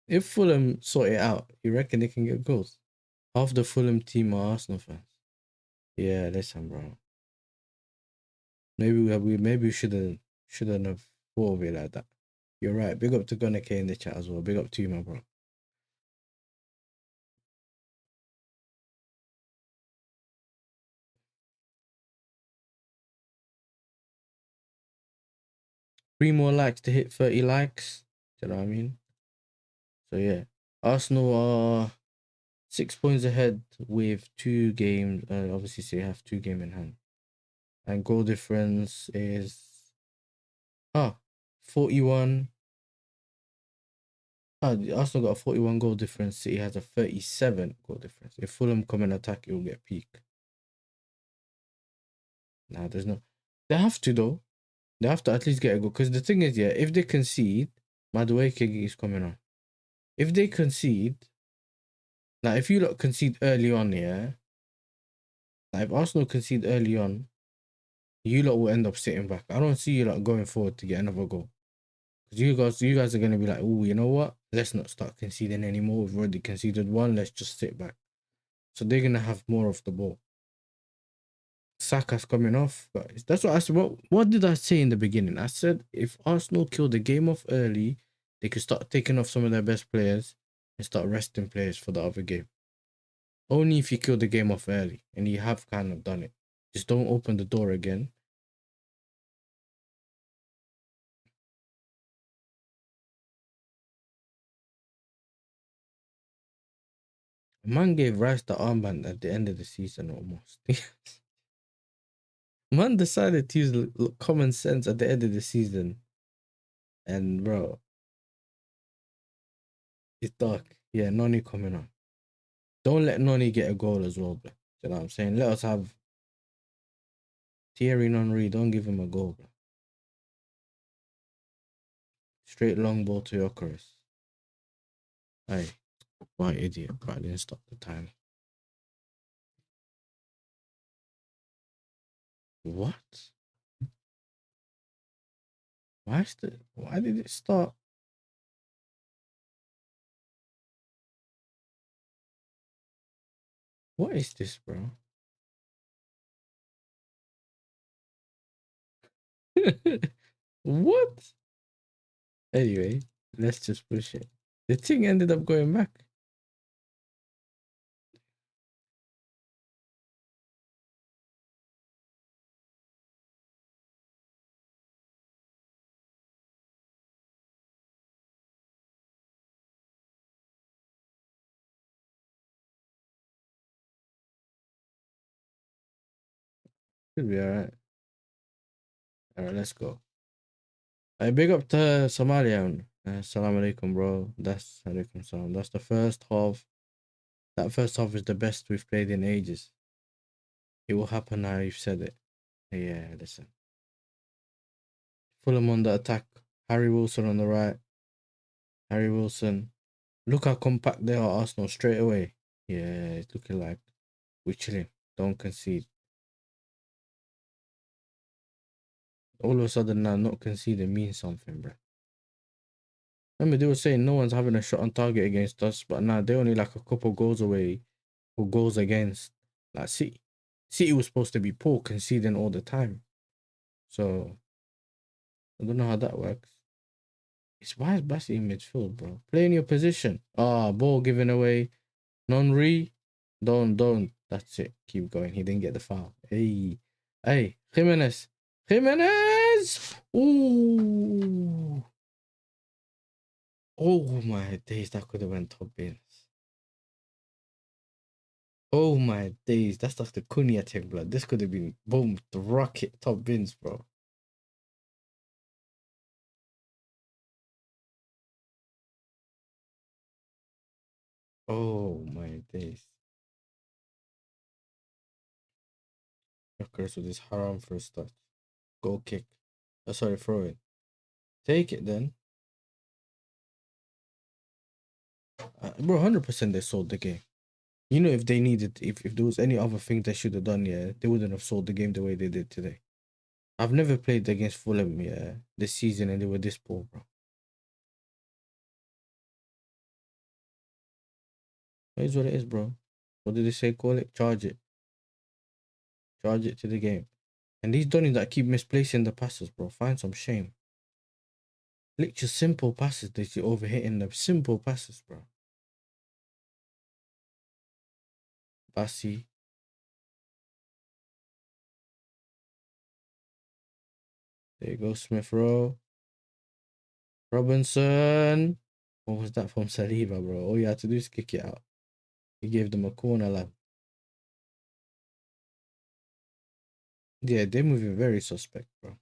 S1: If Fulham sort it out, you reckon they can get goals? Half the Fulham team are Arsenal fans. Yeah, listen, bro. Maybe we shouldn't have thought of it like that. You're right. Big up to Gunnar K in the chat as well. Big up to you, my bro. Three more likes to hit 30 likes. Do you know what I mean? So yeah, Arsenal are 6 points ahead with 2 games. Obviously, so you have 2 games in hand, and goal difference is 41. Arsenal got a 41 goal difference. City has a 37 goal difference. If Fulham come and attack, it will get peak. Nah, there's no. They have to though. They have to at least get a goal. Because the thing is, yeah, if they concede, Madueke is coming on. If they concede, like if you concede early on, yeah, like if Arsenal concede early on, you lot will end up sitting back. I don't see you lot going forward to get another goal. Because you guys are gonna be like, oh, you know what? Let's not start conceding anymore. We've already conceded one. Let's just sit back. So they're gonna have more of the ball. Saka's coming off. But that's what I said. What did I say in the beginning? I said if Arsenal kill the game off early, they could start taking off some of their best players and start resting players for the other game. Only if you kill the game off early, and you have kind of done it. Just don't open the door again. Man gave Rice the armband at the end of the season almost. Man decided to use common sense at the end of the season. And bro, it's dark. Yeah, Noni coming on. Don't let Noni get a goal as well, bro. You know what I'm saying? Let us have Thierry Henry. Don't give him a goal, bro. Straight long ball to Jokeris. Hey, what idiot, bro. I didn't stop the time. What? Why did it start? What is this, bro? What? Anyway, let's just push it. The thing ended up going back. Should be alright. Alright, let's go. I big up to Somalia. Assalamu alaikum, bro. That's alaikum salam. That's the first half. That first half is the best we've played in ages. It will happen now. You've said it. Yeah, listen. Fulham on the attack. Harry Wilson on the right. Harry Wilson. Look how compact they are, Arsenal, straight away. Yeah, it's looking like we're chilling. Don't concede. All of a sudden now, not conceding means something, bro. Remember, they were saying no one's having a shot on target against us, but now they're only like a couple goals away or goals against. Like City was supposed to be poor, conceding all the time. So I don't know how that works. Why is Bassi in midfield, bro? Play in your position. Ball given away. Non-re. Don't. That's it. Keep going. He didn't get the foul. Hey. Jimenez. Ooh. Oh my days. That could have went top bins. Oh my days. That's like the Cunha thing, blood. This could have been boom. The rocket top bins, bro. Oh my days. Occurs with this haram first touch. Goal kick. Oh, sorry, throw it. Take it then. Bro, 100% they sold the game. You know, if they needed, if there was any other thing they should have done, yeah, they wouldn't have sold the game the way they did today. I've never played against Fulham, yeah, this season, and they were this poor, bro. It is what it is, bro. What did they say? Call it? Charge it. Charge it to the game. And these Donnies that keep misplacing the passes, bro, find some shame. Literally simple passes that you're overhitting them. Simple passes, bro. Bassi. There you go, Smith Rowe. Robinson. What was that from Saliba, bro? All you had to do is kick it out. He gave them a corner, lad. Yeah, they're moving very suspect, bro.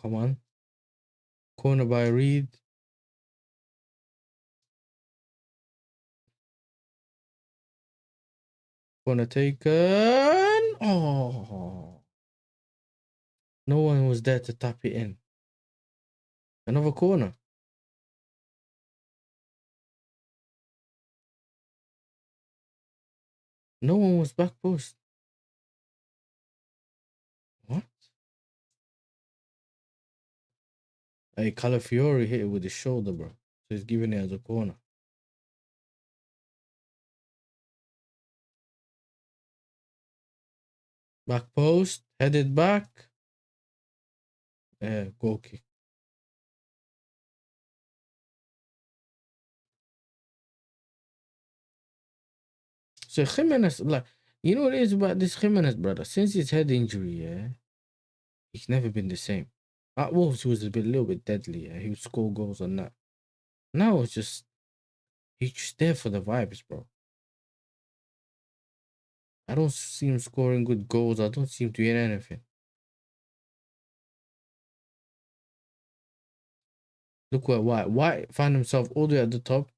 S1: Come on. Corner by Reed. Corner taken. Oh. No one was there to tap it in. Another corner. No one was back post. What? Hey, Calafiori hit it with his shoulder, bro. So he's giving it as a corner. Back post, headed back. Yeah, goal kick. So Jimenez, like, you know what it is about this Jimenez, brother? Since his head injury, yeah, he's never been the same. At Wolves, he was little bit deadly. Yeah? He would score goals on that. Now it's just, he's just there for the vibes, bro. I don't see him scoring good goals. I don't see him doing anything. Look what White found himself all the way at the top,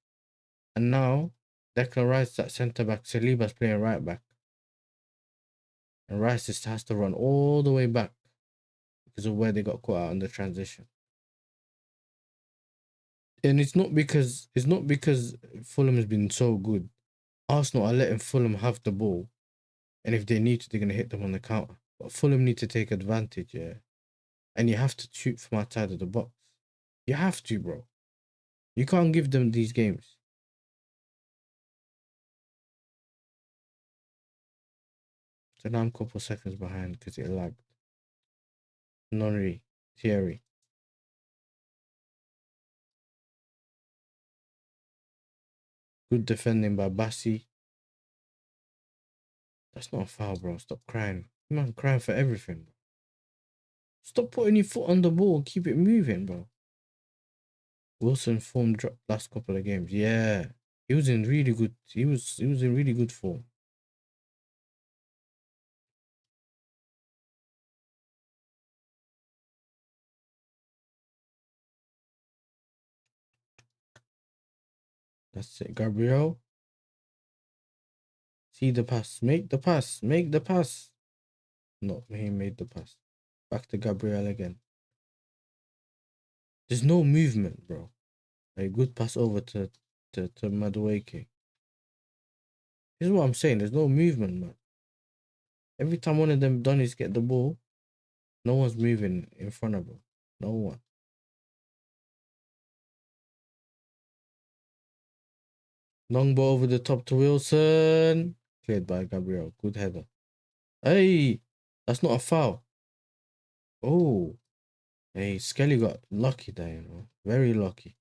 S1: and now Declan Rice at centre back. Saliba's playing right back, and Rice just has to run all the way back because of where they got caught out in the transition. And it's not because Fulham has been so good. Arsenal are letting Fulham have the ball, and if they need to, they're gonna hit them on the counter. But Fulham need to take advantage, yeah. And you have to shoot from outside of the box. You have to, bro. You can't give them these games. So now I'm a couple seconds behind because it lagged. Nonry, Thierry. Good defending by Bassi. That's not a foul, bro. Stop crying. Man, crying for everything, bro. Stop putting your foot on the ball. Keep it moving, bro. Wilson form dropped last couple of games. Yeah. He was in really good. He was in really good form. That's it. Gabriel. See the pass. Make the pass. Make the pass. No, he made the pass. Back to Gabriel again. There's no movement, bro. A good pass over to Madueke. This is what I'm saying. There's no movement, man. Every time one of them Donnies get the ball, no one's moving in front of them. No one. Long ball over the top to Wilson. Cleared by Gabriel. Good header. Hey, that's not a foul. Oh, hey, Skelly got lucky there, you know. Very lucky.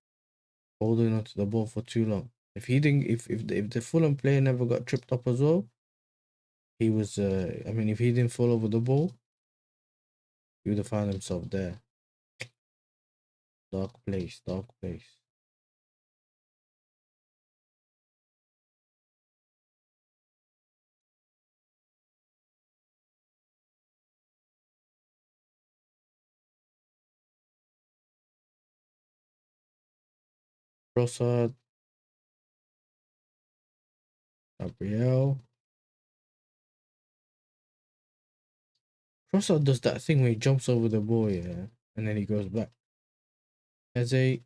S1: Holding onto the ball for too long. If he didn't, if the Fulham player never got tripped up as well, he was. I mean, if he didn't fall over the ball, he would have found himself there. Dark place, dark place. Trossard, Gabriel. Trossard does that thing where he jumps over the ball, yeah, and then he goes back. Eze.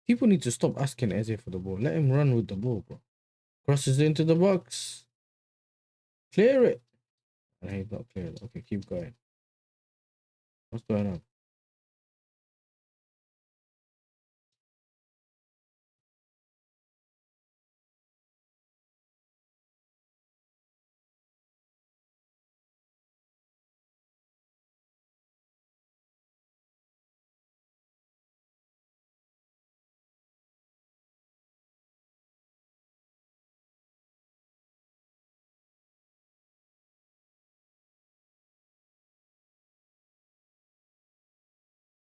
S1: People need to stop asking Eze for the ball. Let him run with the ball, bro. Crosses into the box. Clear it. And he's not cleared. Okay, keep going. What's going on?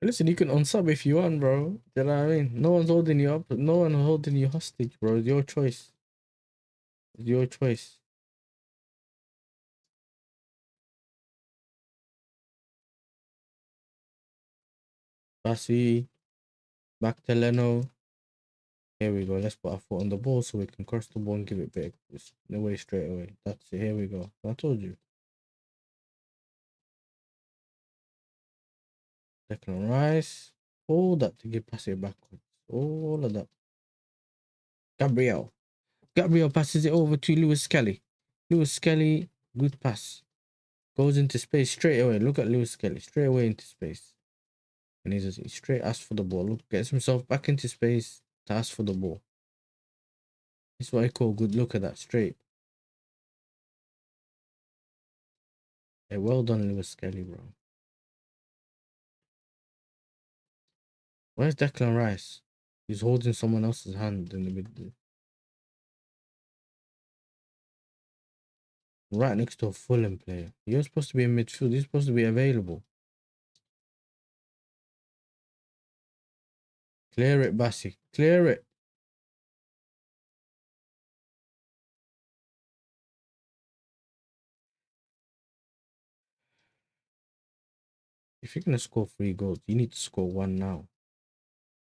S1: Listen, you can unsub if you want, bro. You know what I mean? No one's holding you up. No one's holding you hostage, bro. It's your choice. It's your choice. Bassi. Back to Leno. Here we go. Let's put our foot on the ball so we can cross the ball and give it back. It's no way straight away. That's it. Here we go. I told you. Declan Rice. All that to give pass it backwards. All of that. Gabriel. Gabriel passes it over to Lewis Skelly. Lewis Skelly. Good pass. Goes into space straight away. Look at Lewis Kelly. Straight away into space. And he's just straight asks for the ball. Look, gets himself back into space to ask for the ball. This is what I call good. Look at that. Straight. Hey, well done, Lewis Kelly, bro. Where's Declan Rice? He's holding someone else's hand in the middle. Right next to a Fulham player. You're supposed to be in midfield. You're supposed to be available. Clear it, Bassi. Clear it. If you're going to score 3 goals, you need to score 1 now.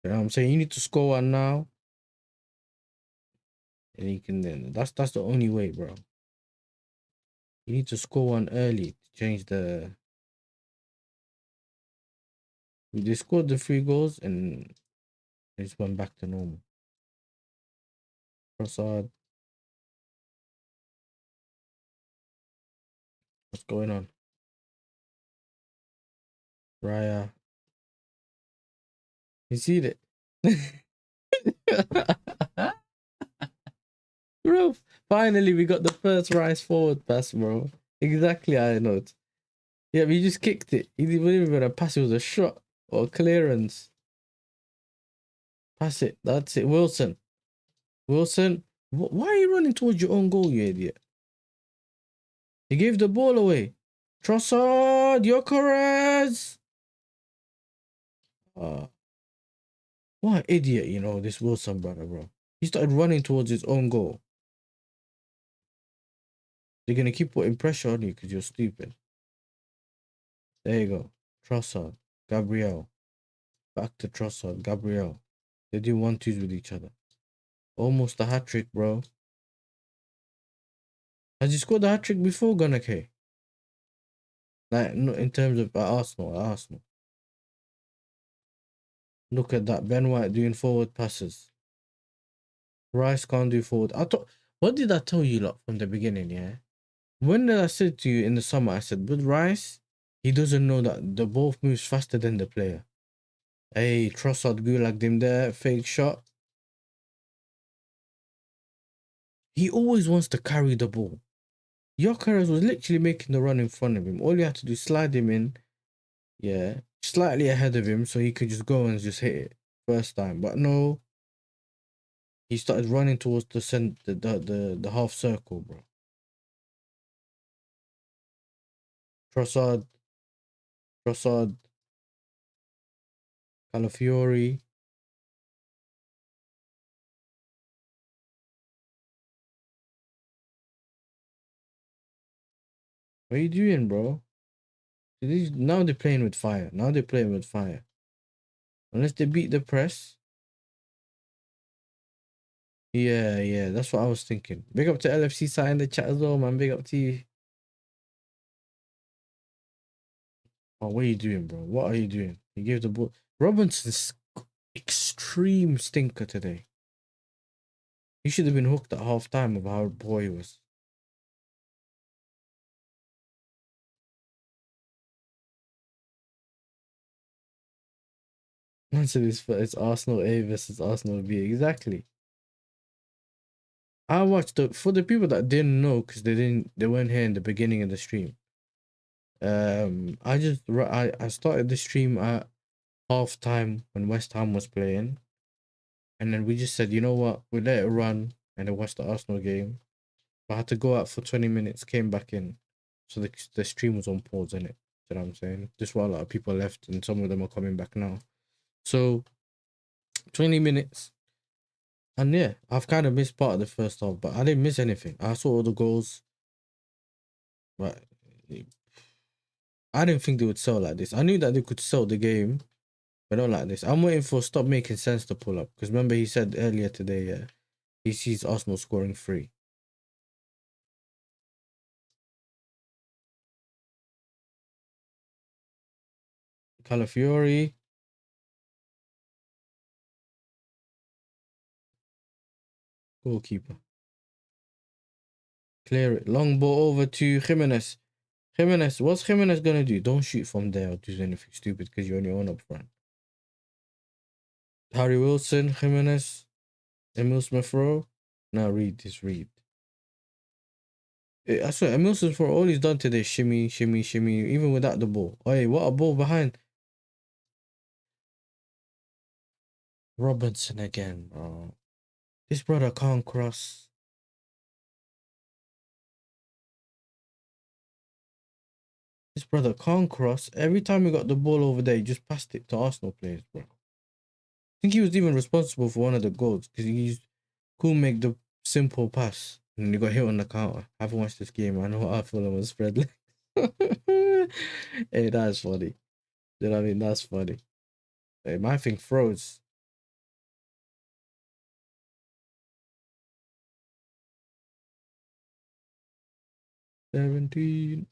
S1: You know what I'm saying? You need to score 1 now. And you can then. That's the only way, bro. You need to score 1 early to change the... They scored the 3 goals and they just went back to normal. Trossard. What's going on? Raya. You see that? Bro, finally we got the first Rice forward pass, bro. Exactly, I know it. Yeah, but he just kicked it. He didn't even a pass, it was a shot or a clearance. Pass it. That's it. Wilson. Wilson. Why are you running towards your own goal, you idiot? He gave the ball away. Trossard, Gyökeres. What an idiot, you know, this Wilson brother, bro. He started running towards his own goal. They're going to keep putting pressure on you because you're stupid. There you go. Trossard, Gabriel. Back to Trossard, Gabriel. They do 1-2s with each other. Almost a hat-trick, bro. Has he scored a hat-trick before, Gunnar? Like, no, in terms of Arsenal. Look at that. Ben White doing forward passes. Rice can't do forward. What did I tell you lot from the beginning, yeah? When did I say to you in the summer, I said, with Rice, he doesn't know that the ball moves faster than the player. Hey, Trossard gulagged him there. Fake shot. He always wants to carry the ball. Gyökeres was literally making the run in front of him. All you had to do is slide him in. Yeah. Slightly ahead of him so he could just go and just hit it first time. But no. He started running towards the half circle, bro. Trossard. Calafiori. What are you doing, bro? Now they're playing with fire. Unless they beat the press. Yeah. That's what I was thinking. Big up to LFC side in the chat as well, man. Big up to you. Oh, what are you doing, bro? What are you doing? He gave the ball. Robinson's extreme stinker today. He should have been hooked at half time of how poor he was. Man said it's Arsenal A versus Arsenal B. Exactly. I watched for the people that didn't know because they weren't here in the beginning of the stream. I started the stream at half time when West Ham was playing, and then we just said, you know what, we let it run and then watch the Arsenal game. I had to go out for 20 minutes, came back in, so the stream was on pause, innit? You know what I'm saying? Just while a lot of people left, and some of them are coming back now. So 20 minutes. And yeah, I've kind of missed part of the first half, but I didn't miss anything. I saw all the goals. But I didn't think they would sell like this. I knew that they could sell the game, but not like this. I'm waiting for Stop Making Sense to pull up. Because remember he said earlier today, yeah, he sees Arsenal scoring 3. Calafiori. Goalkeeper. Clear it. Long ball over to Jimenez. Jimenez, what's Jimenez gonna do? Don't shoot from there or do anything stupid because you're on your own up front. Harry Wilson, Jimenez, Emil Smith Rowe. Now read this, read. I swear, Emil Smith Rowe, all he's done today is shimmy, shimmy, shimmy, even without the ball. Hey, what a ball behind. Robinson again, bro. This brother can't cross. This brother can't cross. Every time he got the ball over there, he just passed it to Arsenal players, bro. I think he was even responsible for one of the goals because he couldn't make the simple pass. And he got hit on the counter. I haven't watched this game. I know I feel him was spread legs. Hey, that's funny. You know what I mean? That's funny. Hey, my thing froze. $17.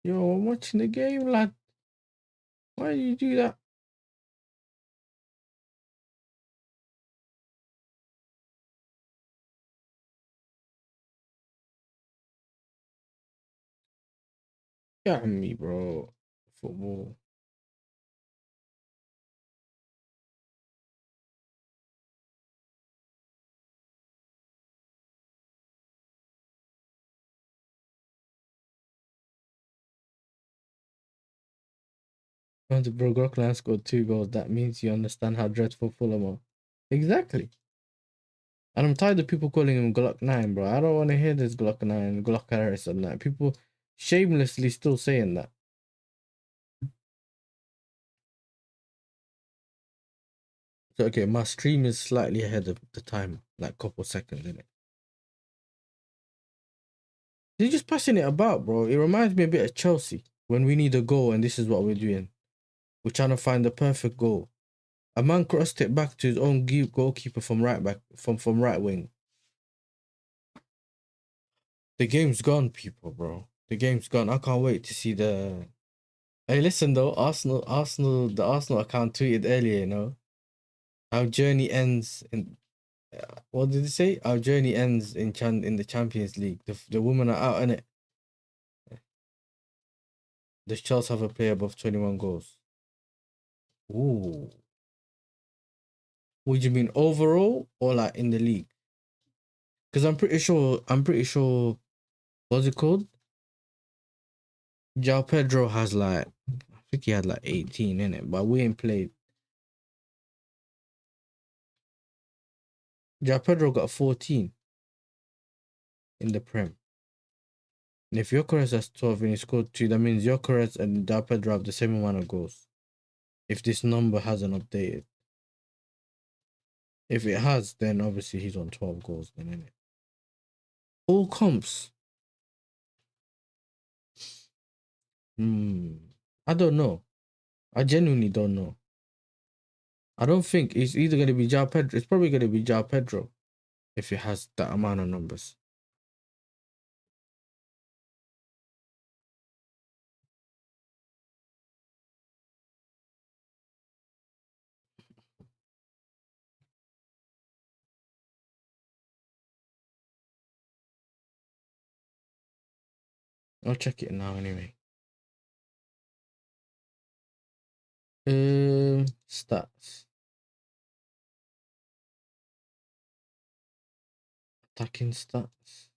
S1: Yo, I'm watching the game, lad. Why do you do that? Get on me, bro. Football. Once Bro Grokland scored 2 goals, that means you understand how dreadful Fulham are. Exactly. And I'm tired of people calling him Glock 9, bro. I don't want to hear this Glock 9, Glock Harris and that. People shamelessly still saying that. So, okay, my stream is slightly ahead of the time, like a couple seconds, innit? They're just passing it about, bro. It reminds me a bit of Chelsea when we need a goal and this is what we're doing. We're trying to find the perfect goal. A man crossed it back to his own goalkeeper from right back, from right wing. The game's gone, people, bro. The game's gone. I can't wait to see the... Hey, listen though, the Arsenal account tweeted earlier, you know, our journey ends in... What did it say? Our journey ends in the Champions League. The women are out, innit? Does Chelsea have a player above 21 goals? Ooh. What do you mean, overall or like in the league? Because I'm pretty sure, what's it called? João Pedro has like, I think he had like 18 in it, but we ain't played. João Pedro got 14 in the Prem. And if Gyökeres has 12 and he scored 2, that means Gyökeres and João Pedro have the same amount of goals. If this number hasn't updated. If it has, then obviously he's on 12 goals then, innit? All comps. I don't know. I genuinely don't know. I don't think it's either going to be João Pedro. It's probably going to be João Pedro if it has that amount of numbers. I'll check it now anyway. Stats. Attacking stats.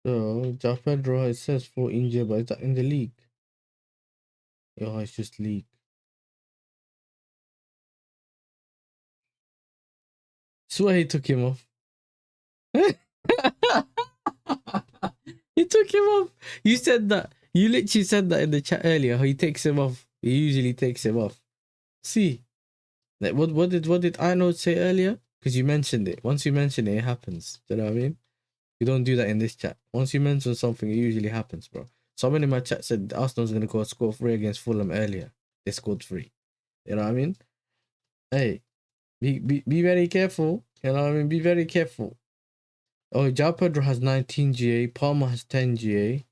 S1: So, João Pedro, it says 4 injured, but is that in the league? Oh, it's just league. Swear he took him off. He took him off. You said that. You literally said that in the chat earlier. How he takes him off. He usually takes him off. See, like what did I know say earlier? Because you mentioned it. Once you mention it, it happens. Do you know what I mean? We don't do that in this chat. Once you mention something, it usually happens, bro. Someone in my chat said Arsenal's going to score 3 against Fulham earlier. They scored 3. You know what I mean? Hey, be very careful. You know what I mean? Be very careful. Oh, João Pedro has 19 GA. Palmer has 10 GA.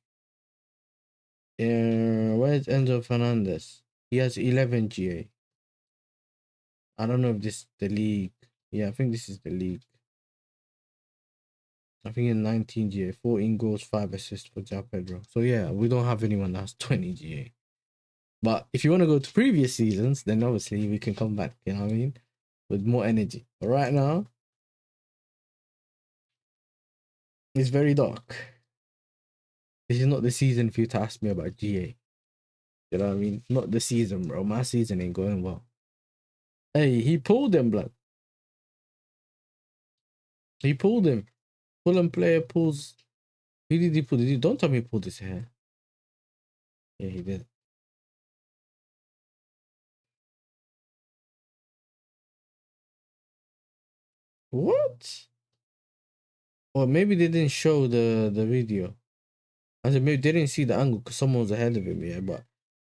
S1: Where's Enzo Fernandez? He has 11 GA. I don't know if this is the league. Yeah, I think this is the league. I think in 19 GA, 14 goals, 5 assists for João Pedro. So yeah, we don't have anyone that has 20 GA. But if you want to go to previous seasons, then obviously we can come back, you know what I mean? With more energy. But right now, it's very dark. This is not the season for you to ask me about GA. You know what I mean? Not the season, bro. My season ain't going well. Hey, he pulled him, blood. He pulled him. Fulham player pulls. Who did he pull? Don't tell me he pulled his hair. Yeah, he did. What? Or maybe they didn't show the video. I said maybe they didn't see the angle because someone was ahead of him, yeah. But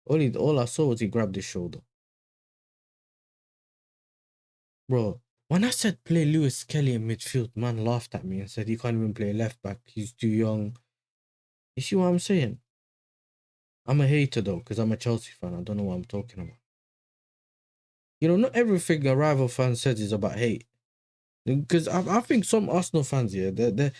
S1: all I saw was he grabbed his shoulder. Bro, when I said play Lewis Kelly in midfield, man laughed at me and said he can't even play left back. He's too young. You see what I'm saying? I'm a hater though, because I'm a Chelsea fan. I don't know what I'm talking about. You know, not everything a rival fan says is about hate. Because I think some Arsenal fans, yeah, they're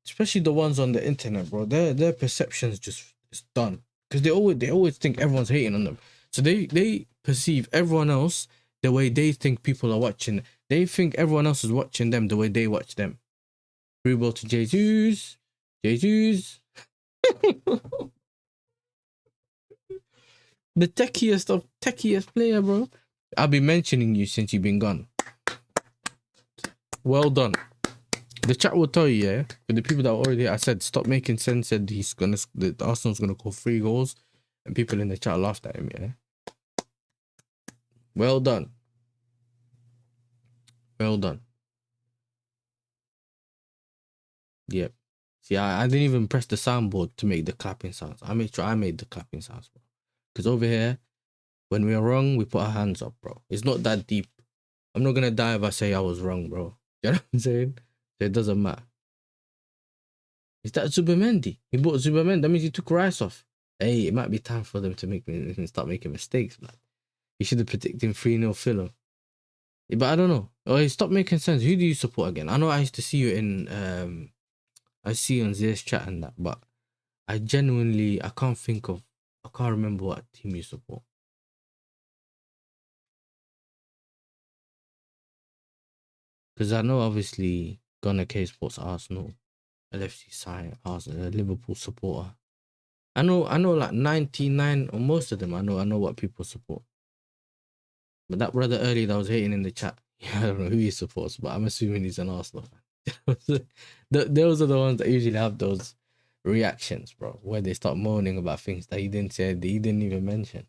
S1: especially the ones on the internet, bro, their perception's just is done. Because they always think everyone's hating on them. So they perceive everyone else the way they think people are watching. They think everyone else is watching them the way they watch them. Free ball to Jesus. Jesus. The techiest player, bro. I've been mentioning you since you've been gone. Well done. The chat will tell you, yeah. For the people that are already, I said stop making sense. Said the Arsenal's gonna score 3 goals, and people in the chat laughed at him, yeah. Well done. Well done. Yep. See, I didn't even press the soundboard to make the clapping sounds. I made sure I made the clapping sounds, bro. Because over here, when we're wrong, we put our hands up, bro. It's not that deep. I'm not gonna die if I say I was wrong, bro. You know what I'm saying? So it doesn't matter. Is that Zubamendi? He bought Zubamendi. That means he took Rice off. Hey, it might be time for them to start making mistakes, man. You should have predicted 3-0 Fulham. But I don't know. Oh, it stopped making sense. Who do you support again? I know I used to see you in I see you on Zier's chat and that, but I genuinely I can't remember what team you support. Because I know obviously Gunnar K supports Arsenal, LFC side, Arsenal, Liverpool supporter. I know like 99 or most of them. I know what people support. But that brother earlier that was hating in the chat, yeah, I don't know who he supports, but I'm assuming he's an Arsenal fan. Those are the ones that usually have those reactions, bro, where they start moaning about things that he didn't say, that he didn't even mention.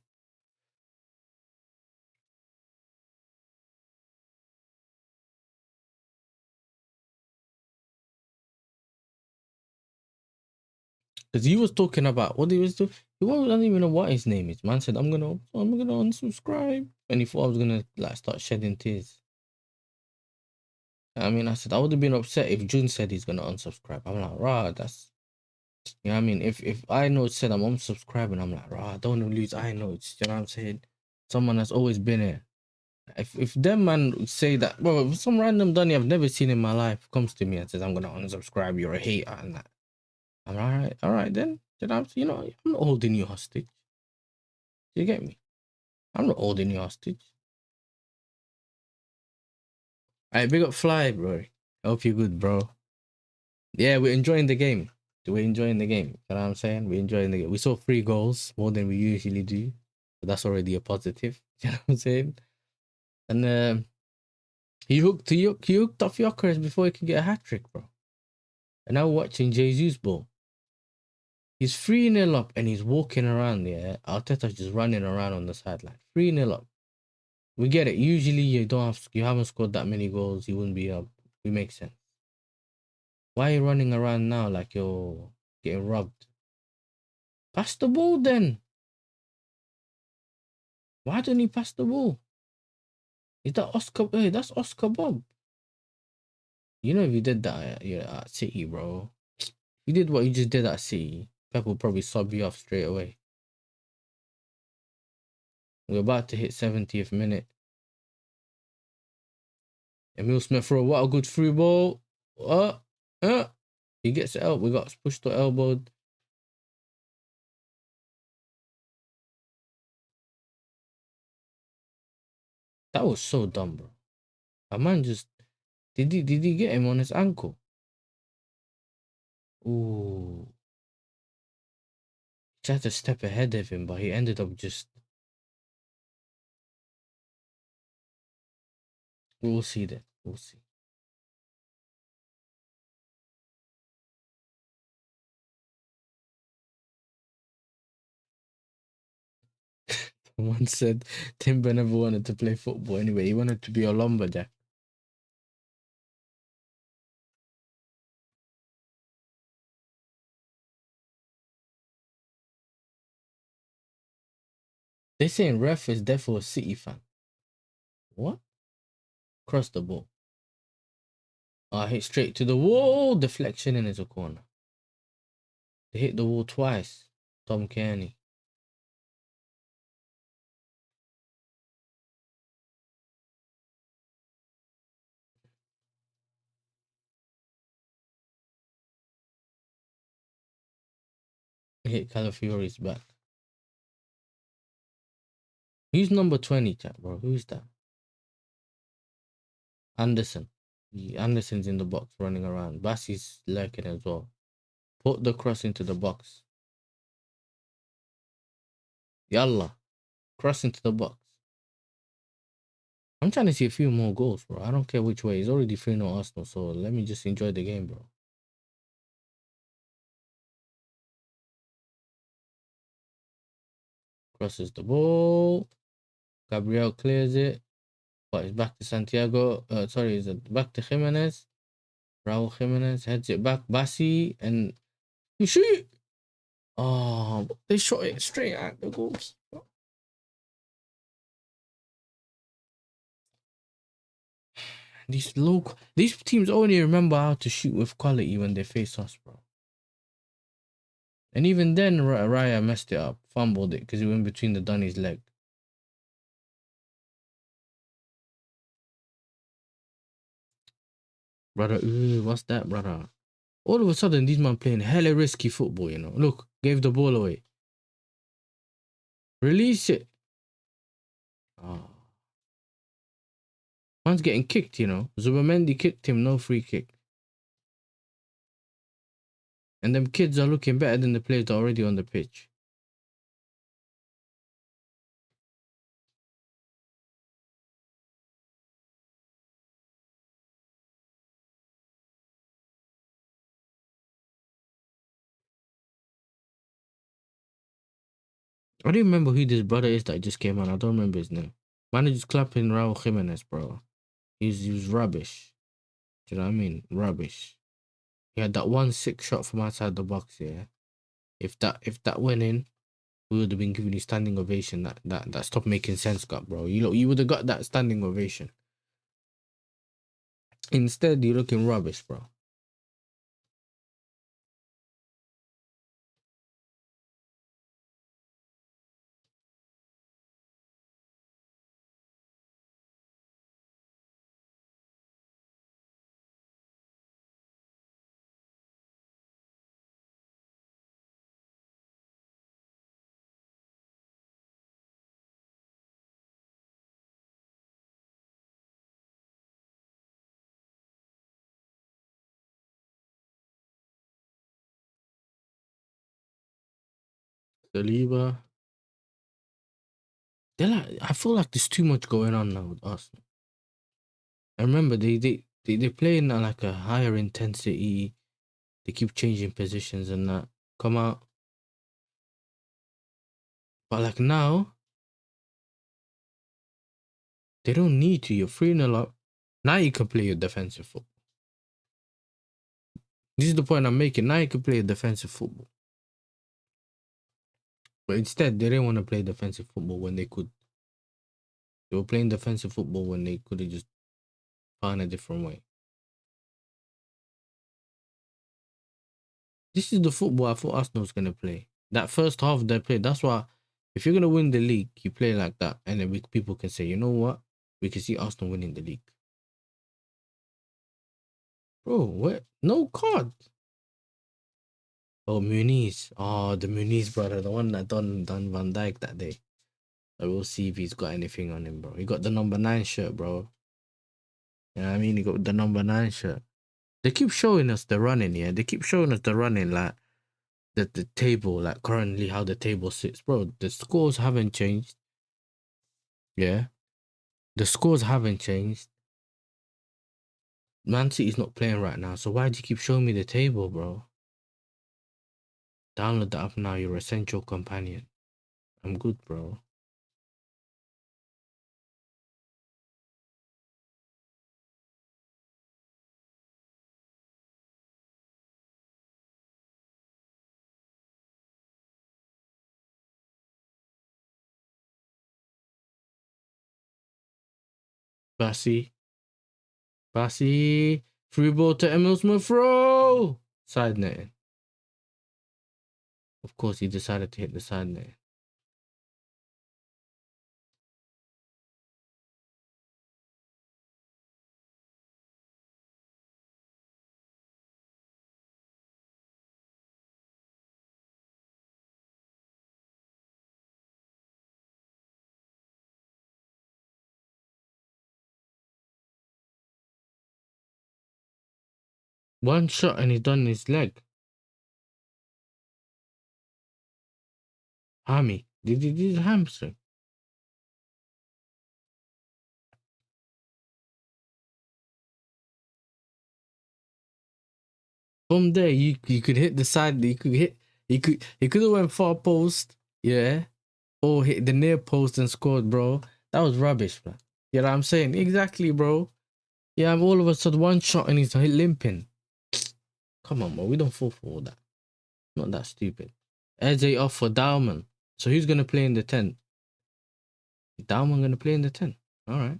S1: Because he was talking about what he was doing. He wasn't even know what his name is. Man said, I'm gonna unsubscribe. And he thought I was gonna like start shedding tears. I mean, I said I would have been upset if June said he's gonna unsubscribe. I'm like, rah, that's, you know what I mean? If I know said I'm unsubscribing, I'm like, rah, I don't want to lose I know. You know what I'm saying? Someone that's always been here. If them man say that, well, if some random Donny I've never seen in my life comes to me and says I'm gonna unsubscribe, you're a hater and that, I'm all right then. Then I'm not holding you hostage. You get me? I'm not holding you hostage. Alright, big up Fly, bro. I hope you're good, bro. Yeah, we're enjoying the game. We're enjoying the game. You know what I'm saying? We're enjoying the game. We saw 3 goals, more than we usually do. But that's already a positive. You know what I'm saying? And he hooked off Yockers before he could get a hat-trick, bro. And now we're watching Jesus ball. He's 3-0 up and he's walking around there. Arteta's just running around on the sideline. 3-0 up. We get it. Usually you haven't scored that many goals. You wouldn't be up. It makes sense. Why are you running around now like you're getting robbed? Pass the ball then. Why didn't he pass the ball? Is that Oscar? Hey, that's Oscar Bob. You know if you did that at City, bro. If you did what you just did at City, Pep will probably sub you off straight away. We're about to hit 70th minute. Emil Smith Rowe, what a good free ball. He gets it out. We got pushed or elbowed. That was so dumb, bro. A man just did he get him on his ankle? Ooh. He tried to step ahead of him, but he ended up just. We'll see then. We'll see. Someone said Timber never wanted to play football anyway. He wanted to be a lumberjack. They saying ref is therefore a City fan. What? Cross the ball. Oh, hit straight to the wall. Deflection in is a corner. They hit the wall twice. Tom Kearney. Hit Calafiori's back. Who's number 20, chat, bro? Who's that? Anderson. Anderson's in the box running around. Bassey's lurking as well. Put the cross into the box. Yalla. Cross into the box. I'm trying to see a few more goals, bro. I don't care which way. It's already 3-0 Arsenal, so let me just enjoy the game, bro. Crosses the ball. Gabriel clears it. But it's back to Santiago. Sorry, is it back to Jimenez? Raul Jimenez heads it back. Bassi and you shoot. Oh, they shot it straight at the goals. These teams only remember how to shoot with quality when they face us, bro. And even then, Raya messed it up, fumbled it because he went between the Dunny's leg. Brother, what's that, brother? All of a sudden, these men playing hella risky football, you know. Look, gave the ball away. Release it. Oh. Man's getting kicked, you know. Zubamendi kicked him, no free kick. And them kids are looking better than the players that are already on the pitch. I don't remember who this brother is that just came on. I don't remember his name. Man is just clapping Raul Jimenez, bro. He was rubbish. Do you know what I mean? Rubbish. He had that 1-6 shot from outside the box, yeah. If that went in, we would have been giving you standing ovation. That stopped making sense, got bro. You would have got that standing ovation. Instead, you're looking rubbish, bro. Saliba. I feel like there's too much going on now with Arsenal. I remember they play in like a higher intensity. They keep changing positions and that. Come out. But like now, they don't need to. You're 3-0 up. Now you can play your defensive football. This is the point I'm making. Now you can play defensive football. But instead, they didn't want to play defensive football when they could. They were playing defensive football when they could have just found a different way. This is the football I thought Arsenal was going to play. That first half they played. That's why if you're going to win the league, you play like that. And then people can say, you know what? We can see Arsenal winning the league. Bro, what? No card. Oh, Muniz. Oh, the Muniz brother. The one that done Van Dijk that day. So we'll see if he's got anything on him, bro. He got the number 9 shirt, bro. You know what I mean? He got the number 9 shirt. They keep showing us the running, yeah? They keep showing us the running, like, the table, like, currently how the table sits. Bro, the scores haven't changed. Yeah? The scores haven't changed. Man City's not playing right now, so why do you keep showing me the table, bro? Download the app now, you're essential companion. I'm good, bro. Bassy. Free ball to Emil Smith Rowe. Side netting. Of course, he decided to hit the side net. One shot and he's done his leg. Hammy. Did he do his hamstring? From there, you could hit the side. He could have went far post, yeah, or hit the near post and scored, bro. That was rubbish, man. You know what I'm saying? Exactly, bro. Yeah, I'm all of a sudden one shot and he's limping. Come on, bro. We don't fall for all that. Not that stupid. Eze off for Dauman. So who's gonna play in the 10? Dauman gonna play in the 10. All right.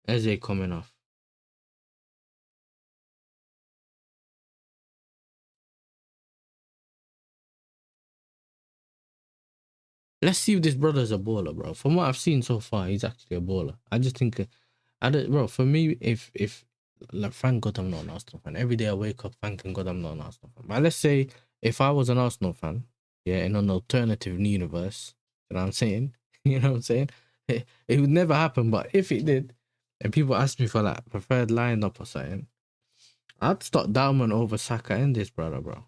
S1: Eze coming off. Let's see if this brother's a baller, bro. From what I've seen so far, he's actually a baller. I just think, bro, for me, if like, thank God I'm not an Arsenal fan. Every day I wake up thanking God I'm not an Arsenal fan. But let's say if I was an Arsenal fan, yeah, in an alternative universe, you know what I'm saying? You know what I'm saying? It would never happen, but if it did, and people ask me for like preferred lineup or something, I'd start Dalman over Saka in this, brother, bro.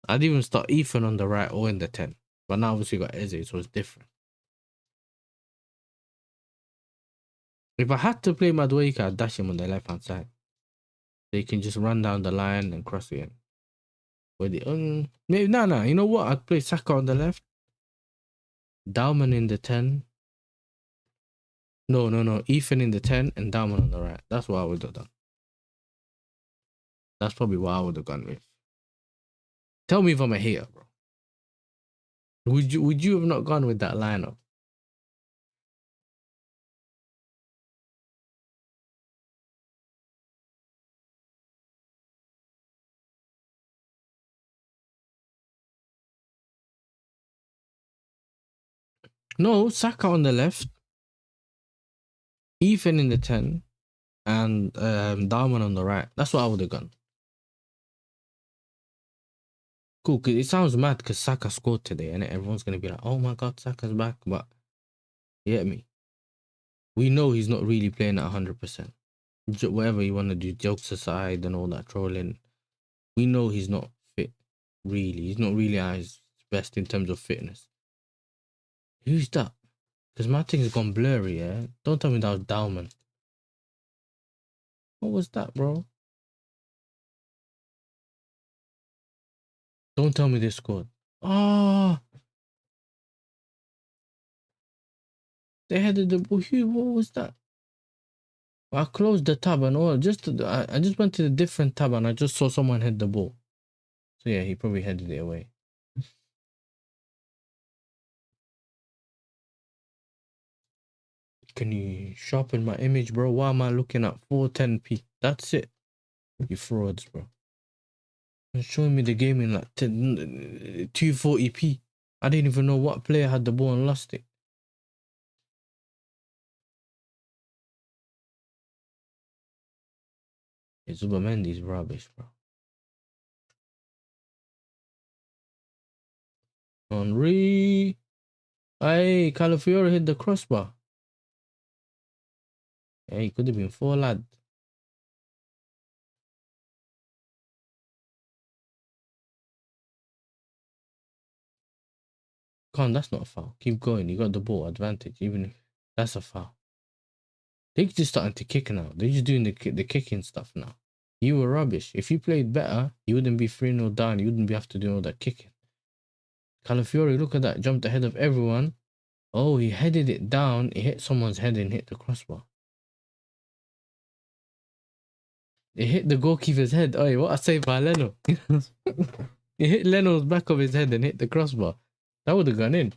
S1: I'd even start Ethan on the right or in the 10. But now obviously you got Eze, so it's different. If I had to play Madueke, I'd dash him on the left-hand side. So you can just run down the line and cross it in. With the, maybe, no. You know what? I'd play Saka on the left. Dalman in the 10. No. Ethan in the 10 and Dalman on the right. That's what I would have done. That's probably what I would have gone with. Tell me if I'm a hater, bro. Would you have not gone with that lineup? No, Saka on the left, Ethan in the 10, and Darman on the right. That's what I would have gone. Cool, because it sounds mad because Saka scored today, and everyone's going to be like, oh my God, Saka's back. But, you get me? We know he's not really playing at 100%. Whatever you want to do, jokes aside and all that trolling, we know he's not fit, really. He's not really at his best in terms of fitness. Who's that? Because my thing's gone blurry, yeah? Don't tell me that was Dalman. What was that, bro? Don't tell me they scored. Oh, they headed the ball. What was that? I closed the tab and all. I just went to a different tab and I just saw someone hit the ball. So yeah, he probably headed it away. Can you sharpen my image, bro? Why am I looking at 410p? That's it. You frauds, bro. You're showing me the game in like 240p. I didn't even know what player had the ball and lost it. It's Zubamendi's rubbish, bro. Henry. Hey, Calafiore hit the crossbar. Yeah, he could have been 4, lad. Come, that's not a foul. Keep going. You got the ball advantage. Even if that's a foul. They're just starting to kick now. They're just doing the kicking stuff now. You were rubbish. If you played better, you wouldn't be 3-0 down. You wouldn't be have to do all that kicking. Calafiore, look at that. Jumped ahead of everyone. Oh, he headed it down. It hit someone's head and hit the crossbar. It hit the goalkeeper's head. Oh, what a save by Leno. It hit Leno's back of his head and hit the crossbar. That would have gone in.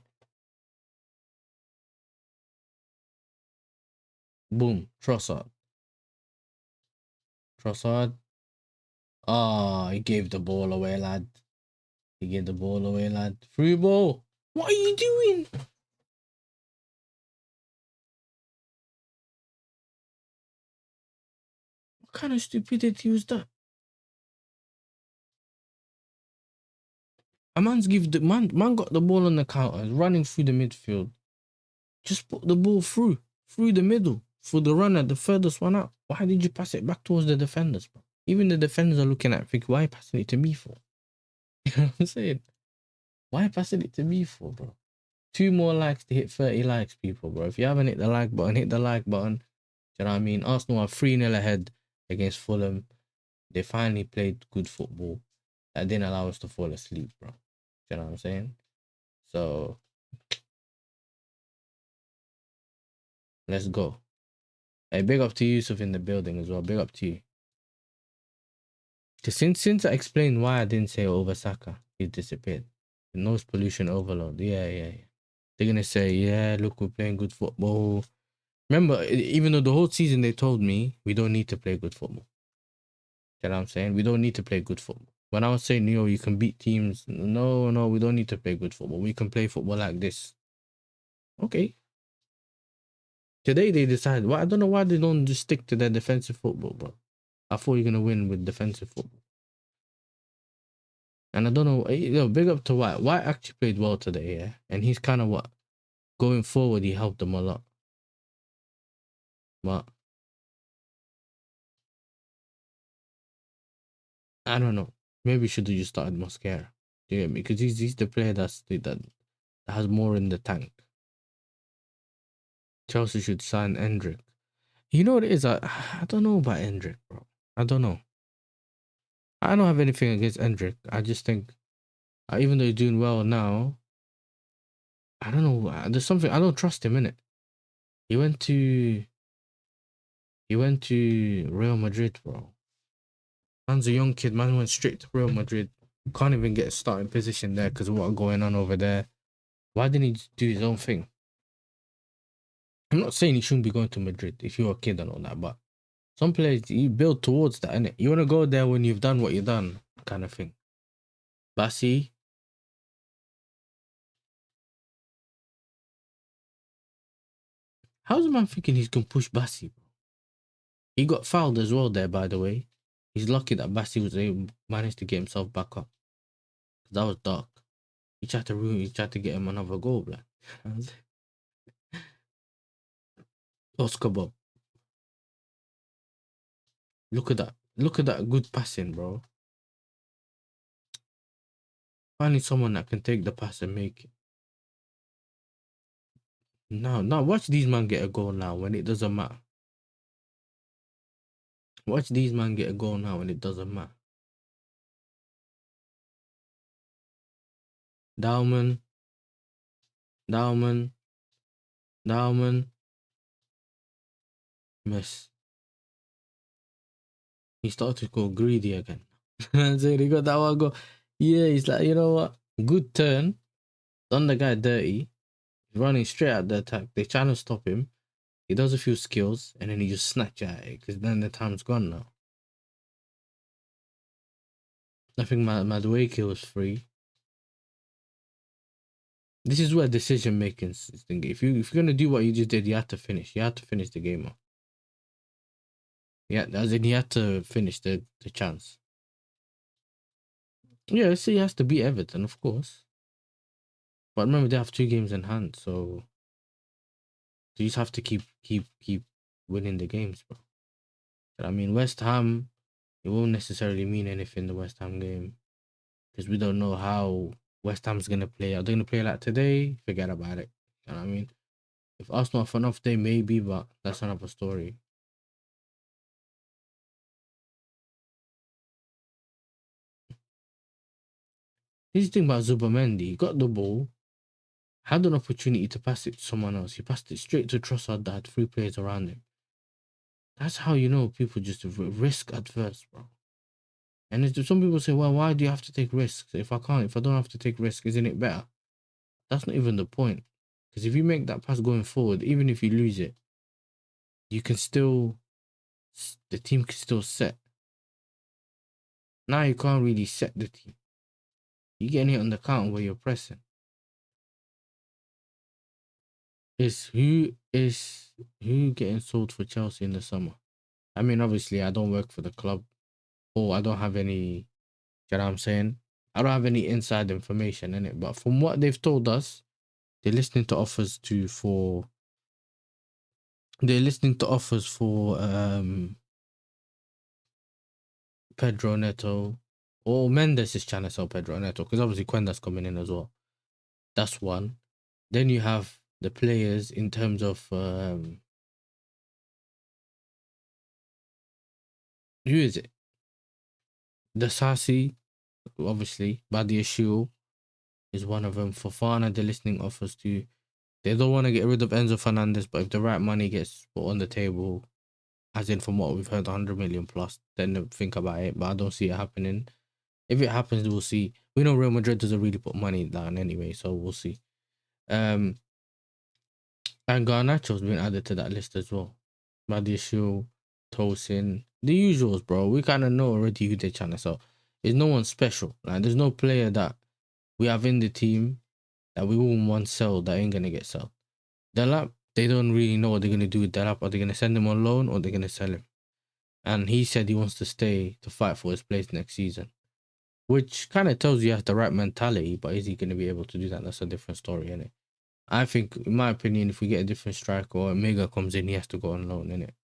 S1: Boom. Trossard. Ah, he gave the ball away, lad. He gave the ball away, lad. Free ball. What are you doing? What kind of stupidity was that? A man's give the man got the ball on the counter, running through the midfield. Just put the ball through the middle for the runner, the furthest one out. Why did you pass it back towards the defenders, bro? Even the defenders are looking at think, why are you passing it to me for? You know what I'm saying? Why are you passing it to me for, bro? 2 more likes to hit 30 likes, people, bro. If you haven't hit the like button, hit the like button. Do you know what I mean? Arsenal are 3-0 ahead against Fulham. They finally played good football. That didn't allow us to fall asleep, bro. Do you know what I'm saying? So let's go. Hey, big up to Yusuf in the building as well. Big up to you. Since I explained why I didn't say over Saka, he disappeared. The noise pollution overload. Yeah. They're gonna say, yeah, look, we're playing good football. Remember, even though the whole season they told me we don't need to play good football. You know what I'm saying? We don't need to play good football. When I was saying, you can beat teams. No, we don't need to play good football. We can play football like this. Okay. Today they decided. Well, I don't know why they don't just stick to their defensive football, bro. I thought you're gonna win with defensive football. And I don't know, big up to White. White actually played well today, yeah. And he's kind of going forward, he helped them a lot. But I don't know. Maybe we should have just started Mosquera. Do you get me? Because he's the player that has more in the tank. Chelsea should sign Endrick. You know what it is? I don't know about Endrick, bro. I don't know. I don't have anything against Endrick. I just think, even though he's doing well now, I don't know. There's something I don't trust him in it. He went to Real Madrid, bro. Man's a young kid. Man went straight to Real Madrid. Can't even get a starting position there because of what's going on over there. Why didn't he just do his own thing? I'm not saying he shouldn't be going to Madrid if you're a kid and all that, but some players, you build towards that, innit? You want to go there when you've done what you've done, kind of thing. Bassi. How's the man thinking he's going to push Bassi, bro? He got fouled as well there, by the way. He's lucky that Bassi managed to get himself back up. That was dark. He tried to get him another goal, blood. Oscar Bob. Look at that. Look at that good passing, bro. Finally someone that can take the pass and make it. Now watch these man get a goal now when it doesn't matter. Watch these man get a goal now when it doesn't matter. Dowman. Miss. he started to go greedy again. And so he got that one go. Yeah, he's like, you know what? Good turn. Done the guy dirty. He's running straight at the attack. They're trying to stop him. He does a few skills and then he just snatch at it because then the time's gone now. I think Madueke was free. This is where decision making is. If you're gonna do what you just did, you have to finish. You have to finish the game off. Yeah, as in you have to finish the chance. Yeah, so he has to beat Everton, of course. But remember, they have 2 games in hand, so you just have to keep winning the games, bro. But I mean, West Ham, it won't necessarily mean anything, the West Ham game, because we don't know how West Ham's gonna play. Are they gonna play like today? Forget about it. You know what I mean? If Arsenal have an off day, maybe, but that's another story. This is the thing about Zubamendi. He got the ball, had an opportunity to pass it to someone else. He passed it straight to Trossard that had 3 players around him. That's how you know people just risk adverse, bro. And some people say, well, why do you have to take risks? If I don't have to take risks, isn't it better? That's not even the point. Because if you make that pass going forward, even if you lose it, you can still, the team can still set. Now you can't really set the team. You're getting it on the counter where you're pressing. Who getting sold for Chelsea in the summer? I mean, obviously, I don't work for the club, or I don't have any, you know what I'm saying? I don't have any inside information in it, but from what they've told us, they're listening to offers for Pedro Neto, or Mendes is trying to sell Pedro Neto because obviously Quenda's coming in as well. That's one. Then you have the players in terms of who is it? The Sassi, obviously. Badiashile is one of them. Fofana, they're listening offers to. They don't want to get rid of Enzo Fernandez, but if the right money gets put on the table, as in from what we've heard, 100 million plus, then they'll think about it. But I don't see it happening. If it happens, we'll see. We know Real Madrid doesn't really put money down anyway, so we'll see. And Garnacho's been added to that list as well. Badiashile, Tosin, the usuals, bro. We kind of know already who they're trying to sell. There's no one special. Like, there's no player that we have in the team that we wouldn't want sell that ain't gonna get sold. Delap, they don't really know what they're gonna do with Delap. Are they gonna send him on loan or they're gonna sell him? And he said he wants to stay to fight for his place next season, which kind of tells you he has the right mentality. But is he gonna be able to do that? That's a different story, innit? I think, in my opinion, if we get a different striker or Mega comes in, he has to go on loan, innit?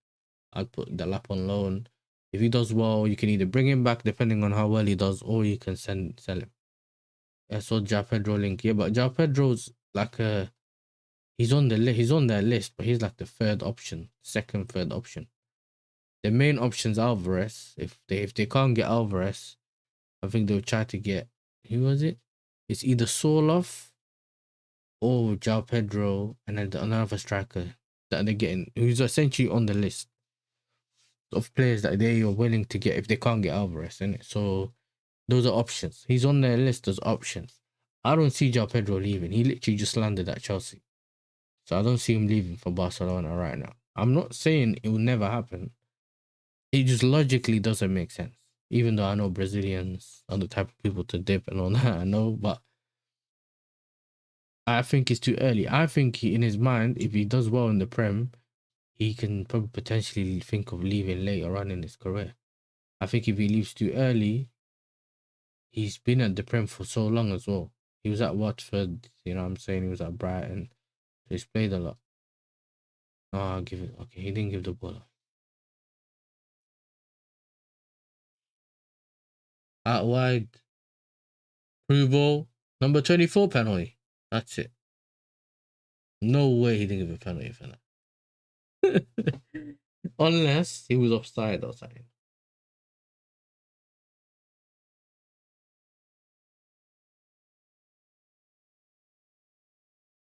S1: I'd put Delap on loan. If he does well, you can either bring him back depending on how well he does, or you can sell him. I saw João Pedro link here, but João Pedro's like he's on their list, but he's like the third option, third option. The main option's Alvarez. If they can't get Alvarez, I think they'll try to get, who was it? It's either Sorloth or João Pedro, and then another striker that they're getting, who's essentially on the list of players that they are willing to get if they can't get Alvarez, innit? So those are options. He's on their list as options. I don't see João Pedro leaving. He literally just landed at Chelsea. So I don't see him leaving for Barcelona right now. I'm not saying it will never happen. It just logically doesn't make sense. Even though I know Brazilians are the type of people to dip and all that, I know, but I think it's too early. I think in his mind, if he does well in the Prem, he can probably potentially think of leaving later on in his career. I think if he leaves too early, he's been at the Prem for so long as well. He was at Watford, you know what I'm saying? He was at Brighton. So he's played a lot. Oh, I'll give it. Okay, he didn't give the ball. Out wide. Through ball. Number 24 penalty. That's it. No way he didn't give a penalty for that. Unless he was offside or something.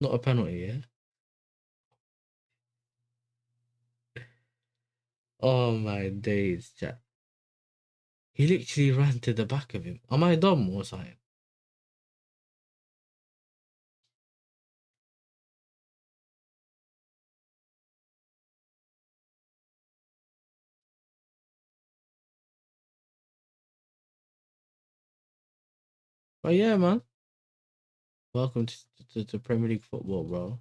S1: Not a penalty, yeah? Oh my days, chat. He literally ran to the back of him. Am I dumb or something? But yeah, man. Welcome to Premier League football, bro.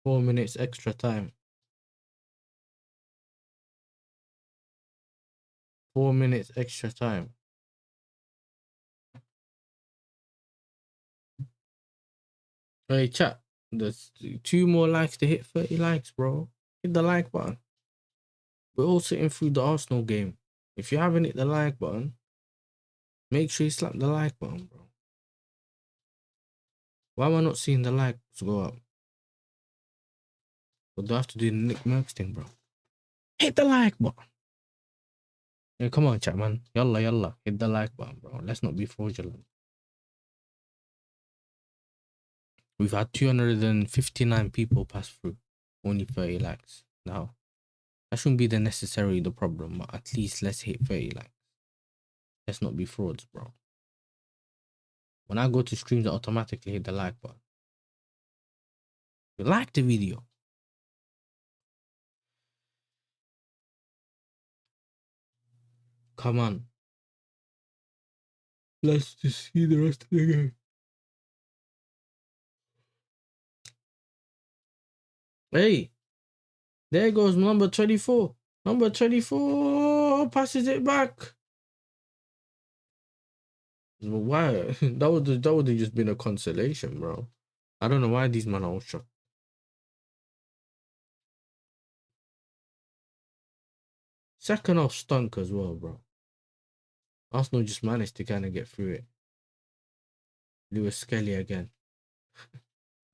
S1: Four minutes extra time. 4 minutes extra time. Hey, chat. There's 2 more likes to hit 30 likes, bro. Hit the like button. We're all sitting through the Arsenal game. If you haven't hit the like button, make sure you slap the like button, bro. Why am I not seeing the likes go up? But do I have to do the Nick Merckx thing, bro? Hit the like button. Yeah, come on, chat, man. Yalla, yalla. Hit the like button, bro. Let's not be fraudulent. We've had 259 people pass through. Only 30 likes. Now, that shouldn't be the problem, but at least let's hit 30 likes. Let's not be frauds, bro. When I go to streams, I automatically hit the like button. Like the video. Come on. Let's just see the rest of the game. Hey, there goes number 24. Number 24 passes it back. Why? That would have just been a consolation, bro. I don't know why these men are all shocked. Second half stunk as well, bro. Arsenal just managed to kind of get through it. Lewis Skelly again.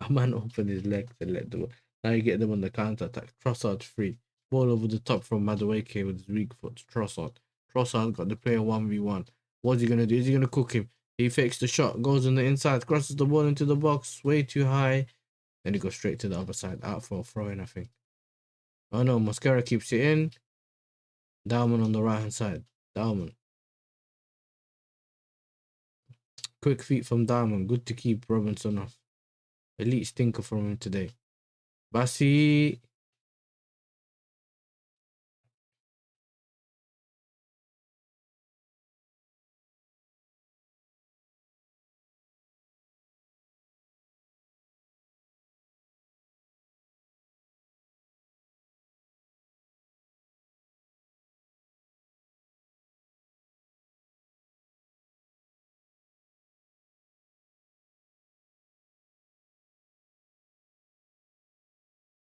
S1: A man opened his legs and let them. Now you get them on the counter attack. Trossard free. Ball over the top from Madueke with his weak foot. Trossard. Trossard got the player 1v1. What's he going to do? Is he going to cook him? He fakes the shot. Goes on the inside. Crosses the ball into the box. Way too high. Then he goes straight to the other side. Out for a throw-in, I think. Oh no. Mosquera keeps it in. Dauman on the right-hand side. Dauman. Quick feet from Dauman. Good to keep Robinson off. Elite stinker from him today. Bassi.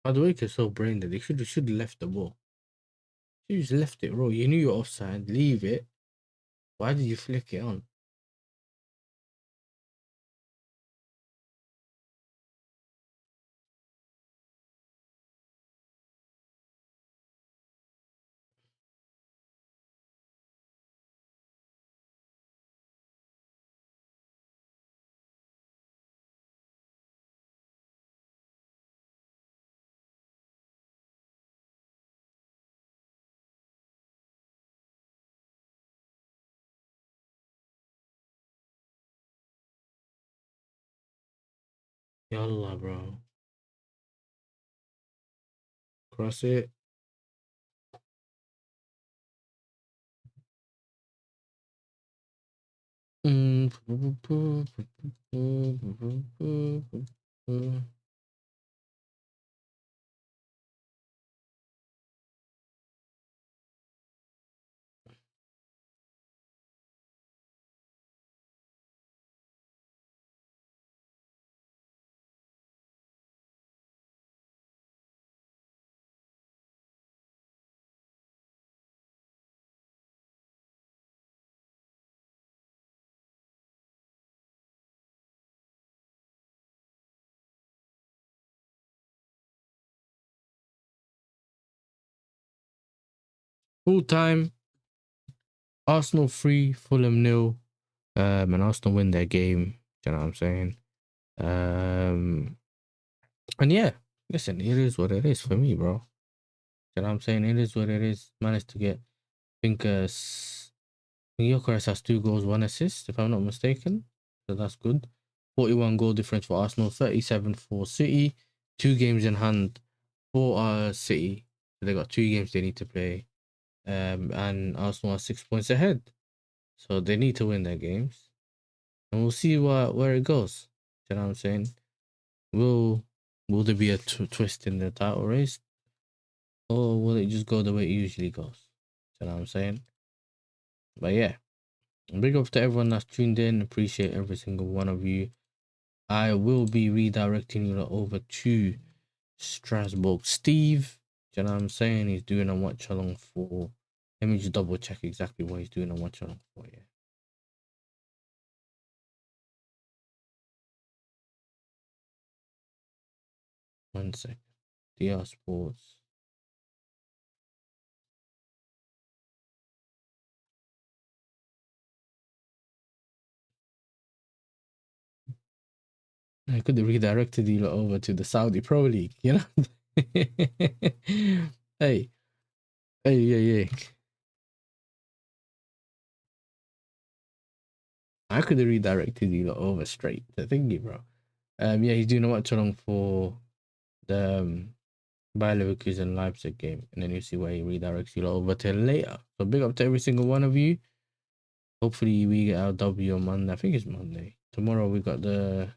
S1: Madueke is so brain dead. They should have left the ball. You just left it, bro. You knew you're offside. Leave it. Why did you flick it on? Yallah, bro. Cross it. Full time. Arsenal 3, Fulham 0. And Arsenal win their game. Do you know what I'm saying? And yeah, listen, it is what it is for me, bro. You know what I'm saying? It is what it is. Managed to get, I think, Gyökeres has 2 goals, 1 assist, if I'm not mistaken. So that's good. 41 goal difference for Arsenal, 37 for City. 2 games in hand for City. So they got 2 games they need to play. And Arsenal are 6 points ahead. So they need to win their games. And we'll see where it goes. You know what I'm saying? Will there be a twist in the title race? Or will it just go the way it usually goes? You know what I'm saying? But yeah, big up to everyone that's tuned in. Appreciate every single one of you. I will be redirecting you over to Strasbourg. Steve, you know what I'm saying? He's doing a watch along for. Let me just double check exactly what he's doing a watch along for. Yeah. 1 second. DR Sports. I could have redirected you over to the Saudi Pro League, you know? Hey. Yeah. I could have redirected you over straight to thingy, bro. Yeah, he's doing a watch along for the Bayer Leverkusen Leipzig game, and then you see where he redirects you over to later. So big up to every single one of you. Hopefully we get our W on Monday. I think it's Monday. Tomorrow we got the